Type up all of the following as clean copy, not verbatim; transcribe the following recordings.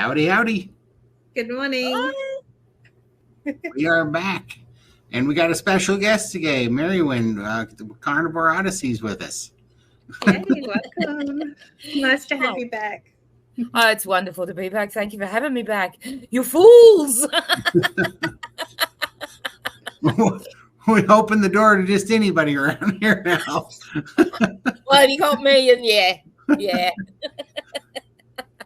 Howdy, howdy. Good morning. Hi. We are back. And we got a special guest today, Marywin, the Carnivore Odyssey's with us. Hey, welcome. Nice to have you back. Oh, it's wonderful to be back. Thank you for having me back. You fools. We open the door to just anybody around here now. Well, you got me, and yeah.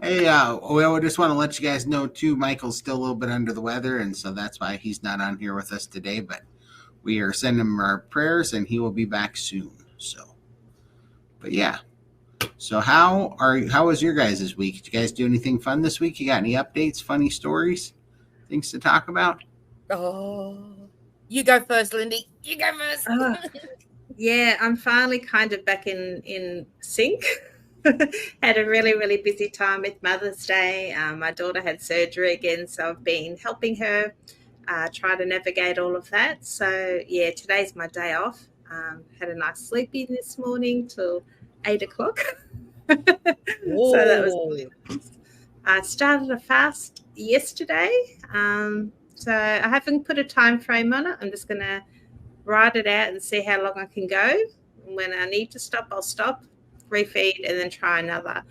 Hey, well, I just want to let you guys know, too, Michael's still a little bit under the weather, and so that's why he's not on here with us today, but we are sending him our prayers, and he will be back soon. So, but yeah. So how was your guys this week? Did you guys do anything fun this week? You got any updates, funny stories, things to talk about? Oh, you go first, Lindy. You go first. Yeah, I'm finally kind of back in sync. Had a really, really busy time with Mother's Day. My daughter had surgery again, so I've been helping her try to navigate all of that. So yeah, today's my day off. Had a nice sleep in this morning till 8 o'clock. So that was really nice. I started a fast yesterday. So I haven't put a time frame on it. I'm just going to write it out and see how long I can go. When I need to stop, I'll stop, refeed, and then try another.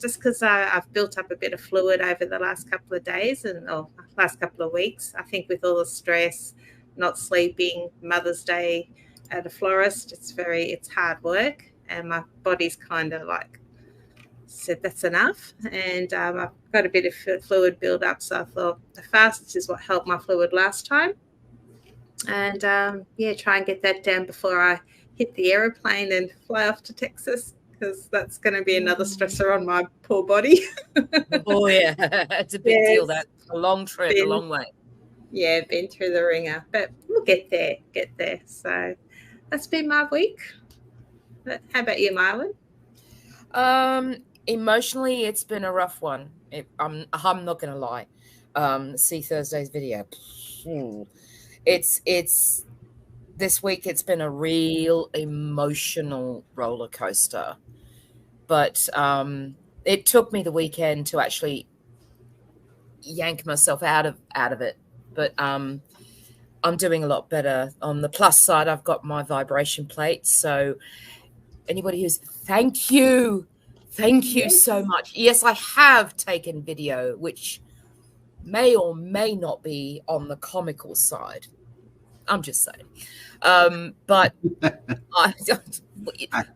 Just because I've built up a bit of fluid over the last couple of days or last couple of weeks. I think with all the stress, not sleeping, Mother's Day at a florist, it's hard work, and my body's kind of like said that's enough, and I've got a bit of fluid build up, so I thought the fast is what helped my fluid last time, and try and get that down before I hit the aeroplane and fly off to Texas, because that's going to be another stressor on my poor body. Oh yeah, it's a big deal. That's a long trip, a long way. Yeah, been through the ringer, but we'll get there. So that's been my week. But how about you, Marlon? Emotionally, it's been a rough one. I'm not going to lie. See Thursday's video. It's this week. It's been a real emotional roller coaster. But it took me the weekend to actually yank myself out of it. But I'm doing a lot better. On the plus side, I've got my vibration plate. So anybody who's thank you so much. Yes, I have taken video, which may or may not be on the comical side. I'm just saying. But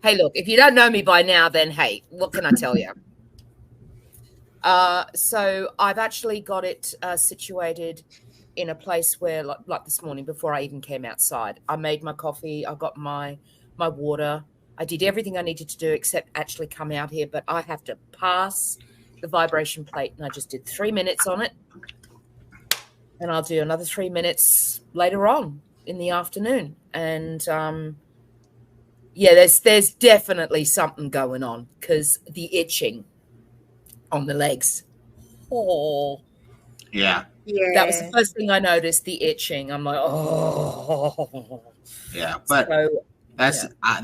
hey, look, if you don't know me by now, then hey, what can I tell you? So I've actually got it situated in a place where, like this morning, before I even came outside, I made my coffee, I got my water, I did everything I needed to do except actually come out here, but I have to pass the vibration plate, and I just did 3 minutes on it, and I'll do another 3 minutes later on in the afternoon. And there's definitely something going on, because the itching on the legs. Oh, yeah. That was the first thing I noticed, the itching. I'm like, oh. Yeah, but so,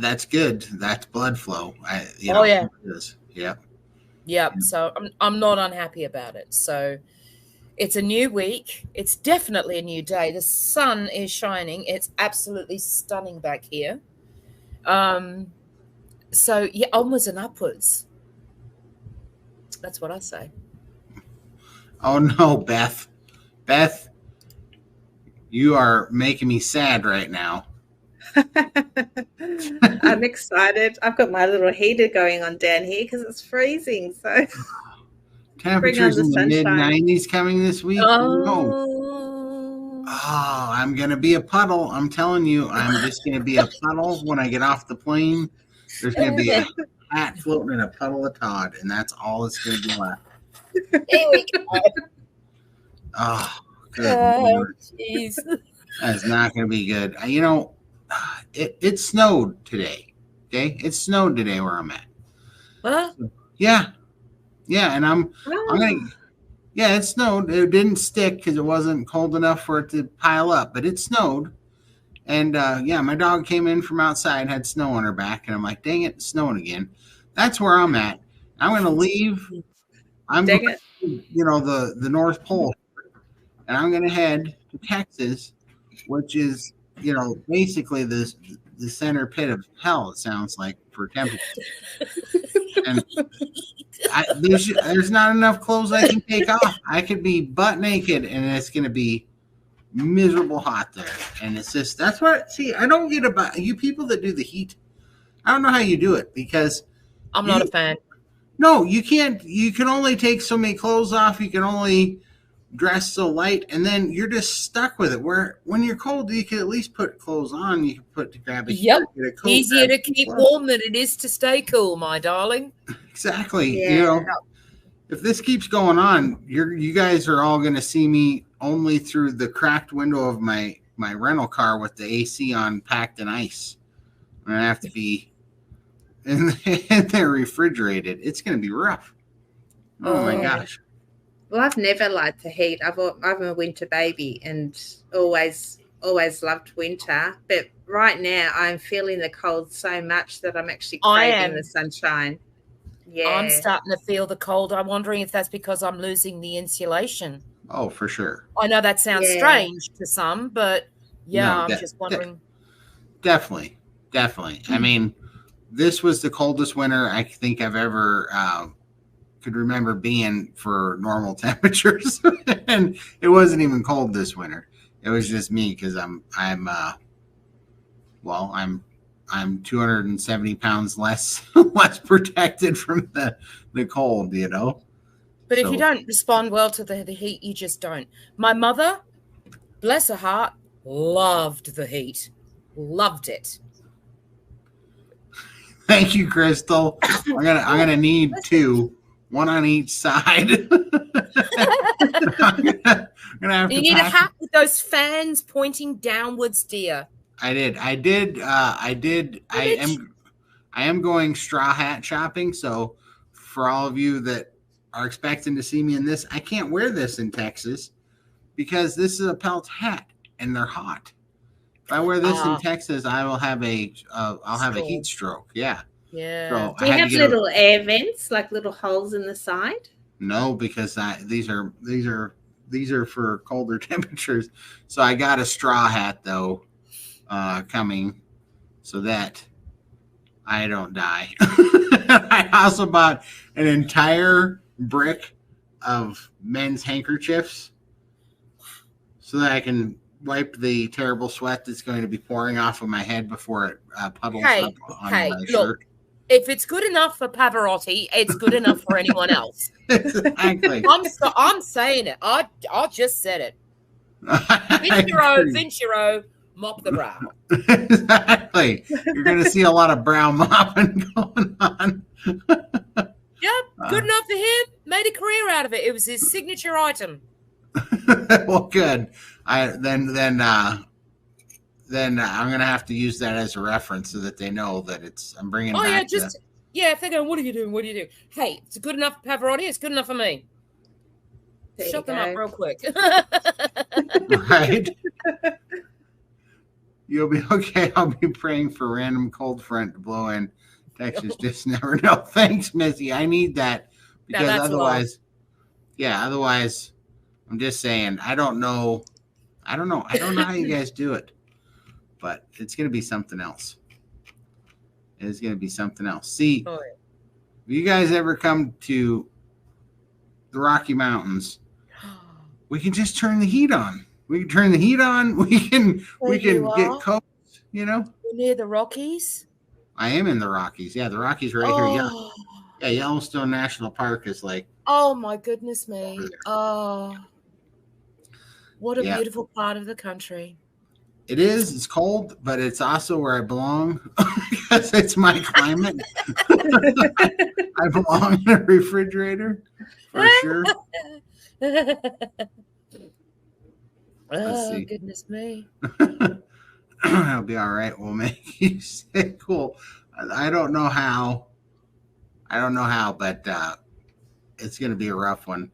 that's good. That's blood flow. Yeah. It is. Yeah. Yeah. So I'm not unhappy about it. So it's a new week. It's definitely a new day. The sun is shining. It's absolutely stunning back here. So yeah, onwards and upwards. That's what I say. Oh no, Beth. Beth, you are making me sad right now. I'm excited. I've got my little heater going on down here because it's freezing. So temperatures in the mid-90s coming this week. Oh, I'm gonna be a puddle. I'm telling you, I'm just gonna be a puddle when I get off the plane. There's gonna be a hat floating in a puddle of Todd, and that's all it's gonna be left. Here we go. Oh, good Lord. Jeez. That's not going to be good. It snowed today. Okay, it snowed today where I'm at. Huh? Yeah, and I'm gonna. Yeah, it snowed. It didn't stick because it wasn't cold enough for it to pile up, but it snowed. And my dog came in from outside, had snow on her back, and I'm like, dang it, it's snowing again. That's where I'm at. I'm going to leave. I'm going to the North Pole, and I'm going to head to Texas, which is basically the center pit of hell. It sounds like for temperature, and there's not enough clothes I can take off. I could be butt naked, and it's going to be miserable hot there. And it's just that's what. See, I don't get about you people that do the heat. I don't know how you do it because I'm not a fan. No, you can't. You can only take so many clothes off. You can only dress so light, and then you're just stuck with it. Where when you're cold, you can at least put clothes on. You can grab a yep. get a coat, easier to keep warm than it is to stay cool, my darling. Exactly. Yeah. If this keeps going on, you guys are all going to see me only through the cracked window of my rental car with the AC on, packed in ice. And I have to be and they're refrigerated. It's going to be rough. Oh my gosh. Well, I've never liked the heat. I'm a winter baby and always loved winter. But right now I'm feeling the cold so much that I'm actually craving the sunshine. Yeah. I'm starting to feel the cold. I'm wondering if that's because I'm losing the insulation. Oh, for sure. I know that sounds strange to some, but I'm just wondering. Definitely. I mean, this was the coldest winter I think I've ever could remember being for normal temperatures, and it wasn't even cold this winter. It was just me because I'm 270 pounds less protected from the cold, But if you don't respond well to the heat, you just don't. My mother, bless her heart, loved the heat, loved it. Thank you, Crystal. I'm gonna need two, one on each side. I'm gonna have you to need a hat with those fans pointing downwards, dear. I am going straw hat shopping. So for all of you that are expecting to see me in this, I can't wear this in Texas because this is a pelt hat and they're hot. If I wear this in Texas, I will have a heat stroke. Yeah. Yeah. So do you have little air vents, like little holes in the side? No, because these are for colder temperatures. So I got a straw hat though coming so that I don't die. I also bought an entire brick of men's handkerchiefs so that I can wipe the terrible sweat that's going to be pouring off of my head before it puddles up on my shirt. If it's good enough for Pavarotti, it's good enough for anyone else. Exactly. I'm saying it. I just said it. Vincero, mop the brow. Exactly. You're going to see a lot of brow mopping going on. Yep, good enough for him. Made a career out of it. It was his signature item. Well, good. Then I'm gonna have to use that as a reference so that they know that I'm bringing. Back if they're going, what are you doing? What do you do? Hey, it's good enough for Pavarotti. It's good enough for me. Shut them up real quick. Right. You'll be okay. I'll be praying for random cold front to blow in Texas. Just never know. Thanks, Missy. I need that because otherwise, I'm just saying. I don't know how you guys do it, but it's going to be something else. It's going to be something else. See, if you guys ever come to the Rocky Mountains, we can just turn the heat on. We can turn the heat on. We can get coats, You're near the Rockies? I am in the Rockies. Yeah, the Rockies right here. Yeah, Yellowstone National Park is like. Oh, my goodness me. Oh, what a beautiful part of the country. It is. It's cold, but it's also where I belong because it's my climate. I belong in a refrigerator for sure. Oh, goodness me. I'll be all right. We'll make you stay cool. I don't know how, but it's going to be a rough one.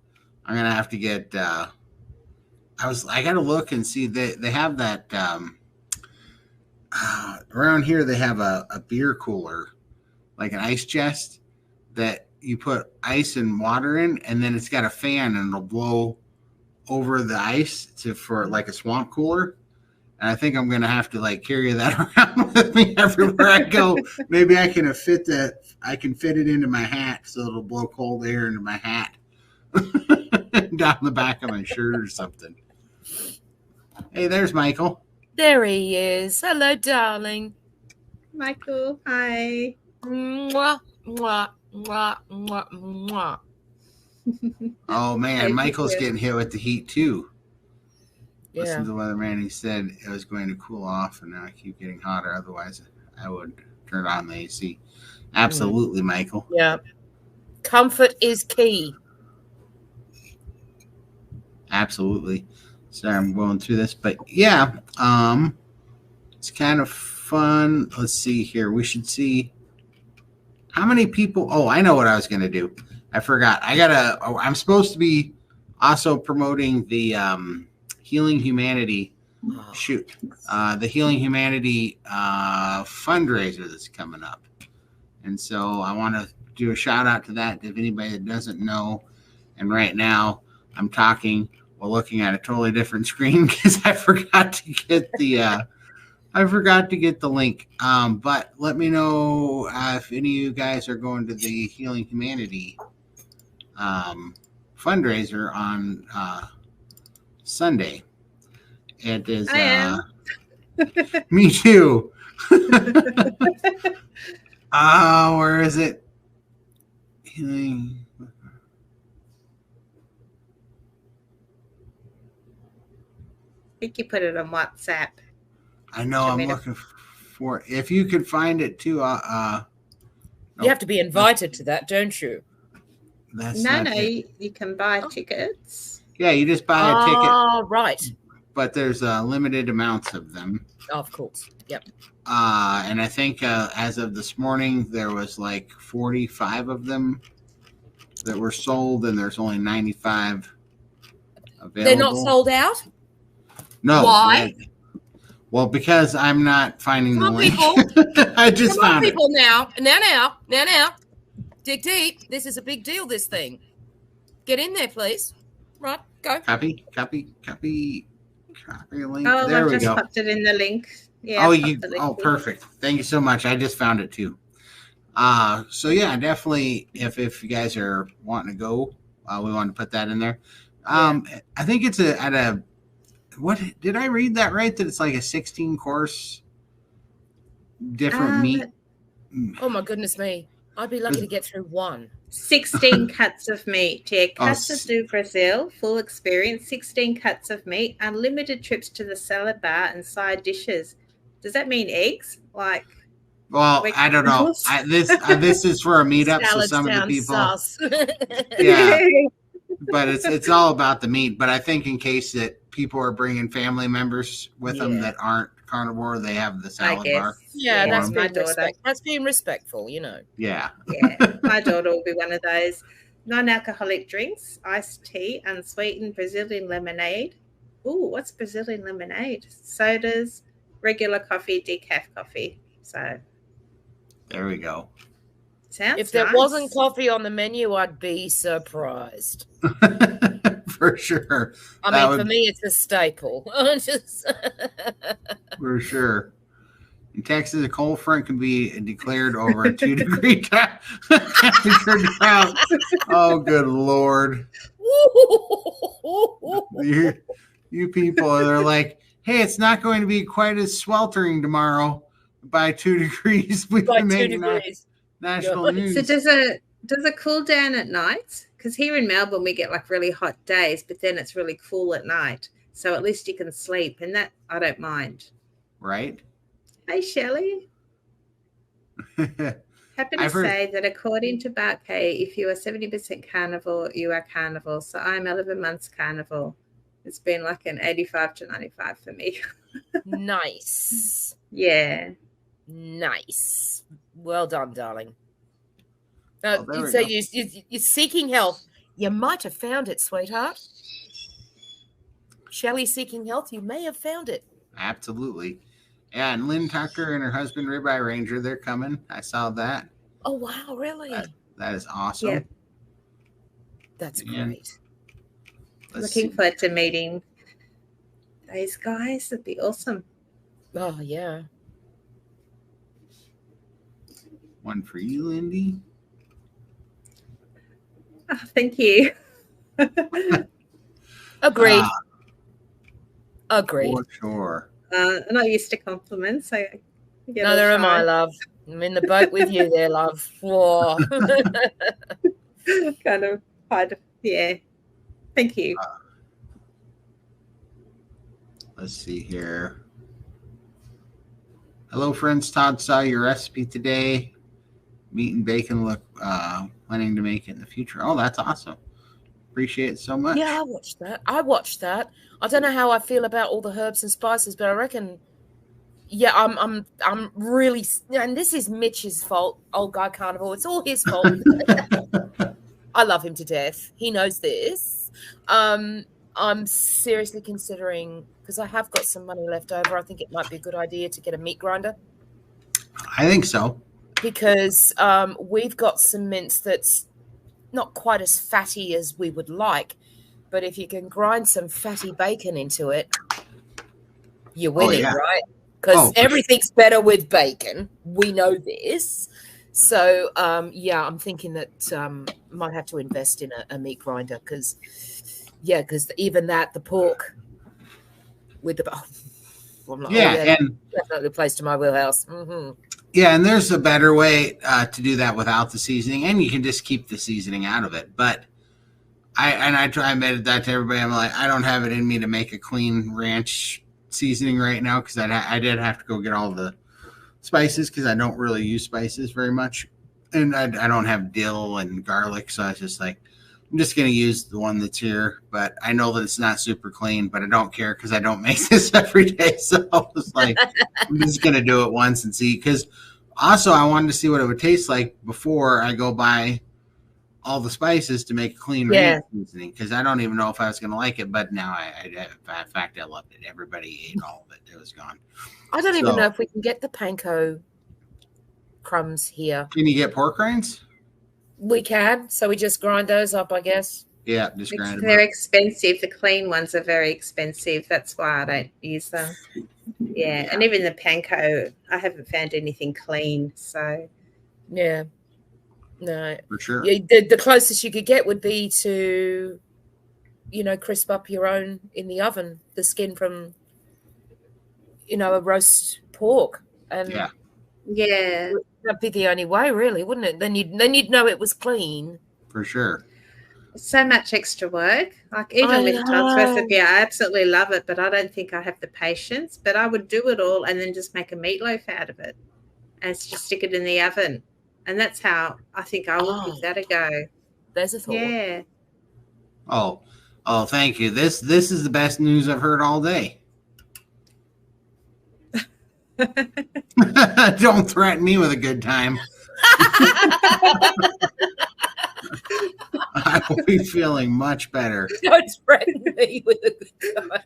I'm going to have to get, I got to look and see they have that, around here they have a beer cooler, like an ice chest that you put ice and water in, and then it's got a fan, and it'll blow over the ice for like a swamp cooler. And I think I'm gonna have to like carry that around with me everywhere I go. Maybe I can fit it into my hat so it'll blow cold air into my hat down the back of my shirt or something. Hey, there's Michael. There he is. Hello, darling. Michael, hi. Mwah, mwah, mwah, mwah, mwah. Oh man, Michael's getting hit with the heat too. Yeah. Listen to the weatherman. He said it was going to cool off, and now I keep getting hotter. Otherwise, I would turn on the AC. Absolutely, Michael. Yeah. Comfort is key. Absolutely. Sorry, I'm going through this, but yeah, it's kind of fun. Let's see here. We should see how many people. Oh, I know what I was going to do. I forgot. I'm supposed to be also promoting the Healing Humanity the Healing Humanity fundraiser that's coming up. And so I want to do a shout out to that if anybody that doesn't know. And right now I'm talking while looking at a totally different screen because I forgot to get the link. But let me know if any of you guys are going to the Healing Humanity fundraiser on Sunday. It is I am. Me too. Where is it? Healing. I think you put it on WhatsApp. I know. I'm looking for. If you could find it too. You have to be invited to that, don't you? No, you can buy tickets. Yeah, you just buy a ticket. Oh, right. But there's limited amounts of them. Of course. Yep. And I think as of this morning, there was like 45 of them that were sold, and there's only 95 available. They're not sold out? No. Why? Well, because I'm not finding the link. I just Come on, found people, it. Now. Dig deep. This is a big deal, this thing. Get in there, please. Right, go. Copy link. Oh, there we I've just go. popped it in the link. Yeah. Perfect. Thank you so much. I just found it too. So yeah, definitely. If you guys are wanting to go, we want to put that in there. I think it's what did I read that right? That it's like a 16 course different meat. Oh my goodness me! I'd be lucky to get through one. 16 cuts of meat. Yeah, Casa do Brazil, full experience, 16 cuts of meat, unlimited trips to the salad bar and side dishes. Does that mean eggs? Well, I don't know. This is for a meetup, so some of the people. Yeah, but it's all about the meat. But I think in case that people are bringing family members with them that aren't carnivore, they have the salad bar. Yeah, that's my daughter. That's being respectful, you know. Yeah. My daughter will be one of those. Non-alcoholic drinks, iced tea, unsweetened Brazilian lemonade. Ooh, what's Brazilian lemonade? Sodas, regular coffee, decaf coffee. So there we go. Sounds if there wasn't coffee on the menu, I'd be surprised. For sure. For me, it's a staple. For sure. In Texas, a cold front can be declared over a 2-degree temperature drought. Oh, good Lord. You people, they're like, hey, it's not going to be quite as sweltering tomorrow by 2 degrees. We've been making national news. So does it cool down at night? Because here in Melbourne, we get like really hot days, but then it's really cool at night. So at least you can sleep, and that I don't mind. Right? Hey, Shelley. Happy to say that according to Barkay, if you are 70% carnivore, you are carnivore. So I'm 11 months carnivore. It's been like an 85 to 95 for me. Nice. Yeah. Nice. Well done, darling. You're seeking help. You might have found it, sweetheart. Shelley seeking health. You may have found it. Absolutely. Yeah, and Lynn Tucker and her husband, Ribeye Ranger, they're coming. I saw that. Oh, wow, really? That is awesome. Yeah. That's And great. Looking forward to meeting those guys. It'd be awesome. Oh, yeah. One for you, Lindy. Oh, thank you. Agreed. Agreed. For sure. I'm not used to compliments. I get all Neither am I, shy. love. I'm in the boat with you there, love. Whoa. Kind of hard. Yeah. Thank you. Let's see here. Hello, friends. Todd saw your recipe today. Meat and bacon. Look, planning to make it in the future. Oh, that's awesome. Appreciate it so much. Yeah, I watched that. I don't know how I feel about all the herbs and spices, but I reckon, yeah, I'm really, and this is Mitch's fault. Old guy carnivore. It's all his fault. I love him to death. He knows this. I'm seriously considering, because I have got some money left over. I think it might be a good idea to get a meat grinder. I think so. Because we've got some mince that's not quite as fatty as we would like, but if you can grind some fatty bacon into it, you're winning, right? Because everything's better with bacon. We know this. So, yeah, I'm thinking that might have to invest in a meat grinder because even that, the pork with the... I'm like, and definitely plays to my wheelhouse. Mm-hmm. Yeah, and there's a better way to do that without the seasoning, and you can just keep the seasoning out of it. But I try and admit that to everybody. I'm like, I don't have it in me to make a clean ranch seasoning right now because I did have to go get all the spices because I don't really use spices very much, and I don't have dill and garlic, so I was just like, I'm just going to use the one that's here. But I know that it's not super clean, but I don't care because I don't make this every day. So I was like, I'm just going to do it once and see. Because also I wanted to see what it would taste like before I go buy all the spices to make a clean ranch seasoning. Because I don't even know if I was going to like it. But now, in fact, I loved it. Everybody ate all of it. It was gone. I don't even know if we can get the panko crumbs here. Can you get pork rinds? We can, so we just grind those up, I guess. Yeah, just grind them up. They're expensive. The clean ones are very expensive. That's why I don't use them. Yeah, and even the panko, I haven't found anything clean. So, yeah, no, for sure. Yeah, the closest you could get would be to, crisp up your own in the oven, the skin from, a roast pork, and yeah. That'd be the only way, really, wouldn't it? Then you'd know it was clean. For sure. So much extra work. Like even with Todd's recipe, I absolutely love it, but I don't think I have the patience. But I would do it all and then just make a meatloaf out of it and just stick it in the oven. And that's how I think I will give that a go. There's a thought. Yeah. Oh, thank you. This is the best news I've heard all day. Don't threaten me with a good time. I will be feeling much better. Don't threaten me with a good time.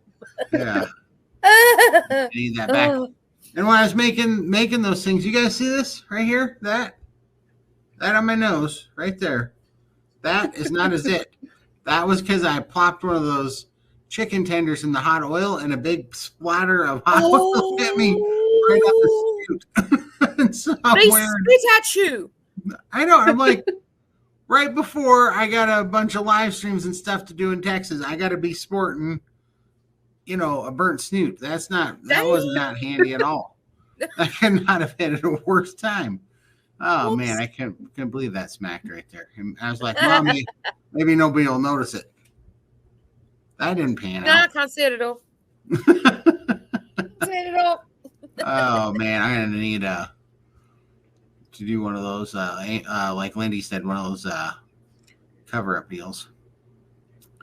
Yeah. I need that back. And when I was making those things, you guys see this right here? That on my nose, right there. That is not a zit. That was because I plopped one of those chicken tenders in the hot oil and a big splatter of hot oil hit me right off the scoot. And so they spit at you. I know. I'm like, right before I got a bunch of live streams and stuff to do in Texas, I got to be sporting, a burnt snoot. That wasn't that handy at all. I could not have had it a worse time. Oh, man, I can't believe that smacked right there. And I was like, Mom, maybe nobody will notice it. That didn't pan out. No, I can't see it at all. See it at all. Oh, man, I'm going to need to do one of those, like Lindy said, one of those cover-up deals.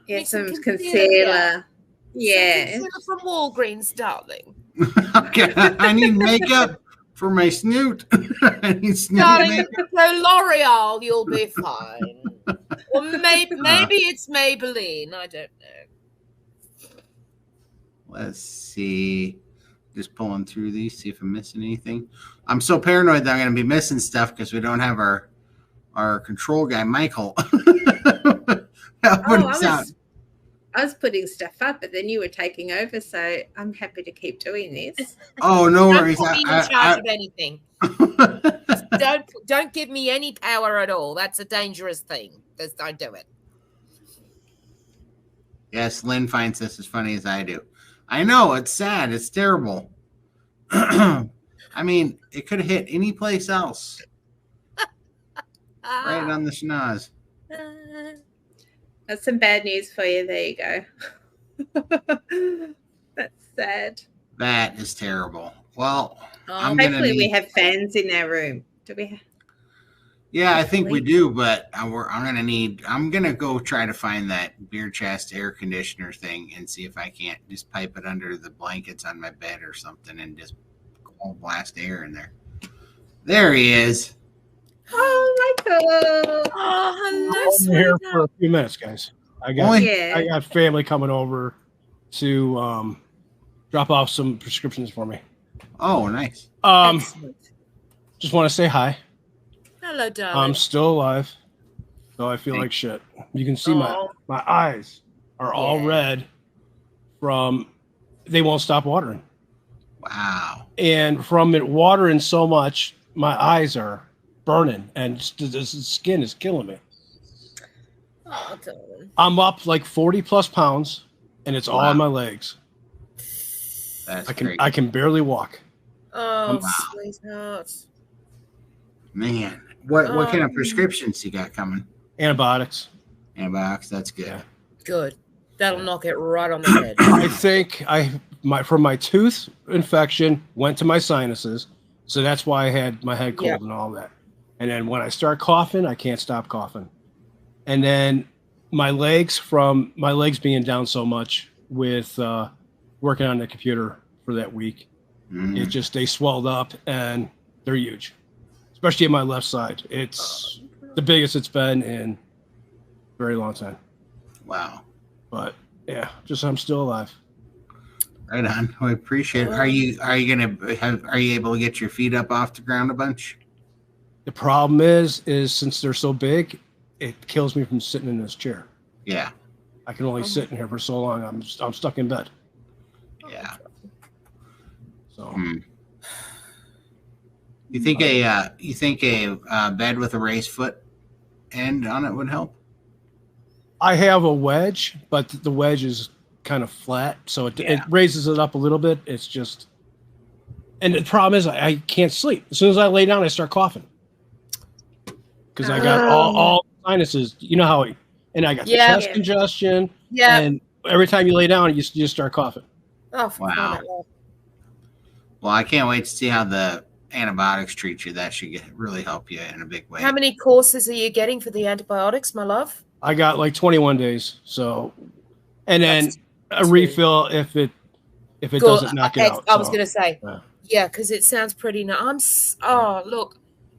Yeah, some concealer. Yeah. Concealer from Walgreens, darling. Okay, I need makeup for my snoot. I need snoot darling, makeup. So L'Oreal, you'll be fine. Or maybe it's Maybelline. I don't know. Let's see. Just pulling through these, see if I'm missing anything. I'm so paranoid that I'm going to be missing stuff because we don't have our our control guy, Michael. I was putting stuff up, but then you were taking over, so I'm happy to keep doing this. Oh, no worries. Don't put me in charge of anything. Don't give me any power at all. That's a dangerous thing. Just don't do it. Yes, Lynn finds this as funny as I do. I know, it's sad. It's terrible. I mean, it could have hit any place else. Right on the schnoz. That's some bad news for you. There you go. That's sad. That is terrible. Well, hopefully we have fans in our room. Do we? Yeah, I think we do, but I'm gonna go try to find that beer chest air conditioner thing and see if I can't just pipe it under the blankets on my bed or something and just blast air in there. There he is. Oh, Michael. Oh, I'm here for a few minutes, guys. I got family coming over to drop off some prescriptions for me. Oh, nice. Just want to say hi. Hello, darling. I'm still alive, though I feel like shit. You can see my eyes are all red from they won't stop watering. Wow. And from it watering so much, my eyes are burning and the skin is killing me. Oh, darling. I'm up like 40 plus pounds and it's all in my legs. I can barely walk. Oh, sweetheart. Man, what kind of prescriptions you got coming? Antibiotics. Antibiotics, that's good. Yeah. Good. That'll knock it right on the head. I think from my tooth infection went to my sinuses, so that's why I had my head cold and all that. And then when I start coughing, I can't stop coughing. And then my legs being down so much with working on the computer for that week, they swelled up and they're huge, especially in my left side. It's the biggest it's been in a very long time. Wow. But yeah, I'm still alive. Right on. I appreciate it. Are you able to get your feet up off the ground a bunch? The problem is since they're so big, it kills me from sitting in this chair. Yeah. I can only sit in here for so long. I'm stuck in bed. Yeah. So. You think a bed with a raised foot end on it would help? I have a wedge, but the wedge is kind of flat, so it raises it up a little bit. It's just, and the problem is I can't sleep. As soon as I lay down, I start coughing because I got all sinuses. You know how, and I got the chest congestion. Yeah. And every time you lay down, you just start coughing. Oh, wow. Well, I can't wait to see how the antibiotics treat you. That should really help you in a big way. How many courses are you getting for the antibiotics, my love? I got like 21 days. So, and then a refill if it doesn't knock it out. I was going to say, because it sounds pretty. Look,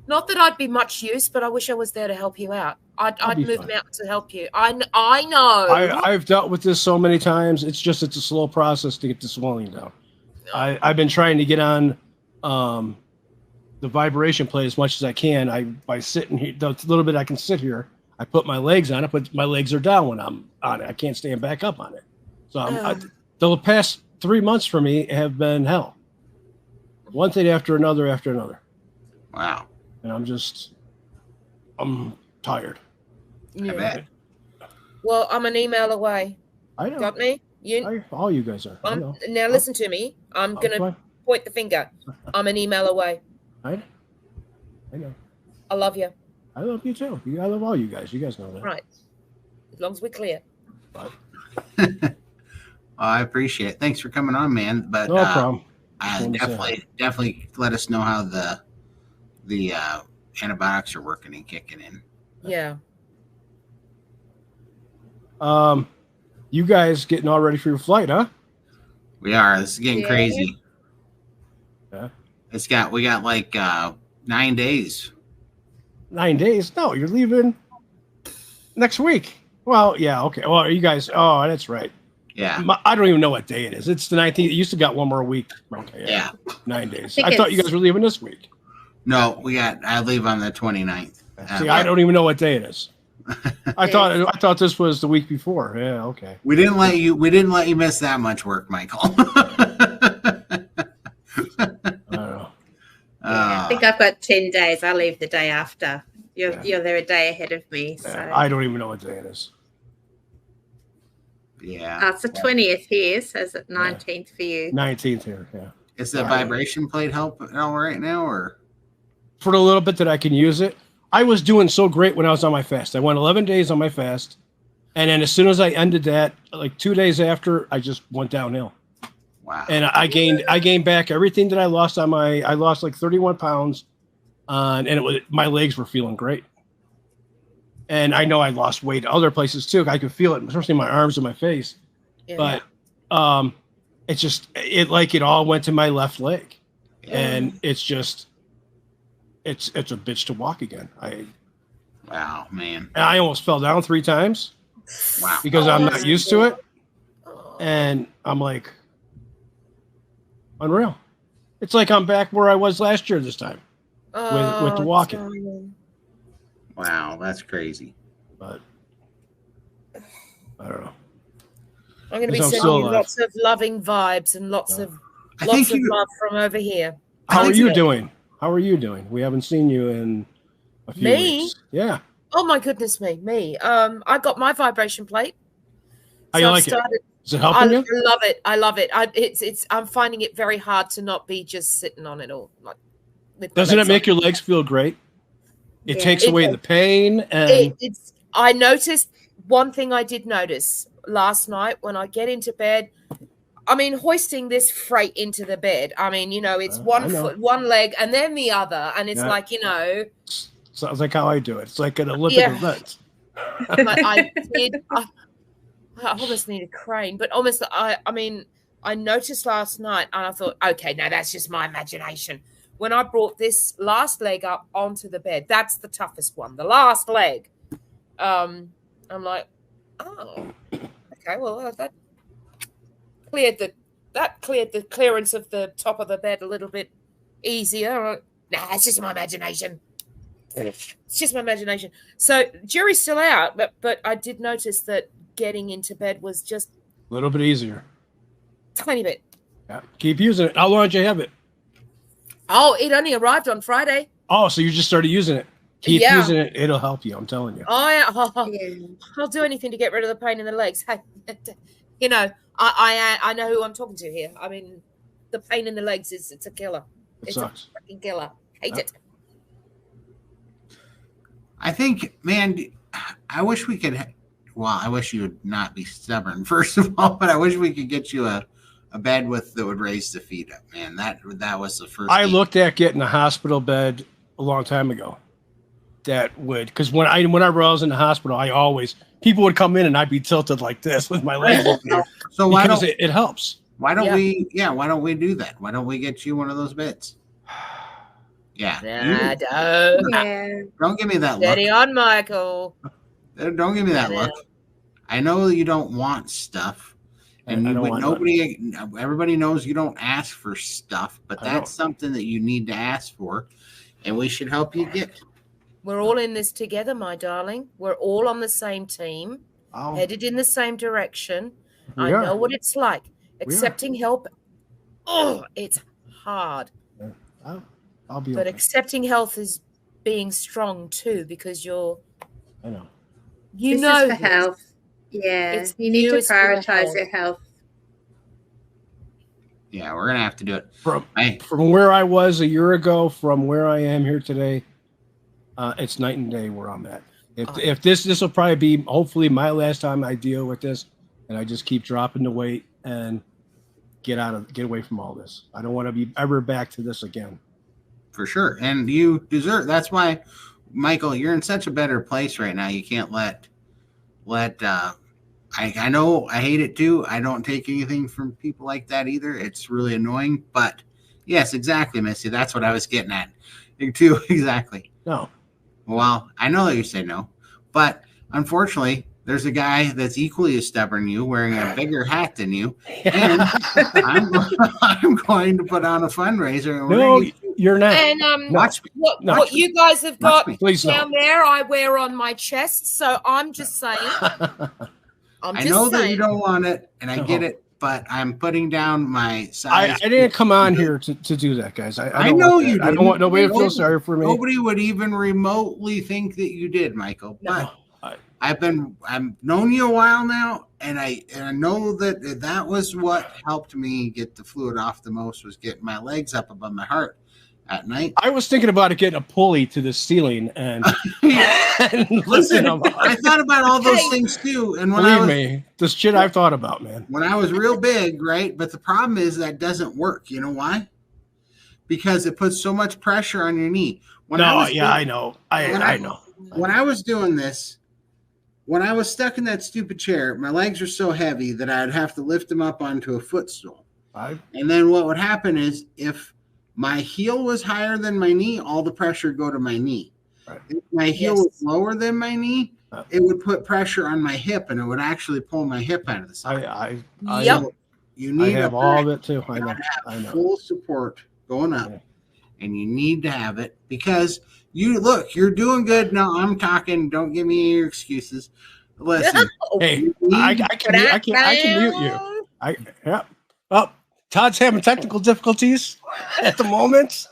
not that I'd be much use, but I wish I was there to help you out. I'd move mountains to help you. I know. I've dealt with this so many times. It's a slow process to get the swelling down. I've been trying to get on the vibration plate as much as I can. By sitting here, the little bit I can sit here, I put my legs on it, but my legs are down when I'm on it. I can't stand back up on it. So the past 3 months for me have been hell. One thing after another. Wow. And I'm tired. Yeah. I bet. Well, I'm an email away. I know. Got me? All you guys are. I know. Now listen to me. I'm going to point the finger. I'm an email away. I know. I love you. I love you too. I love all you guys. You guys know that. Right. As long as we're clear. I appreciate it. Thanks for coming on, man. But no problem. Definitely let us know how the antibiotics are working and kicking in. Yeah. You guys getting all ready for your flight, huh? We are. This is getting crazy. Yeah. We got like 9 days. 9 days? No, you're leaving next week. Well, yeah, okay. Well, you guys, that's right. Yeah. I don't even know what day it is. It's the 19th. You used to got one more week. Okay. Yeah. 9 days. I thought you guys were leaving this week. No, I leave on the 29th. See, I don't even know what day it is. I thought this was the week before. Yeah, okay. We didn't let you miss that much work, Michael. I don't know. I think I've got 10 days. I leave the day after. You're there a day ahead of me. So I don't even know what day it is. Yeah. It's the 20th here, so it's the 19th for you. 19th here, yeah. Is the vibration plate helping all right now, or? For the little bit that I can use it, I was doing so great when I was on my fast. I went 11 days on my fast, and then as soon as I ended that, like 2 days after, I just went downhill. Wow. And I gained back everything that I lost on I lost like 31 pounds, and my legs were feeling great. And I know I lost weight other places too. I could feel it, especially in my arms and my face. Yeah. But it all went to my left leg, and it's a bitch to walk again. Wow, man. And I almost fell down 3 times. Wow. Because I'm not used to it, and I'm like, unreal. It's like I'm back where I was last year this time with the walking. Wow, that's crazy. But I don't know. I'm going to be sending you lots of loving vibes and lots of love from over here. How are you doing? How are you doing? We haven't seen you in a few weeks. Yeah. Oh my goodness me. I got my vibration plate. How you like it? Is it helping you? I love it. I'm finding it very hard to not be just sitting on it all. Doesn't it make your legs feel great? It takes away the pain. And I noticed one thing I did notice last night when I get into bed. I mean, hoisting this freight into the bed. I mean, it's one foot, one leg, and then the other. And it's like, Sounds like how I do it. It's like an Olympic event. But I almost need a crane, but almost, I noticed last night and I thought, okay, no, that's just my imagination. When I brought this last leg up onto the bed, that's the toughest one, the last leg. I'm like, oh, okay, well, that cleared the clearance of the top of the bed a little bit easier. Nah, it's just my imagination. It's just my imagination. So jury's still out, but I did notice that getting into bed was just a little bit easier. Tiny bit. Yeah. Keep using it. How long did you have it? Oh, it only arrived on Friday. Oh, so you just started using it. Keep using it. It'll help you. I'm telling you. Oh, yeah. I'll do anything to get rid of the pain in the legs. Hey, I know who I'm talking to here. I mean, the pain in the legs it's a killer. It's sucks. A fucking killer. Hate it. I think, man, I wish we could. Well, I wish you would not be stubborn, first of all, but I wish we could get you a bed that would raise the feet up, man. That was the first. I looked at getting a hospital bed a long time ago. That would, because when I was in the hospital, people would come in and I'd be tilted like this with my legs. So why don't it helps? Why don't we? Yeah, why don't we do that? Why don't we get you one of those beds? Yeah. Don't give me that look. Steady on, Michael. Don't give me that look. I know you don't want stuff, and everybody knows you don't ask for stuff, but that's something that you need to ask for, and we should help you get. We're all in this together, my darling. We're all on the same team, headed in the same direction. I know what it's like. Accepting help, it's hard. I'll be but accepting health is being strong too, because I know. This is for health. Yeah, you need to prioritize your health. Yeah, we're gonna have to do it. From where I was a year ago, from where I am here today, it's night and day where I'm at. If this will probably be hopefully my last time I deal with this, and I just keep dropping the weight and get away from all this. I don't want to be ever back to this again. For sure, and you deserve. That's why, Michael, you're in such a better place right now. You can't let. I know I hate it too. I don't take anything from people like that either. It's really annoying. But yes, exactly, Missy. That's what I was getting at. Too exactly. No. Well, I know that you say no, but unfortunately, there's a guy that's equally as stubborn you, wearing a bigger hat than you, and I'm going to put on a fundraiser, and we're going to get you You're not. And Watch me. what you guys have got Please down there, I wear on my chest. So I'm just saying. I know that you don't want it, and I get it, but I'm putting down my size. I didn't come on here to do that, guys. I know you didn't. I don't want nobody to feel sorry for me. Nobody would even remotely think that you did, Michael. But I've known you a while now, and I know that was what helped me get the fluid off the most, was getting my legs up above my heart at night. I was thinking about getting a pulley to the ceiling and, listen. I thought about all those things too, and when believe me, this shit I've thought about, man. When I was real big, right? But the problem is that doesn't work. You know why? Because it puts so much pressure on your knee. I know. I know. When I was doing this, when I was stuck in that stupid chair, my legs were so heavy that I'd have to lift them up onto a footstool. And then what would happen is, if my heel was higher than my knee, all the pressure would go to my knee. Right. If my heel was lower than my kney, it would put pressure on my hip, and it would actually pull my hip out of the side. You need have all of it too. I know. Full support going up, and you need to have it, because you're doing good. No, I'm talking. Don't give me your excuses. Listen, hey, I can mute you. Oh, Todd's having technical difficulties at the moment.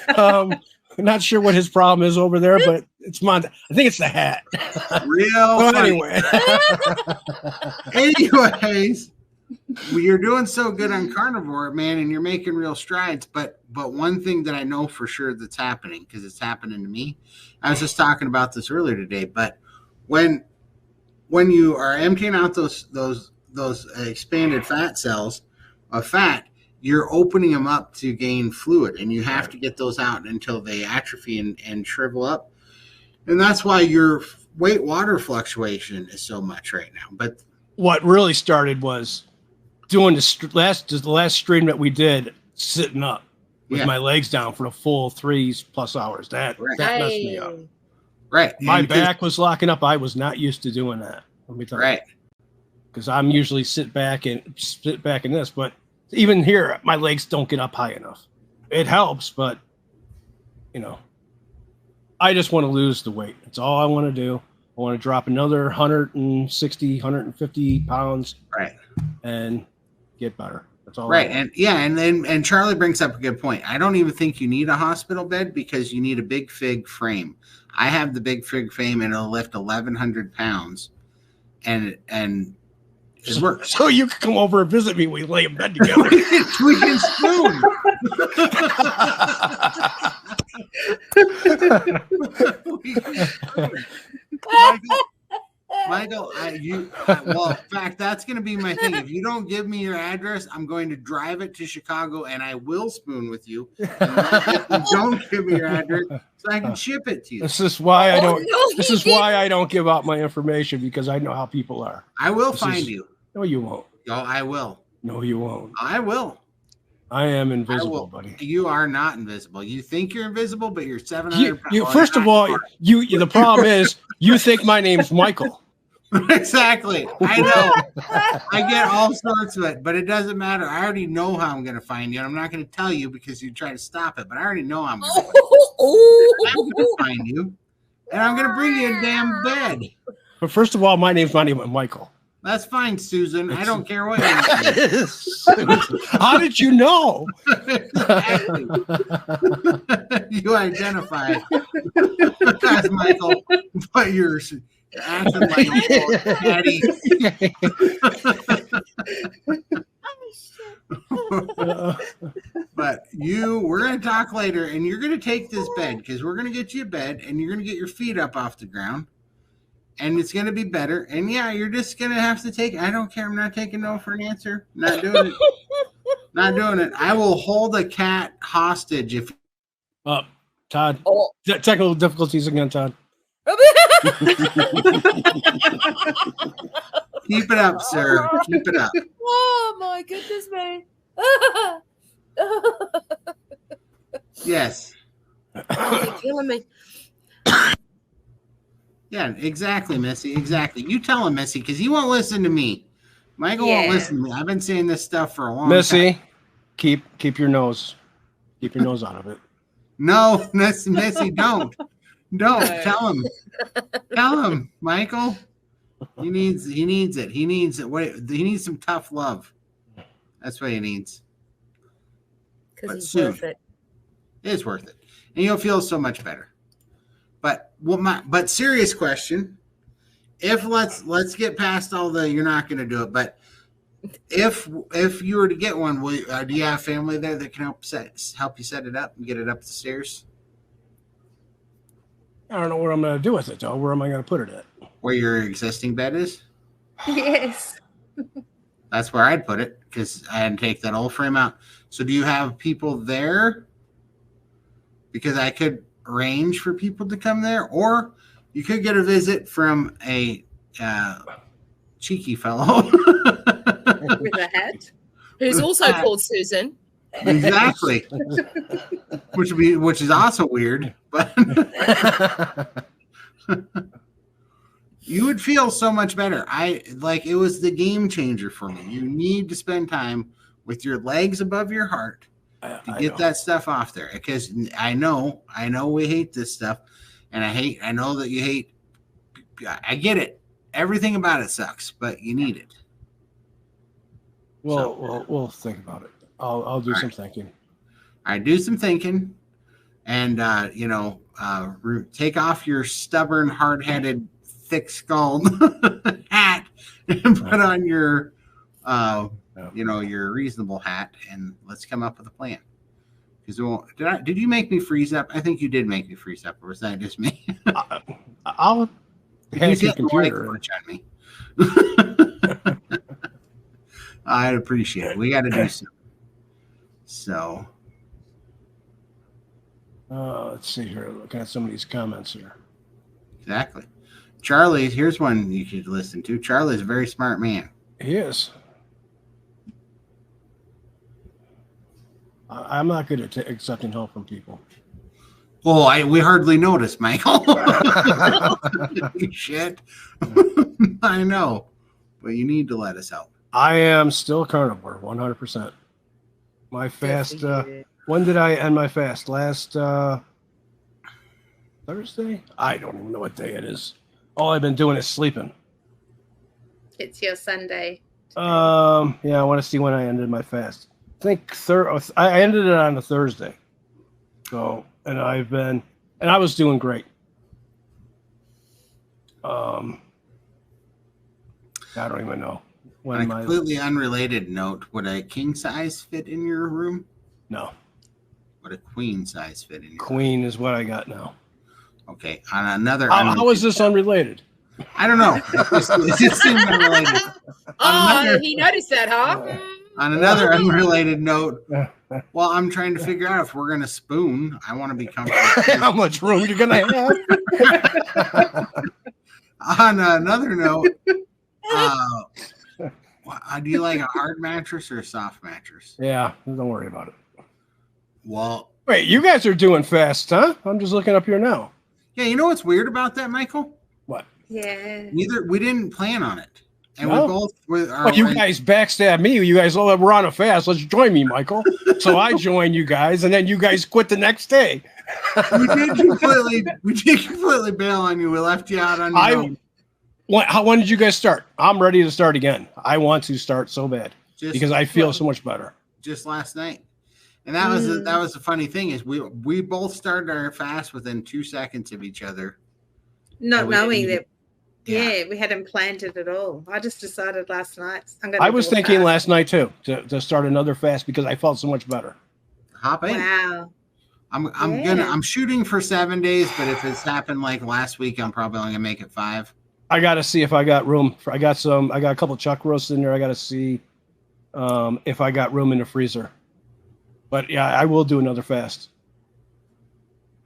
I'm not sure what his problem is over there, but it's I think it's the hat. Anyway. Anyways, you're doing so good on Carnivore, man, and you're making real strides. But one thing that I know for sure that's happening, because it's happening to me. I was just talking about this earlier today, but when you are emptying out those expanded fat cells of fat, you're opening them up to gain fluid, and you have to get those out until they atrophy and shrivel up. And that's why your weight water fluctuation is so much right now. But what really started was doing the last stream that we did, sitting up with my legs down for the full 3+ hours. That messed me up. Right. My back was locking up. I was not used to doing that. Let me tell you. Because I'm usually sit back in this, but even here, my legs don't get up high enough. It helps, but I just want to lose the weight. That's all I want to do. I want to drop another 160, 150 pounds, and get better. That's all. Right, and Charlie brings up a good point. I don't even think you need a hospital bed, because you need a big fig frame. I have the big fig frame, and it'll lift 1,100 pounds, and it works. So you can come over and visit me. We lay in bed together. we can spoon. Michael, well, in fact, that's going to be my thing. If you don't give me your address, I'm going to drive it to Chicago, and I will spoon with you. And don't give me your address, so I can ship it to you. This is why I don't. This is why I don't give out my information, because I know how people are. I will find you. No, you won't. No, I will. No, you won't. I will. I am invisible, buddy. You are not invisible. You think you're invisible, but you're 700 pounds. First of all, the problem is you think my name's Michael. Exactly. I know. I get all sorts of it, but it doesn't matter. I already know how I'm going to find you. And I'm not going to tell you because you try to stop it, but I already know I'm going to find you. And I'm going to bring you a damn bed. But first of all, my name's Michael. That's fine, Susan. I don't care what you say. How did you know? You identify as Michael, but you're acting like a daddy. But we're going to talk later, and you're going to take this bed, because we're going to get you a bed, and you're going to get your feet up off the ground. And it's going to be better. And you're just going to have to take it. I don't care. I'm not taking no for an answer. Not doing it. Not doing it. I will hold a cat hostage if. Todd. Technical difficulties again, Todd. Keep it up, sir. Keep it up. Oh, my goodness me. Yes. You're killing me. Yeah, exactly, Missy. Exactly. You tell him, Missy, because he won't listen to me. Michael won't listen to me. I've been saying this stuff for a long time. Missy, keep your nose. Keep your nose out of it. No, Missy, don't. Tell him, Michael. He needs it. He needs some tough love. That's what he needs. Because he's soon. worth it. It is worth it, and you'll feel so much better. But serious question: if let's get past all the you're not going to do it, but if you were to get one, do you have family there that can help you set it up and get it up the stairs? I don't know what I'm going to do with it, though. Where am I going to put it at? Where your existing bed is? Yes. That's where I'd put it because I had to take that old frame out. So do you have people there? Because I could arrange for people to come there, or you could get a visit from a cheeky fellow With a hat. Who's also called Susan. Exactly. which is also weird, but you would feel so much better. It was the game changer for me. You need to spend time with your legs above your heart to get that stuff off there. Because I know we hate this stuff, and I know that you hate. I get it. Everything about it sucks, but you need it. We'll think about it. I'll do some thinking. I do some thinking, and take off your stubborn, hard-headed, thick-skulled hat and put on your, your reasonable hat, and let's come up with a plan. Because did you make me freeze up? I think you did make me freeze up, or was that just me? I'll hack your computer on me. I'd appreciate it. We got to do something. So, let's see here. Looking at some of these comments here. Exactly. Charlie, here's one you should listen to. Charlie's a very smart man. He is. I'm not good at accepting help from people. Oh, we hardly noticed, Michael. Shit. I know. But you need to let us help. I am still carnivore, 100%. My fast, when did I end my fast? Last Thursday? I don't even know what day it is. All I've been doing is sleeping. It's your Sunday. Yeah, I want to see when I ended my fast. I think I ended it on a Thursday. So, and I was doing great. I don't even know. On a completely unrelated note, would a king size fit in your room? No. Would a queen size fit in your queen room? Is what I got now. Okay. On another how is this unrelated? I don't know. It just seemed unrelated. He noticed that, huh? On another unrelated note, well, I'm trying to figure out if we're going to spoon. I want to be comfortable. How much room you're going to have? On another note, do you like a hard mattress or a soft mattress? Yeah, don't worry about it. Well, wait, you guys are doing fast, huh? I'm just looking up here now. Yeah, you know what's weird about that, Michael? What? Yeah. We didn't plan on it. And no. we both you guys backstab me. You guys, we're on a fast. Let's join me, Michael. So I join you guys, and then you guys quit the next day. we did completely bail on you. We left you out on your own. When did you guys start? I'm ready to start again. I want to start so bad because I feel so much better. Just last night, and that was the funny thing is we both started our fast within 2 seconds of each other, not knowing that. Yeah, we hadn't planned it at all. I just decided last night. I was thinking last night too to start another fast because I felt so much better. Hop in. Wow. I'm shooting for 7 days, but if it's happened like last week, I'm probably only gonna make it 5. I got to see if I got room. I got a couple chuck roasts in there. I got to see if I got room in the freezer. But yeah, I will do another fast.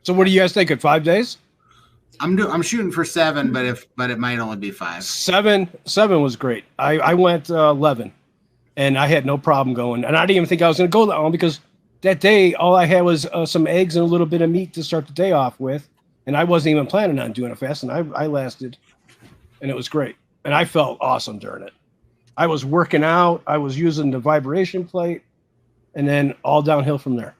So what do you guys think? At 5 days? I'm shooting for 7, but it might only be 5. 7 was great. I went 11, and I had no problem going. And I didn't even think I was going to go that long because that day all I had was some eggs and a little bit of meat to start the day off with, and I wasn't even planning on doing a fast. And I lasted. And it was great. And I felt awesome during it. I was working out. I was using the vibration plate. And then all downhill from there.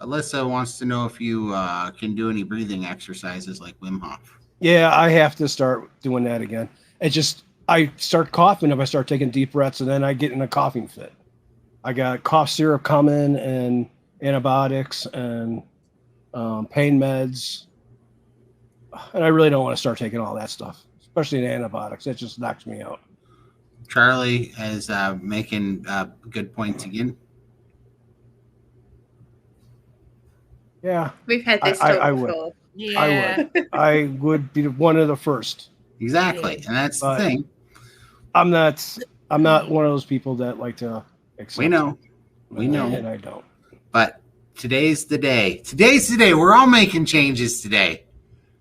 Alyssa wants to know if you can do any breathing exercises like Wim Hof. Yeah, I have to start doing that again. It just, I start coughing if I start taking deep breaths, and then I get in a coughing fit. I got cough syrup coming and antibiotics and pain meds. And I really don't want to start taking all that stuff, especially the antibiotics. It just knocks me out. Charlie is making good points again. Yeah. We've had this talk I before. would. Yeah. I would be one of the first. Exactly. Yeah. And that's But the thing. I'm not one of those people that like to accept We know. it. We know. And I don't. But today's the day. Today's the day. We're all making changes today.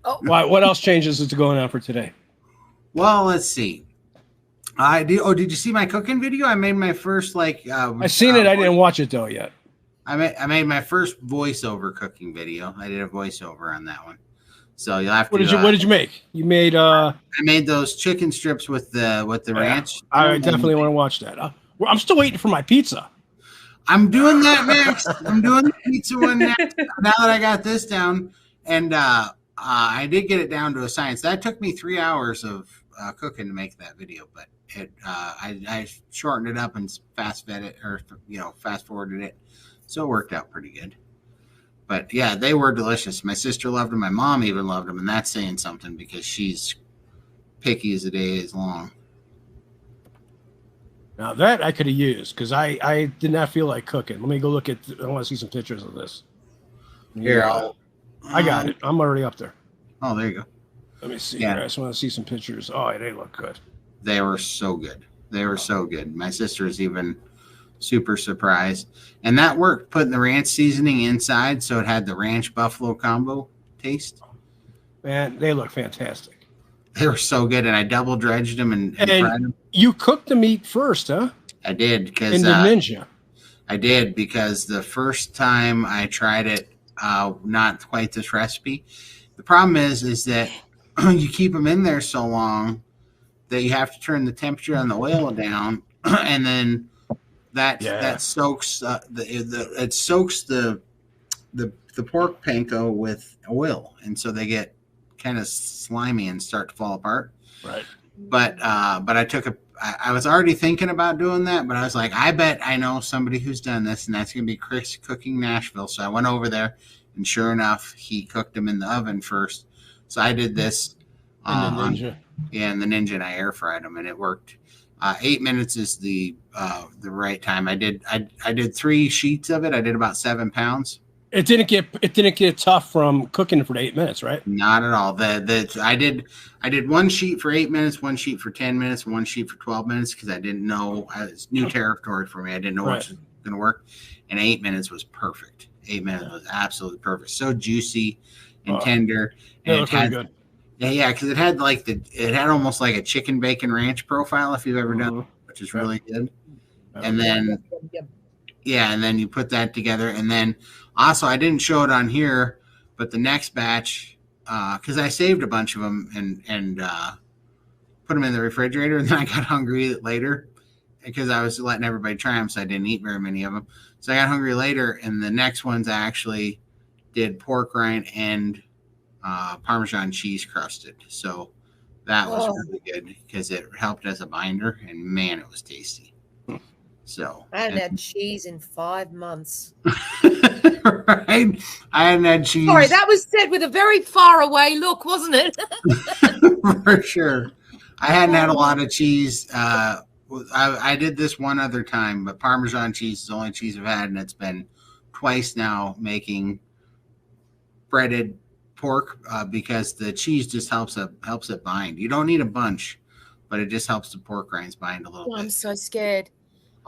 Oh, Why? What else changes is going on for today? Well, let's see. Did you see my cooking video? I made my first I seen it. I didn't watch it though yet. I made my first voiceover cooking video. I did a voiceover on that one. So you'll have to. What did you make? You made I made those chicken strips with the ranch. I definitely want to watch that. I'm still waiting for my pizza. I'm doing that next. I'm doing the pizza one next. Now that I got this down, and I did get it down to a science. That took me 3 hours of cooking to make that video, but I shortened it up and fast forwarded it, so it worked out pretty good. But yeah, they were delicious. My sister loved them. My mom even loved them, and that's saying something because she's picky as the day is long. Now that I could have used because I did not feel like cooking. Let me go look at. I want to see some pictures of this. Here, I got it. I'm already up there. Oh, there you go. Let me see. Yeah. I just want to see some pictures. Oh, they look good. They were so good. They were so good. My sister's even super surprised. And that worked, putting the ranch seasoning inside so it had the ranch buffalo combo taste. Man, they look fantastic. They were so good, and I double dredged them and fried them. You cooked the meat first, huh? I did because In the Ninja. I did because the first time I tried it, not quite this recipe. The problem is that you keep them in there so long that you have to turn the temperature on the oil down, and then that soaks it soaks the pork panko with oil, and so they get kind of slimy and start to fall apart. Right. But I was already thinking about doing that, but I was like, I bet I know somebody who's done this, and that's going to be Chris Cooking Nashville. So I went over there, and sure enough, he cooked them in the oven first. So I did this In the Ninja. in the Ninja, and I air fried them, and it worked. 8 minutes is the right time. I did 3 sheets of it. I did about 7 pounds. It didn't get tough from cooking for 8 minutes, right? Not at all. I did 1 sheet for 8 minutes, 1 sheet for 10 minutes, 1 sheet for 12 minutes because I didn't know. It's new territory for me. I didn't know what was going to work, and 8 minutes was perfect. 8 minutes was absolutely perfect. So juicy and tender, and it had good. Yeah, because it had almost like a chicken bacon ranch profile if you've ever done it, which is really good. And then and then you put that together, and then also I didn't show it on here, but the next batch, because I saved a bunch of them and put them in the refrigerator, and then I got hungry later because I was letting everybody try them, so I didn't eat very many of them. So I got hungry later, and the next ones I actually did pork rind and Parmesan cheese crusted. So that was really good because it helped as a binder, and man, it was tasty. So I hadn't had cheese in 5 months. Right? I hadn't had cheese. Sorry, that was said with a very far away look, wasn't it? For sure. I hadn't had a lot of cheese. I did this one other time, but Parmesan cheese is the only cheese I've had, and it's been twice now making breaded pork because the cheese just helps it bind. You don't need a bunch, but it just helps the pork rinds bind a little bit. I'm so scared.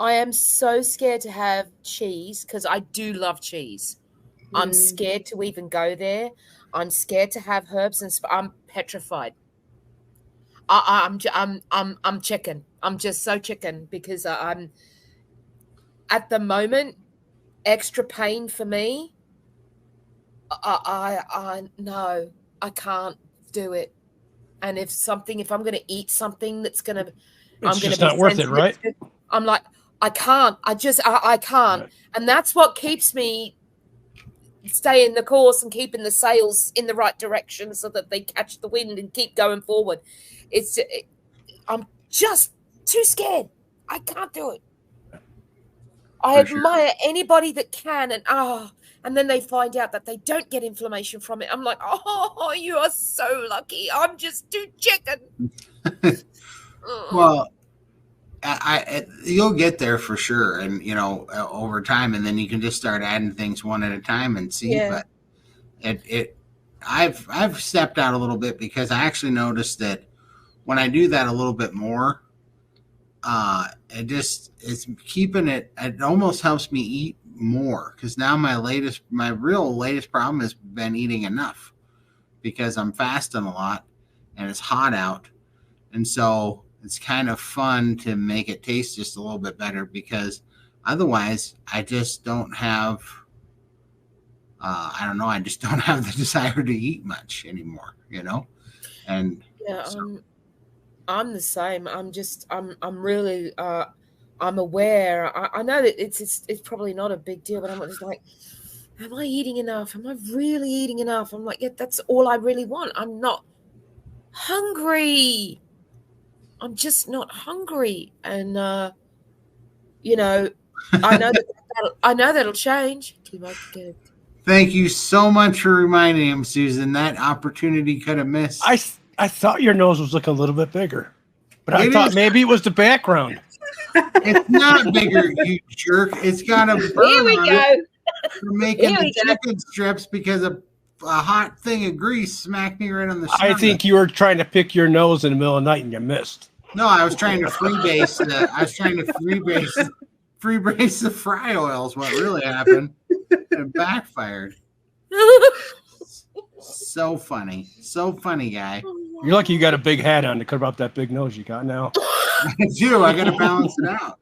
I am so scared to have cheese because I do love cheese. I'm scared to even go there. I'm scared to have herbs, and I'm petrified. I'm chicken. I'm just so chicken because I'm at the moment extra pain for me. No, I can't do it. And if I'm going to eat something that's going to, It's just not worth it, right? I'm like, I can't. I can't. Right. And that's what keeps me staying the course and keeping the sails in the right direction so that they catch the wind and keep going forward. I'm just too scared. I can't do it. I admire anybody that can, and then they find out that they don't get inflammation from it. I'm like, oh, you are so lucky. I'm just too chicken. Well, you'll get there for sure, and over time, and then you can just start adding things one at a time and see. Yeah. But I've stepped out a little bit because I actually noticed that when I do that a little bit more, it's keeping it. It almost helps me eat more, because now my real latest problem has been eating enough, because I'm fasting a lot and it's hot out, and so it's kind of fun to make it taste just a little bit better, because otherwise I just don't have I just don't have the desire to eat much anymore, and yeah. I'm the same. I'm really, I'm aware. I know that it's probably not a big deal, but I'm just like, am I eating enough? Am I really eating enough? I'm like, yeah, that's all I really want. I'm not hungry. I'm just not hungry. And, I know that'll change. Thank you so much for reminding him, Susan. That opportunity could have missed. I thought your nose was looking a little bit bigger, but I thought maybe it was the background. It's not bigger, you jerk. It's got a burn on it for making the chicken strips, because a hot thing of grease smacked me right on the stomach. I think you were trying to pick your nose in the middle of the night and you missed. No, I was trying to freebase the fry oil is what really happened. It backfired. So funny, guy. You're lucky you got a big hat on to cover up that big nose you got now. I do. I got to balance it out.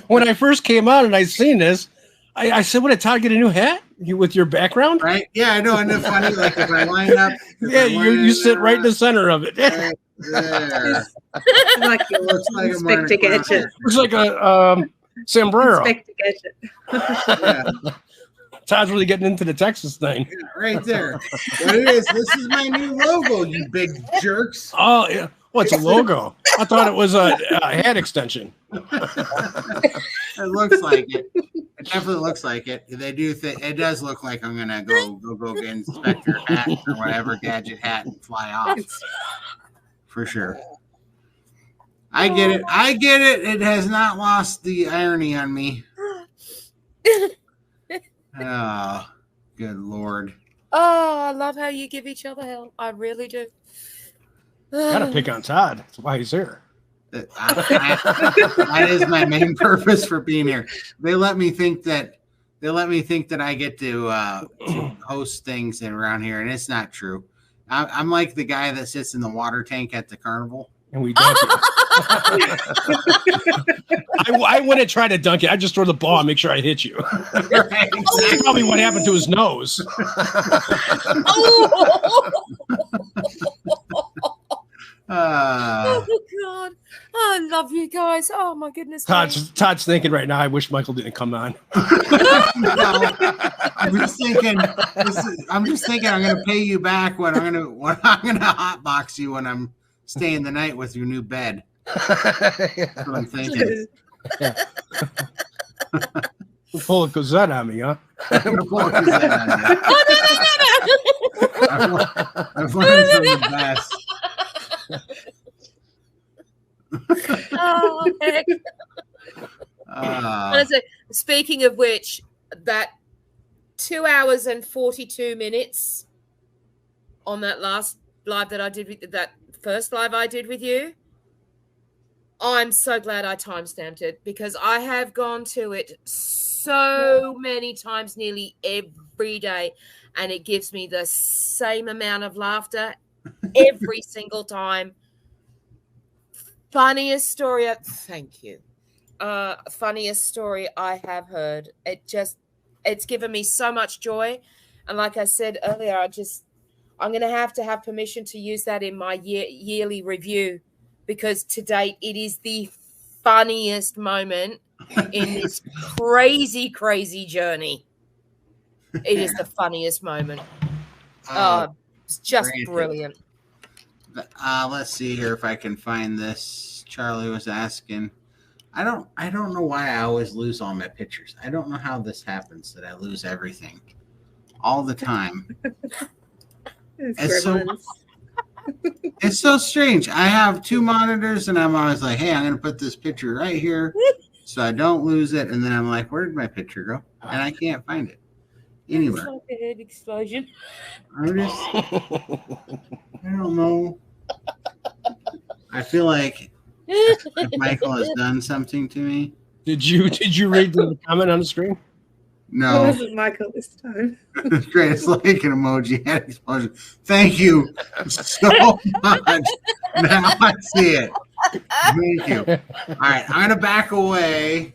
When I first came out and I seen this, I said, "What, did Todd get a new hat with your background?" Right? Yeah, I know. Isn't it funny? Like if I line up, you sit right in the center of it. Right there. Like it looks like Inspector Gadget. Looks like a sombrero. Inspector Gadget. Yeah. Todd's really getting into the Texas thing. Yeah, right there. What it is, this is my new logo, you big jerks. Oh, yeah. Well, it's a logo. I thought it was a hat extension. It looks like it. It definitely looks like it. They do think it does look like I'm gonna go get Inspector hat or whatever gadget hat and fly off. For sure. I get it. It has not lost the irony on me. Oh, good Lord. Oh, I love how you give each other hell. I really do. Gotta pick on Todd. That's why he's here. That is my main purpose for being here. They let me think that I get to host things around here, and it's not true. I'm like the guy that sits in the water tank at the carnival. And we dunk it. I wouldn't try to dunk it. I just throw the ball and make sure I hit you. Right, exactly. That's probably what happened to his nose. Oh God! I love you guys. Oh my goodness! Todd's thinking right now, I wish Michael didn't come on. No, I'm just thinking I'm going to pay you back when I'm going to hotbox you when I'm staying the night with your new bed. That's what I'm thinking. Yeah. Pull a Cosette on me, huh? I'm going to pull a Cosette on you. I've learned from the best. Oh, heck. Honestly, speaking of which, that 2 hours and 42 minutes on that last live that I did with that first live I did with you, I'm so glad I timestamped it, because I have gone to it so many times, nearly every day, and it gives me the same amount of laughter every single time. Funniest story. Thank you. Funniest story I have heard. It's given me so much joy. And like I said earlier, I'm going to have permission to use that in my yearly review, because to date, it is the funniest moment in this crazy, crazy journey. It is the funniest moment. It's just brilliant. Let's see here if I can find this. Charlie was asking. I don't know why I always lose all my pictures. I don't know how this happens that I lose everything all the time. It's so strange. I have 2 monitors and I'm always like, hey, I'm going to put this picture right here so I don't lose it. And then I'm like, where did my picture go? And I can't find it anywhere. It's like a head explosion. I don't know. I feel like if Michael has done something to me. Did you read the comment on the screen? No. It wasn't Michael this time. It's great. It's like an emoji head explosion. Thank you so much. Now I see it. Thank you. All right, I'm gonna back away,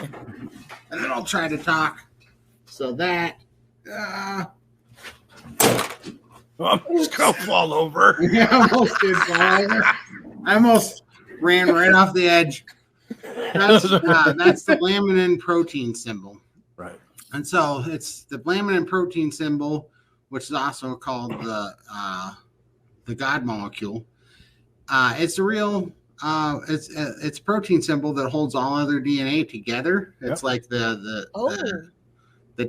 and then I'll try to talk. So that. I'm just gonna fall over. Yeah, I almost did fall over. I almost ran right off the edge. That's the laminin protein symbol. Right. And so it's the laminin protein symbol, which is also called the God molecule. It's a real it's a protein symbol that holds all other DNA together. It's like the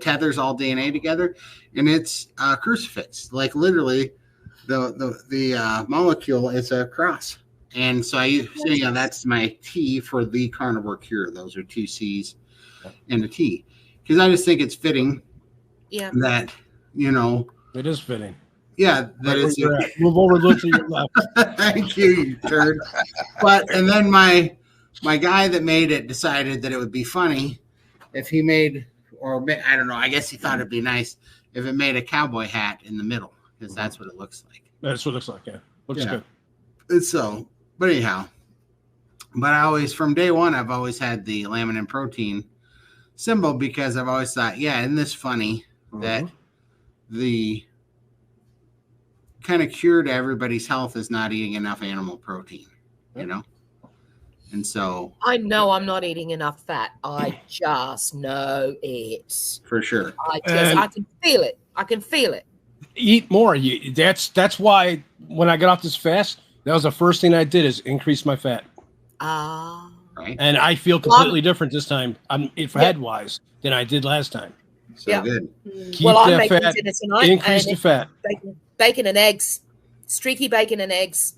tethers all DNA together, and it's a crucifix. Like literally, the molecule is a cross. And so that's my T for the carnivore cure. Those are 2 C's and a T. Because I just think it's fitting that, It is fitting. Yeah, that is. Move over, look to your left. Thank you, you turd. And then my guy that made it decided that it would be funny if he made, or I don't know, I guess he thought it'd be nice if it made a cowboy hat in the middle, because that's what it looks like. That's what it looks like, yeah. Looks good. It's so, but anyhow, from day one, I've always had the laminin protein symbol because I've always thought, isn't this funny that the kind of cure to everybody's health is not eating enough animal protein, And so I know I'm not eating enough fat. I just know it. For sure. I can feel it. I can feel it. Eat more. That's why when I got off this fast, that was the first thing I did is increase my fat. Right. And I feel completely different this time, head-wise, than I did last time. So good. Keep that fat, increase the fat. Bacon and eggs, streaky bacon and eggs.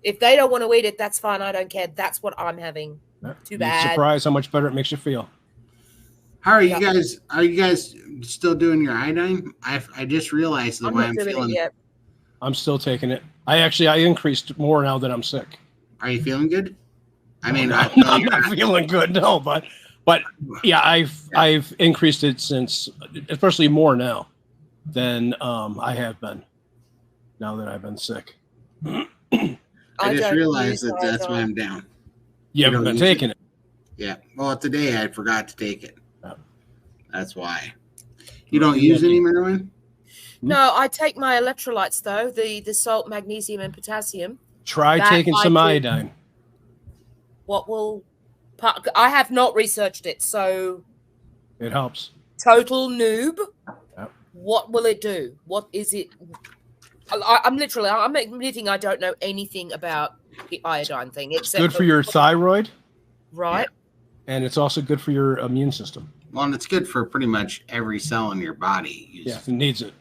If they don't want to eat it, that's fine. I don't care. That's what I'm having. Too bad. You're surprised how much better it makes you feel. How are you guys? Are you guys still doing your iodine? I just realized the way I'm feeling. I'm still taking it. I increased more now that I'm sick. Are you feeling good? I mean, I'm not feeling good, no, but yeah, I've increased it since, especially more now than I have been. Now that I've been sick. I just realized that's why I'm down. You haven't been taking it. Yeah. Well, today I forgot to take it. Oh. That's why. You don't use any Merwin? No, I take my electrolytes though, the salt, magnesium, and potassium. Try taking some iodine. I have not researched it, so it helps. Total noob. Yep. What will it do? What is it? I'm admitting I don't know anything about the iodine thing. It's good for your thyroid. Right. Yeah. And it's also good for your immune system. Well, and it's good for pretty much every cell in your body. Yeah, it needs it.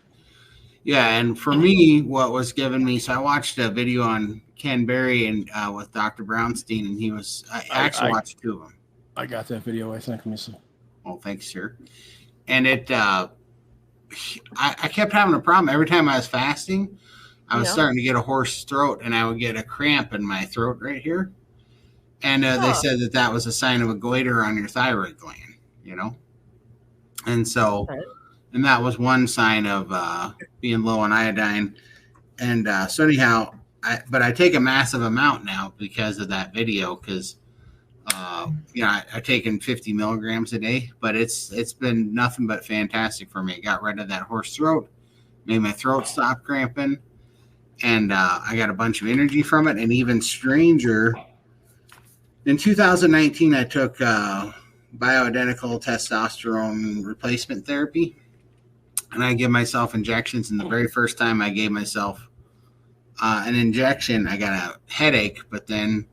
Yeah, and for me, what was given me, so I watched a video on Ken Berry and with Dr. Brownstein, and I watched 2 of them. I got that video, I think. Let me see. Well, thanks, sir. And I kept having a problem. Every time I was fasting, I was starting to get a hoarse throat, and I would get a cramp in my throat right here. And they said that was a sign of a goiter on your thyroid gland, And so... Okay. And that was one sign of being low on iodine. And so anyhow, I take a massive amount now because of that video. Because I've taken 50 milligrams a day, but it's been nothing but fantastic for me. It got rid of that hoarse throat, made my throat stop cramping, and I got a bunch of energy from it. And even stranger, in 2019, I took bioidentical testosterone replacement therapy. And I give myself injections. And the very first time I gave myself an injection, I got a headache. But then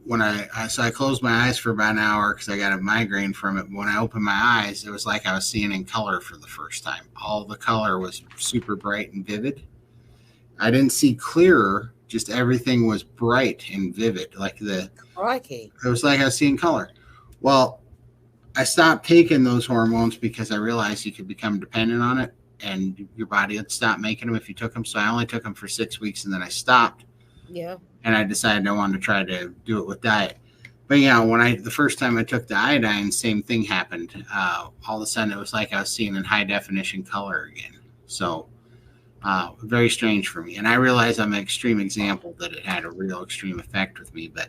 when I closed my eyes for about an hour because I got a migraine from it. When I opened my eyes, it was like I was seeing in color for the first time. All the color was super bright and vivid. I didn't see clearer, just everything was bright and vivid. Crikey. It was like I was seeing color. Well, I stopped taking those hormones because I realized you could become dependent on it and your body would stop making them if you took them. So I only took them for 6 weeks and then I stopped. Yeah. And I decided I wanted to try to do it with diet. But yeah, the first time I took the iodine, same thing happened. All of a sudden it was like I was seeing in high definition color again. So very strange for me. And I realize I'm an extreme example that it had a real extreme effect with me, but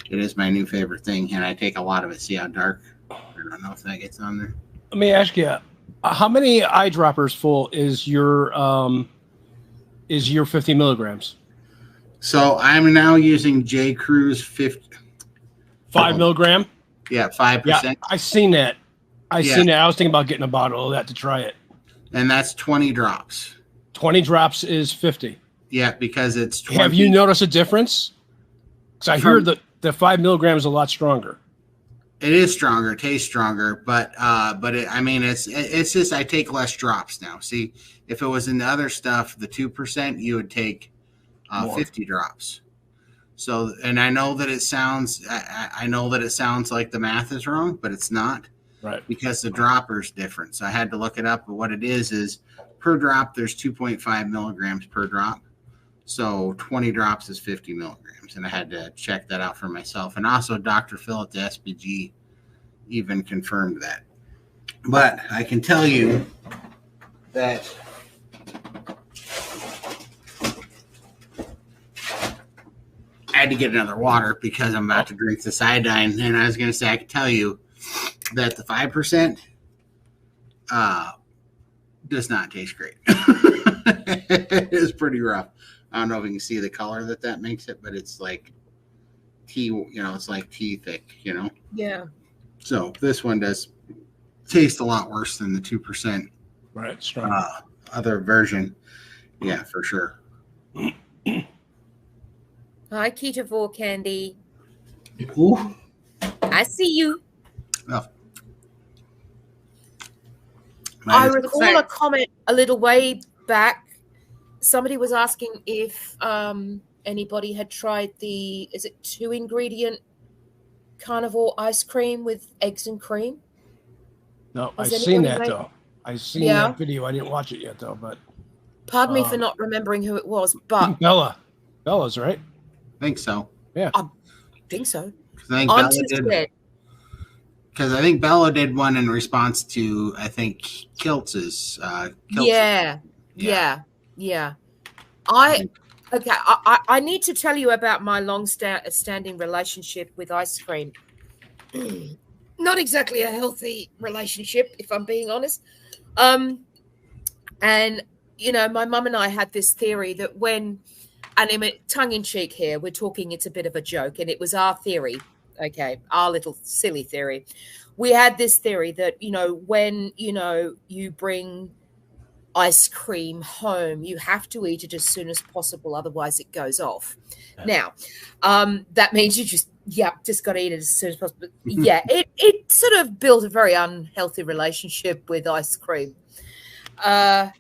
it is my new favorite thing. And I take a lot of it. See how dark? I don't know if that gets on there. Let me ask you, how many eyedroppers full is your 50 milligrams? So I'm now using J. Crew's 5 milligram? Yeah, 5%. Yeah, I seen that. I seen that. I was thinking about getting a bottle of that to try it. And that's 20 drops. 20 drops is 50. Yeah, because it's 20. Have you noticed a difference? Because I hear that the 5 milligrams is a lot stronger. It is stronger, it tastes stronger, but it's just I take less drops now. See, if it was in the other stuff, the 2%, you would take 50 drops. So, and I know that it sounds like the math is wrong, but it's not. Right. Because the dropper's different. So I had to look it up, but what it is per drop, there's 2.5 milligrams per drop. So 20 drops is 50 milligrams. And I had to check that out for myself. And also Dr. Phil at the SBG even confirmed that. But I can tell you that I had to get another water because I'm about to drink this iodine. And I was going to say, I can tell you that the 5% does not taste great. It is pretty rough. I don't know if you can see the color that makes it, but it's like tea, it's like tea thick, Yeah. So this one does taste a lot worse than the 2%. Right, strong. Other version. Yeah, for sure. Hi, Ketovore Candy. Ooh. I see you. Oh. I recall a comment a little way back. Somebody was asking if anybody had tried is it 2-ingredient carnivore ice cream with eggs and cream? No, I've seen that though. I've seen that video. I didn't watch it yet though, but pardon me for not remembering who it was, but Bella's right. I think so. Yeah, I think so. I'm too scared. Because I think Bella did one in response to, I think, Kiltz's. Yeah. I need to tell you about my long-standing relationship with ice cream. Not exactly a healthy relationship, if I'm being honest. And, my mum and I had this theory that and I mean, tongue-in-cheek here, we're talking, it's a bit of a joke, and it was our theory. Okay, our little silly theory. We had this theory that, when, you bring ice cream home, you have to eat it as soon as possible, otherwise it goes off. Yeah. Now, that means you just got to eat it as soon as possible. Yeah, it sort of built a very unhealthy relationship with ice cream. I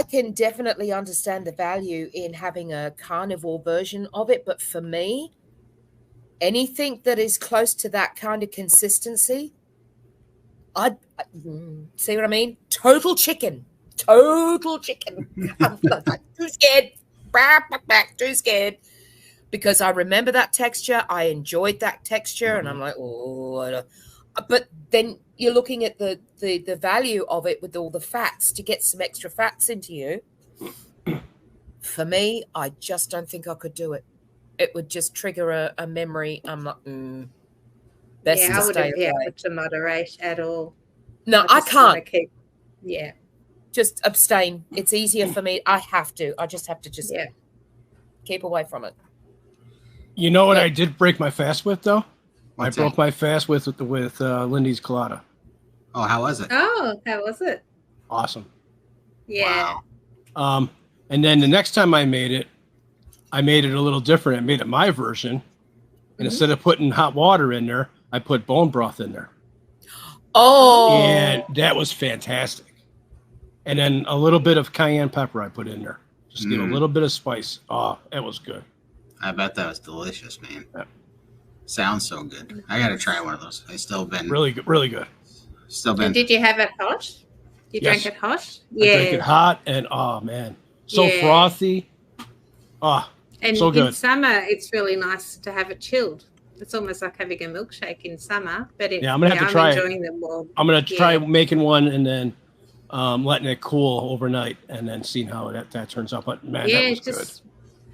can definitely understand the value in having a carnivore version of it, but for me, anything that is close to that kind of consistency, I see what I mean? Total chicken. I'm too scared. Too scared. Because I remember that texture. I enjoyed that texture. And I'm like, oh. But then you're looking at the value of it with all the fats to get some extra fats into you. For me, I just don't think I could do it. It would just trigger a memory. I'm like, best to I wouldn't stay be away. able to moderate at all. No, I can't. Just abstain. It's easier for me. I just have to keep away from it. You know what I did break my fast with though? What's I broke that? my fast with Lindy's colada. Oh, how was it? Oh, how was it? Awesome. Yeah. Wow. And then the next time I made it a little different. I made it my version. And instead of putting hot water in there, I put bone broth in there. Oh, And that was fantastic. And then a little bit of cayenne pepper I put in there. Just get a little bit of spice. Oh, that was good. I bet that was delicious, man. Yeah. Sounds so good. I got to try one of those. I still been really good. Really good. Still been. And did you have it hot? You Yes. drank it hot? I drank it hot, and oh man, so frothy. Oh, and so good. In summer, it's really nice to have it chilled. It's almost like having a milkshake in summer. But I'm gonna have to try enjoying them more. I'm gonna try making one and then letting it cool overnight and then seeing how that turns out. But man, that was just good.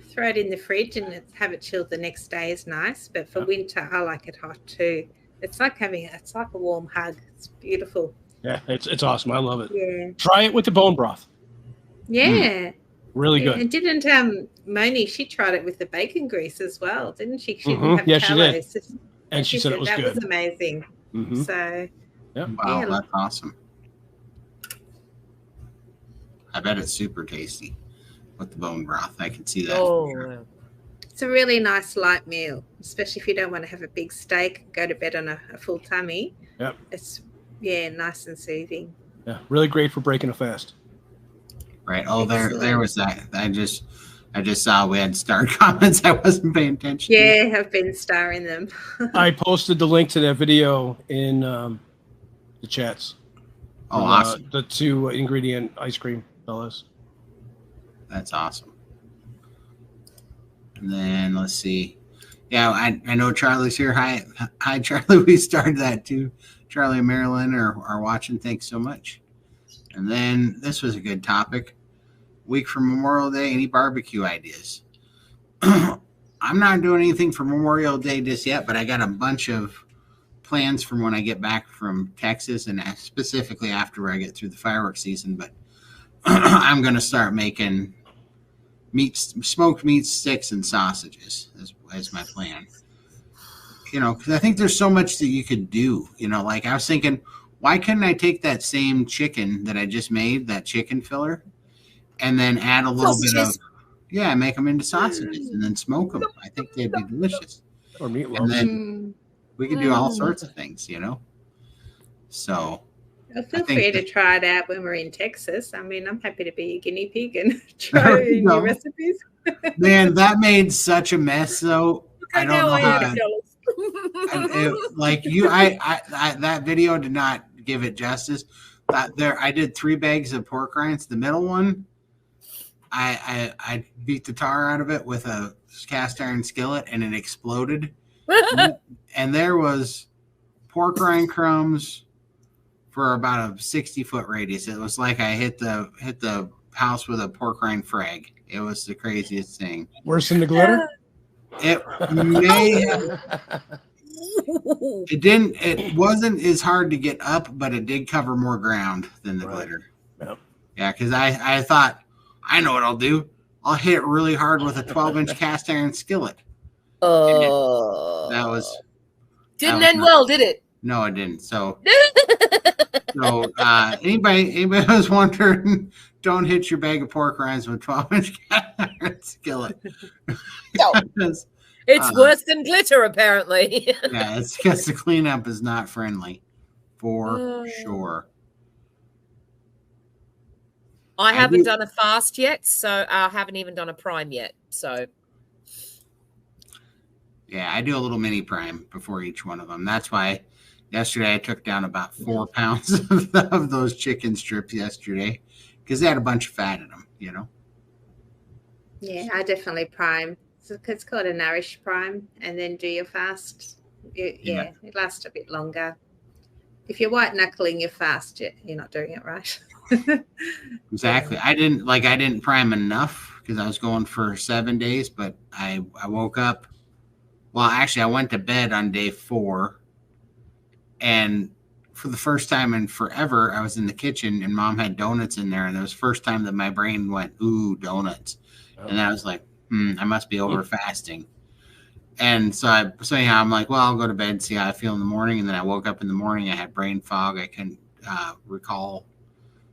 Throw it in the fridge and have it chilled the next day is nice. But for winter, I like it hot too. It's like a warm hug. It's beautiful. Yeah, it's awesome. I love it. Yeah. Try it with the bone broth. Yeah. Really good. And didn't Moni, she tried it with the bacon grease as well, didn't she? She didn't have she did. And she said it was that good. That was amazing. So wow, that's awesome. I bet it's super tasty with the bone broth. I can see that. Oh, it's a really nice light meal, especially if you don't want to have a big steak, go to bed on a full tummy. Yep. It's nice and soothing. Yeah, really great for breaking a fast. Right. Oh, there was that. I just saw we had star comments. I wasn't paying attention. Yeah, I've been starring them. I posted the link to that video in the chats. Oh, awesome. The 2 ingredient ice cream fellas. That's awesome. And then let's see. Yeah, I know Charlie's here. Hi, Charlie. We started that too. Charlie and Marilyn are watching. Thanks so much. And then this was a good topic. Week from Memorial Day, any barbecue ideas? I'm not doing anything for Memorial Day just yet, but I got a bunch of plans from when I get back from Texas and specifically after I get through the fireworks season. But I'm going to start making smoked meat sticks and sausages as my plan. Because I think there's so much that you could do. Like I was thinking, why couldn't I take that same chicken that I just made, that chicken filler, and then add a little bit of, make them into sausages and then smoke them. I think they'd be delicious. Or meatloaf. And then we could do all sorts of things, So. Well, feel free to try it out when we're in Texas. I mean, I'm happy to be a guinea pig and try new recipes. Man, that made such a mess, though. I don't know how. That video did not give it justice. I did 3 bags of pork rinds. The middle one, I beat the tar out of it with a cast iron skillet, and it exploded. And there was pork rind crumbs for about a 60-foot radius. It was like I hit the house with a pork rind frag. It was the craziest thing. Worse than the glitter? It may have. It wasn't as hard to get up, but it did cover more ground than the glitter. Yep. Yeah, because I thought, I know what I'll do. I'll hit it really hard with a 12-inch cast iron skillet. That didn't end well, did it? No, it didn't. So anybody who's wondering, don't hit your bag of pork rinds with 12-inch cast iron skillet. No. It's worse than glitter, apparently. Yeah, it's because the cleanup is not friendly, for sure. I haven't done a fast yet, so I haven't even done a prime yet. So, yeah, I do a little mini prime before each one of them. That's why yesterday I took down about 4 pounds of those chicken strips yesterday because they had a bunch of fat in them, Yeah, I definitely prime. It's called a nourish prime, and then do your fast. It lasts a bit longer. If you're white knuckling your fast, you're not doing it right. Exactly. I didn't prime enough because I was going for 7 days, but I woke up. Well, actually, I went to bed on day 4, and for the first time in forever, I was in the kitchen and Mom had donuts in there, and it was the first time that my brain went, "Ooh, donuts," and I was like, I must be over fasting. And so anyhow, I'm like, well, I'll go to bed, see how I feel in the morning. And then I woke up in the morning. I had brain fog. I couldn't recall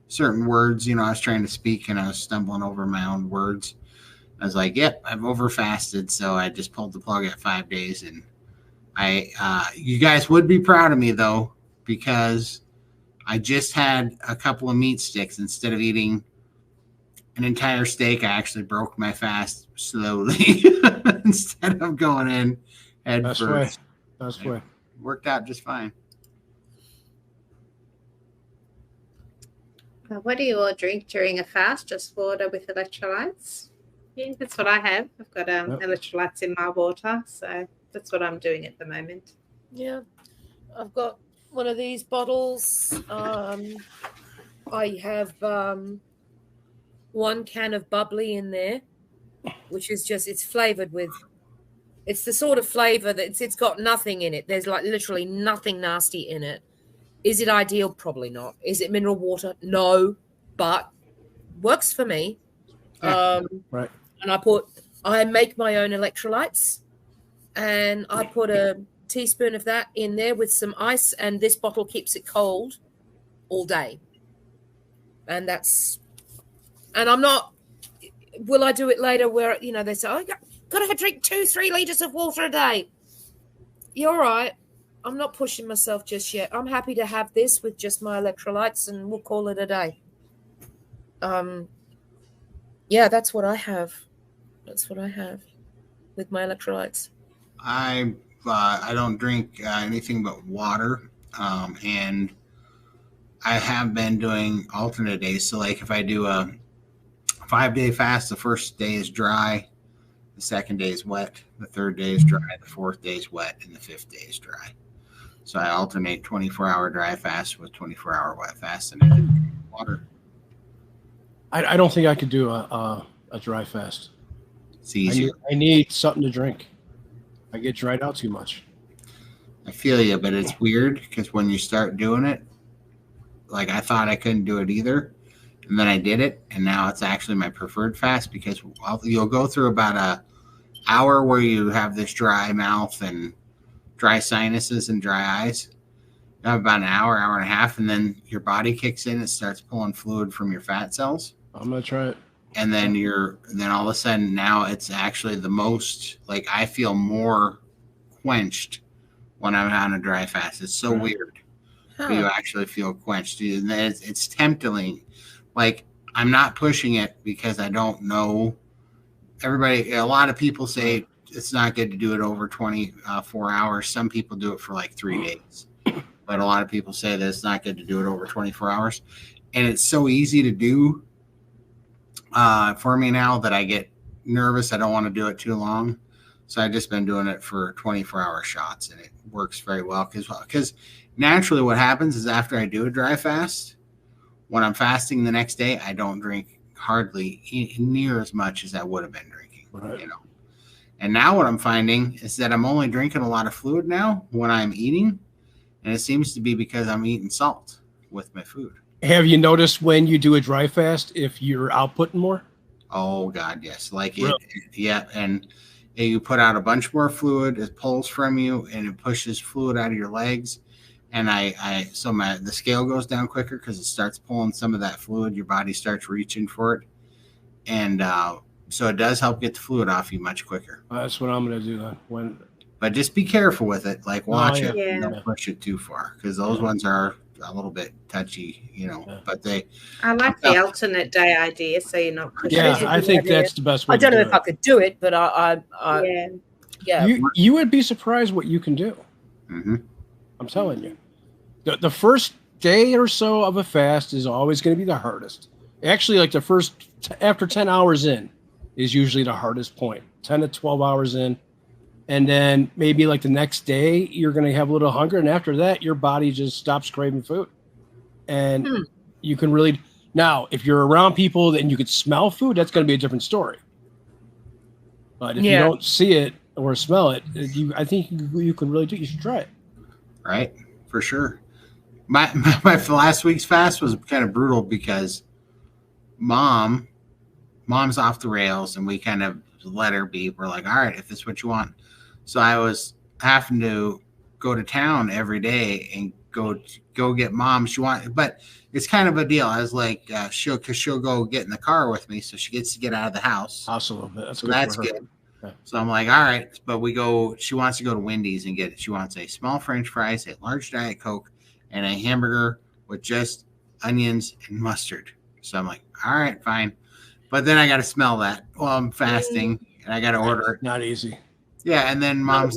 certain words. I was trying to speak and I was stumbling over my own words. I was like, yep, I've over fasted. So I just pulled the plug at 5 days. And you guys would be proud of me though, because I just had a couple of meat sticks instead of eating an entire steak. I actually broke my fast slowly instead of going in head first. That's way. Worked out just fine. What do you all drink during a fast? Just water with electrolytes? Yeah, that's what I have. I've got electrolytes in my water, so that's what I'm doing at the moment. Yeah, I've got one of these bottles. I have 1 can of bubbly in there, which is it's flavored with, it's the sort of flavor that it's got nothing in it. There's like literally nothing nasty in it. Is it ideal? Probably not. Is it mineral water? No, but works for me. Right. And I make my own electrolytes, and I put a teaspoon of that in there with some ice, and this bottle keeps it cold all day. And I'm not, will I do it later where, they say, oh, got to drink 2-3 liters of water a day. You're right. I'm not pushing myself just yet. I'm happy to have this with just my electrolytes and we'll call it a day. Yeah, that's what I have. That's what I have with my electrolytes. I don't drink anything but water. And I have been doing alternate days. So like if I do a 5-day fast, the first day is dry, the second day is wet, the third day is dry, the fourth day is wet, and the fifth day is dry. So I alternate 24-hour dry fast with 24-hour wet fast, and I do water. I don't think I could do a dry fast. It's easier. I need something to drink. I get dried out too much. I feel you, but it's weird because when you start doing it, like I thought I couldn't do it either. And then I did it, and now it's actually my preferred fast because you'll go through about an hour where you have this dry mouth and dry sinuses and dry eyes. You have about an hour and a half, and then your body kicks in and starts pulling fluid from your fat cells. I'm gonna try it. And then all of a sudden now it's actually the most, like I feel more quenched when I'm on a dry fast. It's so weird. Huh. You actually feel quenched. And it's tempting. Like I'm not pushing it because I don't know. A lot of people say it's not good to do it over 24 hours. Some people do it for like 3 days. But a lot of people say that it's not good to do it over 24 hours. And it's so easy to do for me now that I get nervous. I don't want to do it too long. So I've just been doing it for 24-hour shots, and it works very well. Because naturally what happens is after I do a dry fast, when I'm fasting the next day, I don't drink hardly near as much as I would have been drinking. Right. And now what I'm finding is that I'm only drinking a lot of fluid now when I'm eating. And it seems to be because I'm eating salt with my food. Have you noticed when you do a dry fast if you're outputting more? Oh, God, yes. Like Really? Yeah. And you put out a bunch more fluid. It pulls from you and it pushes fluid out of your legs. And the scale goes down quicker because it starts pulling some of that fluid. Your body starts reaching for it. And so it does help get the fluid off you much quicker. That's what I'm going to do then. But just be careful with it. Like watch it. Yeah. Don't push it too far because those ones are a little bit touchy, but I like the alternate day idea, so you're not pushing. Yeah, I think that's the best way. I don't know if I could do it, but yeah. You would be surprised what you can do. Mm-hmm. I'm telling you. The first day or so of a fast is always going to be the hardest. Actually, like the first, after 10 hours in is usually the hardest point. 10 to 12 hours in. And then maybe like the next day, you're going to have a little hunger. And after that, your body just stops craving food. And you can really, now, if you're around people and you could smell food, that's going to be a different story. But if you don't see it or smell it, I think you can really do it. You should try it. Right. For sure. My last week's fast was kind of brutal because mom's off the rails and we kind of let her be. We're like, all right, if this is what you want. So I was having to go to town every day and go get mom. But it's kind of a deal. I was like, she'll go get in the car with me, so she gets to get out of the house. House a little bit. So that's good. Yeah. So I'm like, all right, but she wants to go to Wendy's and she wants a small French fries, a large Diet Coke, and a hamburger with just onions and mustard. So I'm like, all right, fine. But then I got to smell that while I'm fasting, and I got to order it. Not easy. Yeah, and then mom was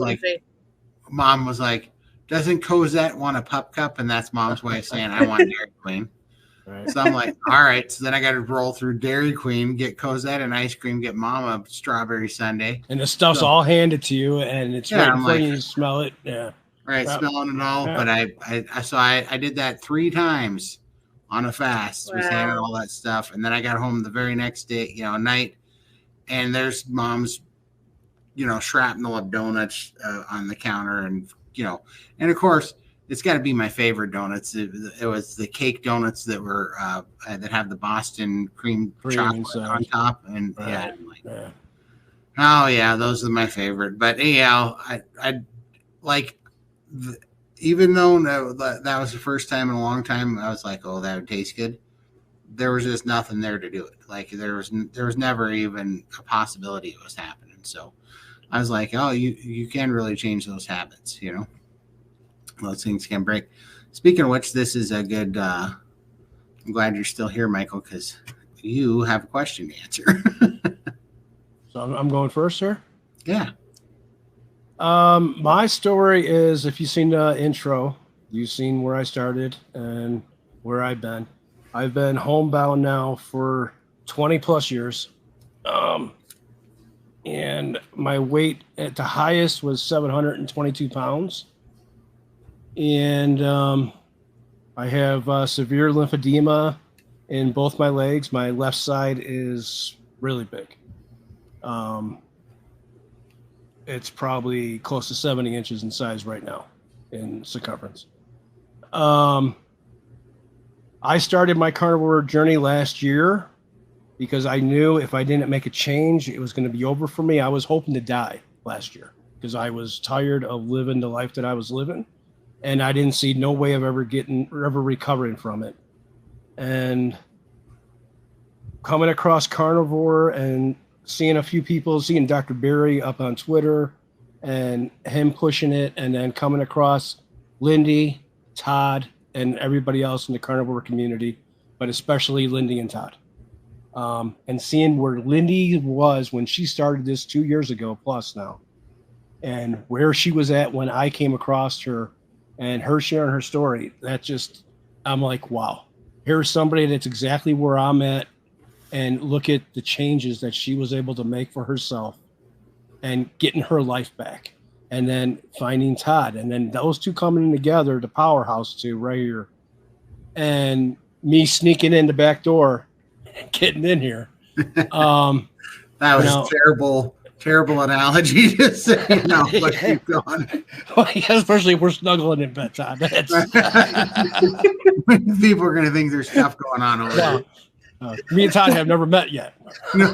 like, doesn't Cosette want a pup cup? And that's mom's way of saying I want Dairy Queen. Right. So I'm like, all right. So then I got to roll through Dairy Queen, get Cosette an ice cream, get mom a strawberry sundae. And the stuff's all handed to you, and it's right in front of you to smell it. Yeah. Right, smelling it all. Yeah. But I did that 3 times on a fast. Wow. Was handing all that stuff. And then I got home the very next day, night, and there's mom's, shrapnel of donuts on the counter, and and of course, it's got to be my favorite donuts. It was the cake donuts that were that have the Boston cream chocolate on top, and oh yeah, those are my favorite. But anyhow, I like, even though that was the first time in a long time, I was like, oh, that would taste good. There was just nothing there to do it. Like there was never even a possibility it was happening. So I was like, oh, you can really change those habits, Those things can break. Speaking of which, this is a good, I'm glad you're still here, Michael, because you have a question to answer. So I'm going first, sir? Yeah. My story is, if you've seen the intro, you've seen where I started and where I've been. I've been homebound now for 20 plus years. And my weight at the highest was 722 pounds. And I have severe lymphedema in both my legs. My left side is really big. It's probably close to 70 inches in size right now in circumference. I started my carnivore journey last year because I knew if I didn't make a change, it was going to be over for me. I was hoping to die last year because I was tired of living the life that I was living, and I didn't see no way of ever recovering from it. And coming across Carnivore and seeing a few people, seeing Dr. Barry up on Twitter and him pushing it, and then coming across Lindy, Todd, and everybody else in the carnivore community, but especially Lindy and Todd. And seeing where Lindy was when she started this 2 years ago plus now, and where she was at when I came across her, and her sharing her story, I'm like, wow, here's somebody that's exactly where I'm at. And look at the changes that she was able to make for herself and getting her life back. And then finding Todd. And then those two coming together, the powerhouse two right here. And me sneaking in the back door, getting in here. That was terrible analogy to say, but keep going. Well, yeah, especially if we're snuggling in bed, Todd. People are going to think there's stuff going on over there. Me and Todd have never met yet. No.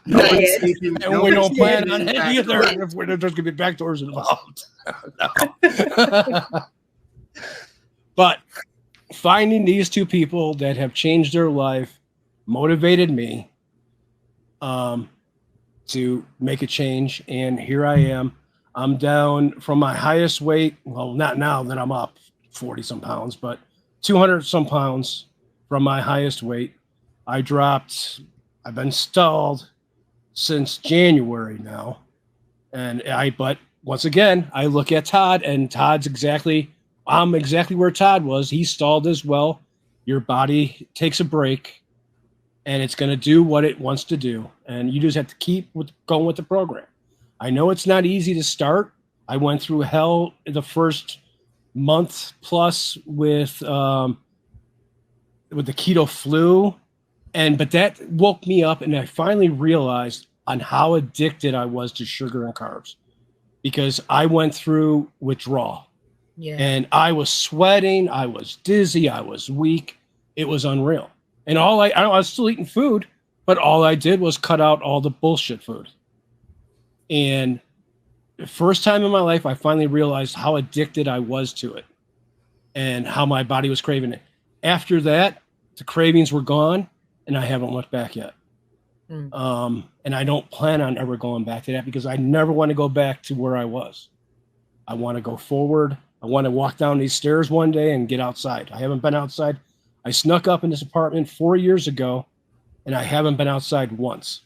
And we don't plan on it either. If there's going to be back doors involved. But finding these two people that have changed their life motivated me to make a change. And here I am. I'm down from my highest weight. Well, not now that I'm up 40 some pounds, but 200 some pounds. From my highest weight. I've been stalled since January now. But once again, I look at Todd, and I'm exactly where Todd was. He stalled as well. Your body takes a break and it's going to do what it wants to do. And you just have to keep going with the program. I know it's not easy to start. I went through hell the first month plus with the keto flu, but that woke me up, and I finally realized on how addicted I was to sugar and carbs, because I went through withdrawal. Yeah. And I was sweating, I was dizzy, I was weak. It was unreal. And I was still eating food, but all I did was cut out all the bullshit food. And the first time in my life, I finally realized how addicted I was to it and how my body was craving it. After that, the cravings were gone, and I haven't looked back yet. And I don't plan on ever going back to that because I never want to go back to where I was. I want to go forward. I want to walk down these stairs one day and get outside. I haven't been outside. I snuck up in this apartment 4 years ago, and I haven't been outside once.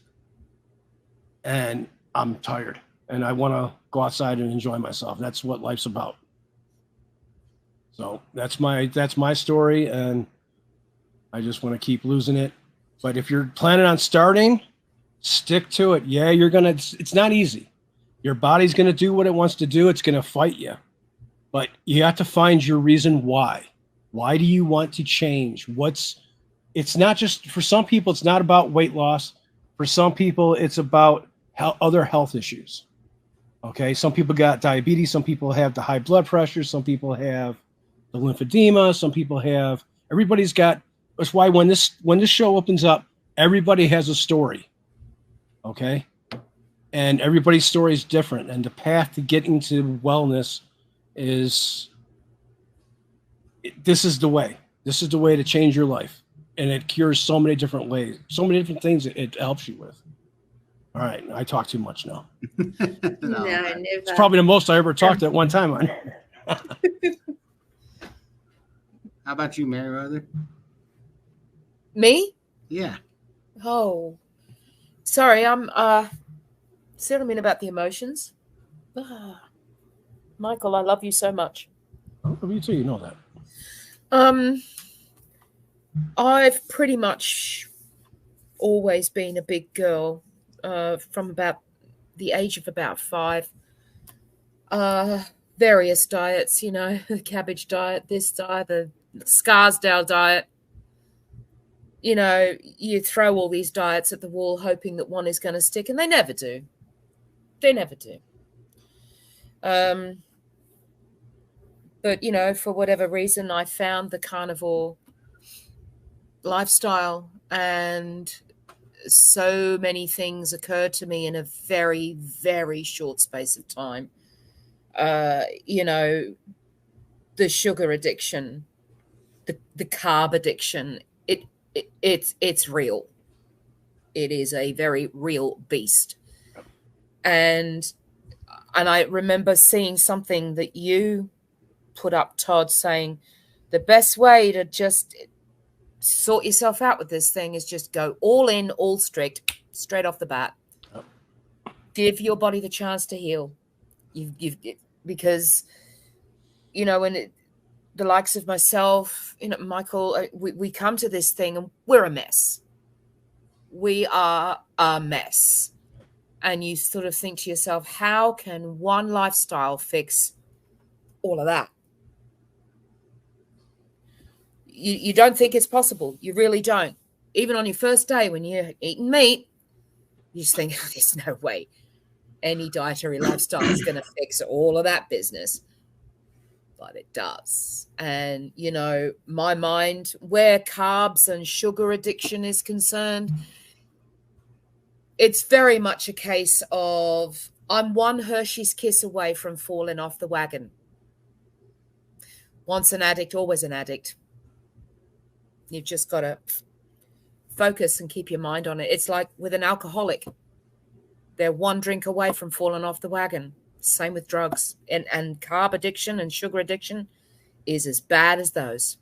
And I'm tired, and I want to go outside and enjoy myself. That's what life's about. So that's my story, and I just want to keep losing it. But if you're planning on starting, stick to it. Yeah, it's not easy. Your body's going to do what it wants to do. It's going to fight you. But you have to find your reason why. Why do you want to change? It's not just, for some people, it's not about weight loss. For some people, it's about other health issues. Okay, some people got diabetes. Some people have the high blood pressure. Some people have the lymphedema. Some people have, everybody's got, that's why when this show opens up, everybody has a story. Okay. And everybody's story is different. And the path to getting to wellness this is the way. This is the way to change your life. And it cures so many different ways, so many different things it helps you with. All right. I talk too much now. No, never. It's probably the most I ever talked at one time on. How about you, Meriwether? Me? Yeah. Oh, sorry. I'm settling about the emotions. Michael, I love you so much. I love you too. You know that. I've pretty much always been a big girl from about the age of about 5. Various diets, the cabbage diet, this diet, the Scarsdale diet. You throw all these diets at the wall hoping that one is going to stick, and they never do. They never do. But, for whatever reason, I found the carnivore lifestyle, and so many things occurred to me in a very, very short space of time. The sugar addiction, the carb addiction, it's real. It is a very real beast. And I remember seeing something that you put up, Todd, saying the best way to just sort yourself out with this thing is just go all in, all strict, straight off the bat. Oh. Give your body the chance to heal. Because, when the likes of myself, Michael, we come to this thing and we're a mess. We are a mess. And you sort of think to yourself, how can one lifestyle fix all of that? You don't think it's possible. You really don't. Even on your first day when you're eating meat, you just think, there's no way any dietary lifestyle is going to fix all of that business. But it does. And, my mind, where carbs and sugar addiction is concerned, it's very much a case of I'm one Hershey's kiss away from falling off the wagon. Once an addict, always an addict. You've just got to focus and keep your mind on it. It's like with an alcoholic. They're one drink away from falling off the wagon. Same with drugs. And carb addiction and sugar addiction is as bad as those.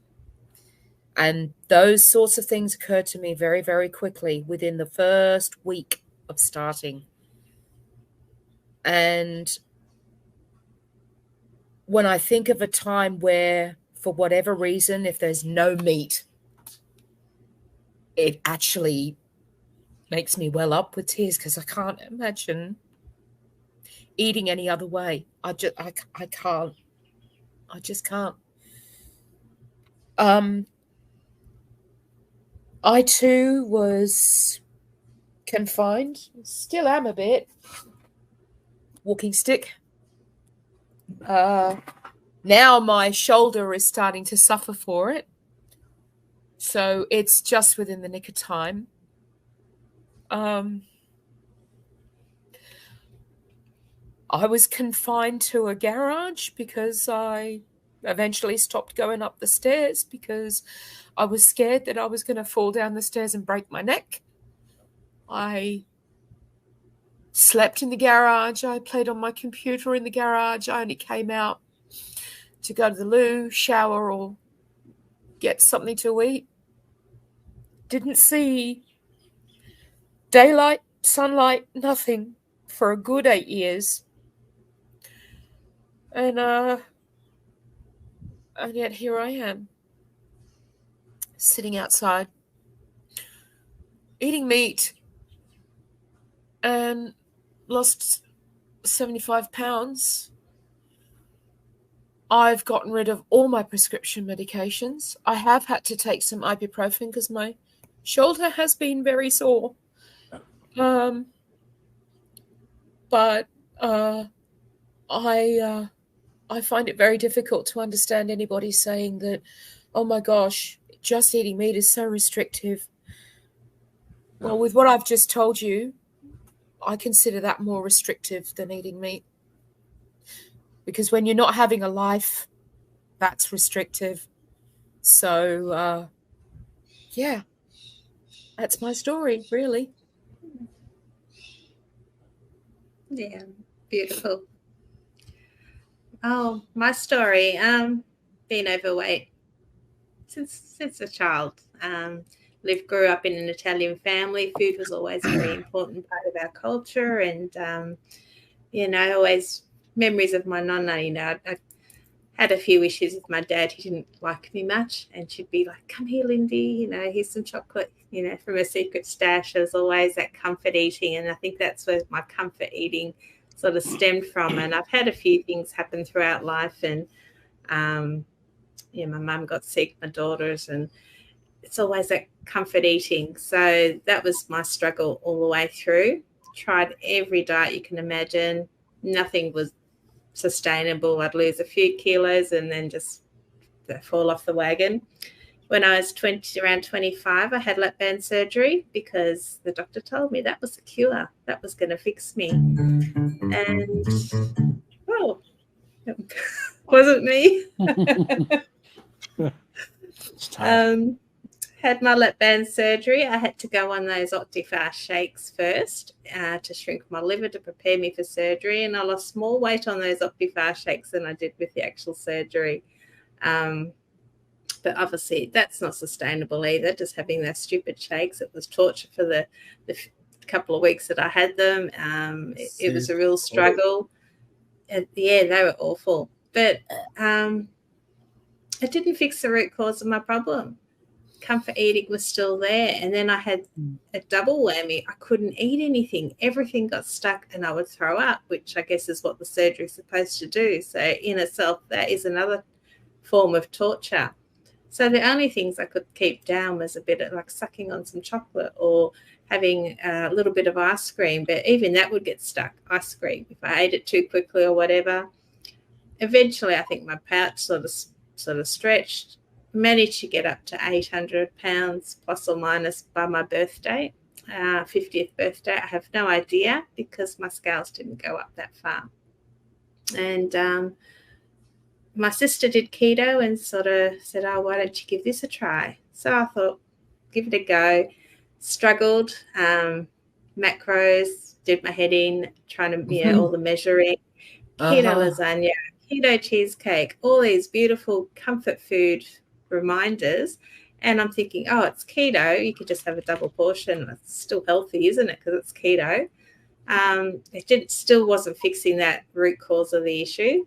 And those sorts of things occurred to me very, very quickly within the first week of starting. And when I think of a time where, for whatever reason, if there's no meat, it actually makes me well up with tears because I can't imagine eating any other way. I can't. I just can't. I too was confined, still am a bit. Walking stick. Now my shoulder is starting to suffer for it. So it's just within the nick of time. I was confined to a garage because I eventually stopped going up the stairs because I was scared that I was going to fall down the stairs and break my neck. I slept in the garage. I played on my computer in the garage. I only came out to go to the loo, shower, or get something to eat. Didn't see daylight, sunlight, nothing for a good 8 years. And yet here I am, sitting outside, eating meat, and lost 75 pounds. I've gotten rid of all my prescription medications. I have had to take some ibuprofen because my shoulder has been very sore. But I find it very difficult to understand anybody saying that, oh my gosh, just eating meat is so restrictive. Well, with what I've just told you, I consider that more restrictive than eating meat. Because when you're not having a life, that's restrictive. So, yeah, that's my story, really. Yeah, beautiful. Oh, my story. Being overweight since a child. Grew up in an Italian family. Food was always a very important part of our culture, and always memories of my nonna. I had a few issues with my dad. He didn't like me much, and she'd be like, "Come here, Lindy. Here's some chocolate. From a secret stash." There's always that comfort eating, and I think that's where my comfort eating sort of stemmed from. And I've had a few things happen throughout life, and my mum got sick, my daughters, and it's always that comfort eating. So that was my struggle all the way through. Tried every diet you can imagine. Nothing was sustainable. I'd lose a few kilos and then just fall off the wagon. When I was around 25, I had lap band surgery because the doctor told me that was the cure. That was going to fix me. And, it wasn't me. Had my lap band surgery. I had to go on those Optifast shakes first to shrink my liver to prepare me for surgery, and I lost more weight on those Optifast shakes than I did with the actual surgery. But obviously that's not sustainable either, just having those stupid shakes. It was torture for the couple of weeks that I had them. It was a real struggle. Yeah, they were awful. But it didn't fix the root cause of my problem. Comfort eating was still there, and then I had a double whammy. I couldn't eat anything. Everything got stuck and I would throw up, which I guess is what the surgery is supposed to do. So in itself, that is another form of torture. So the only things I could keep down was a bit of like sucking on some chocolate or having a little bit of ice cream, but even that would get stuck, ice cream, if I ate it too quickly or whatever. Eventually, I think my pouch sort of stretched. Managed to get up to 800 pounds plus or minus by my birthday, 50th birthday. I have no idea because my scales didn't go up that far. And my sister did keto and sort of said, "Oh, why don't you give this a try?" So I thought, give it a go. Struggled, macros, did my head in, trying to, all the measuring, keto lasagna, keto cheesecake, all these beautiful comfort food reminders, and I'm thinking, oh, it's keto, you could just have a double portion, it's still healthy, isn't it, because it's keto. It still wasn't fixing that root cause of the issue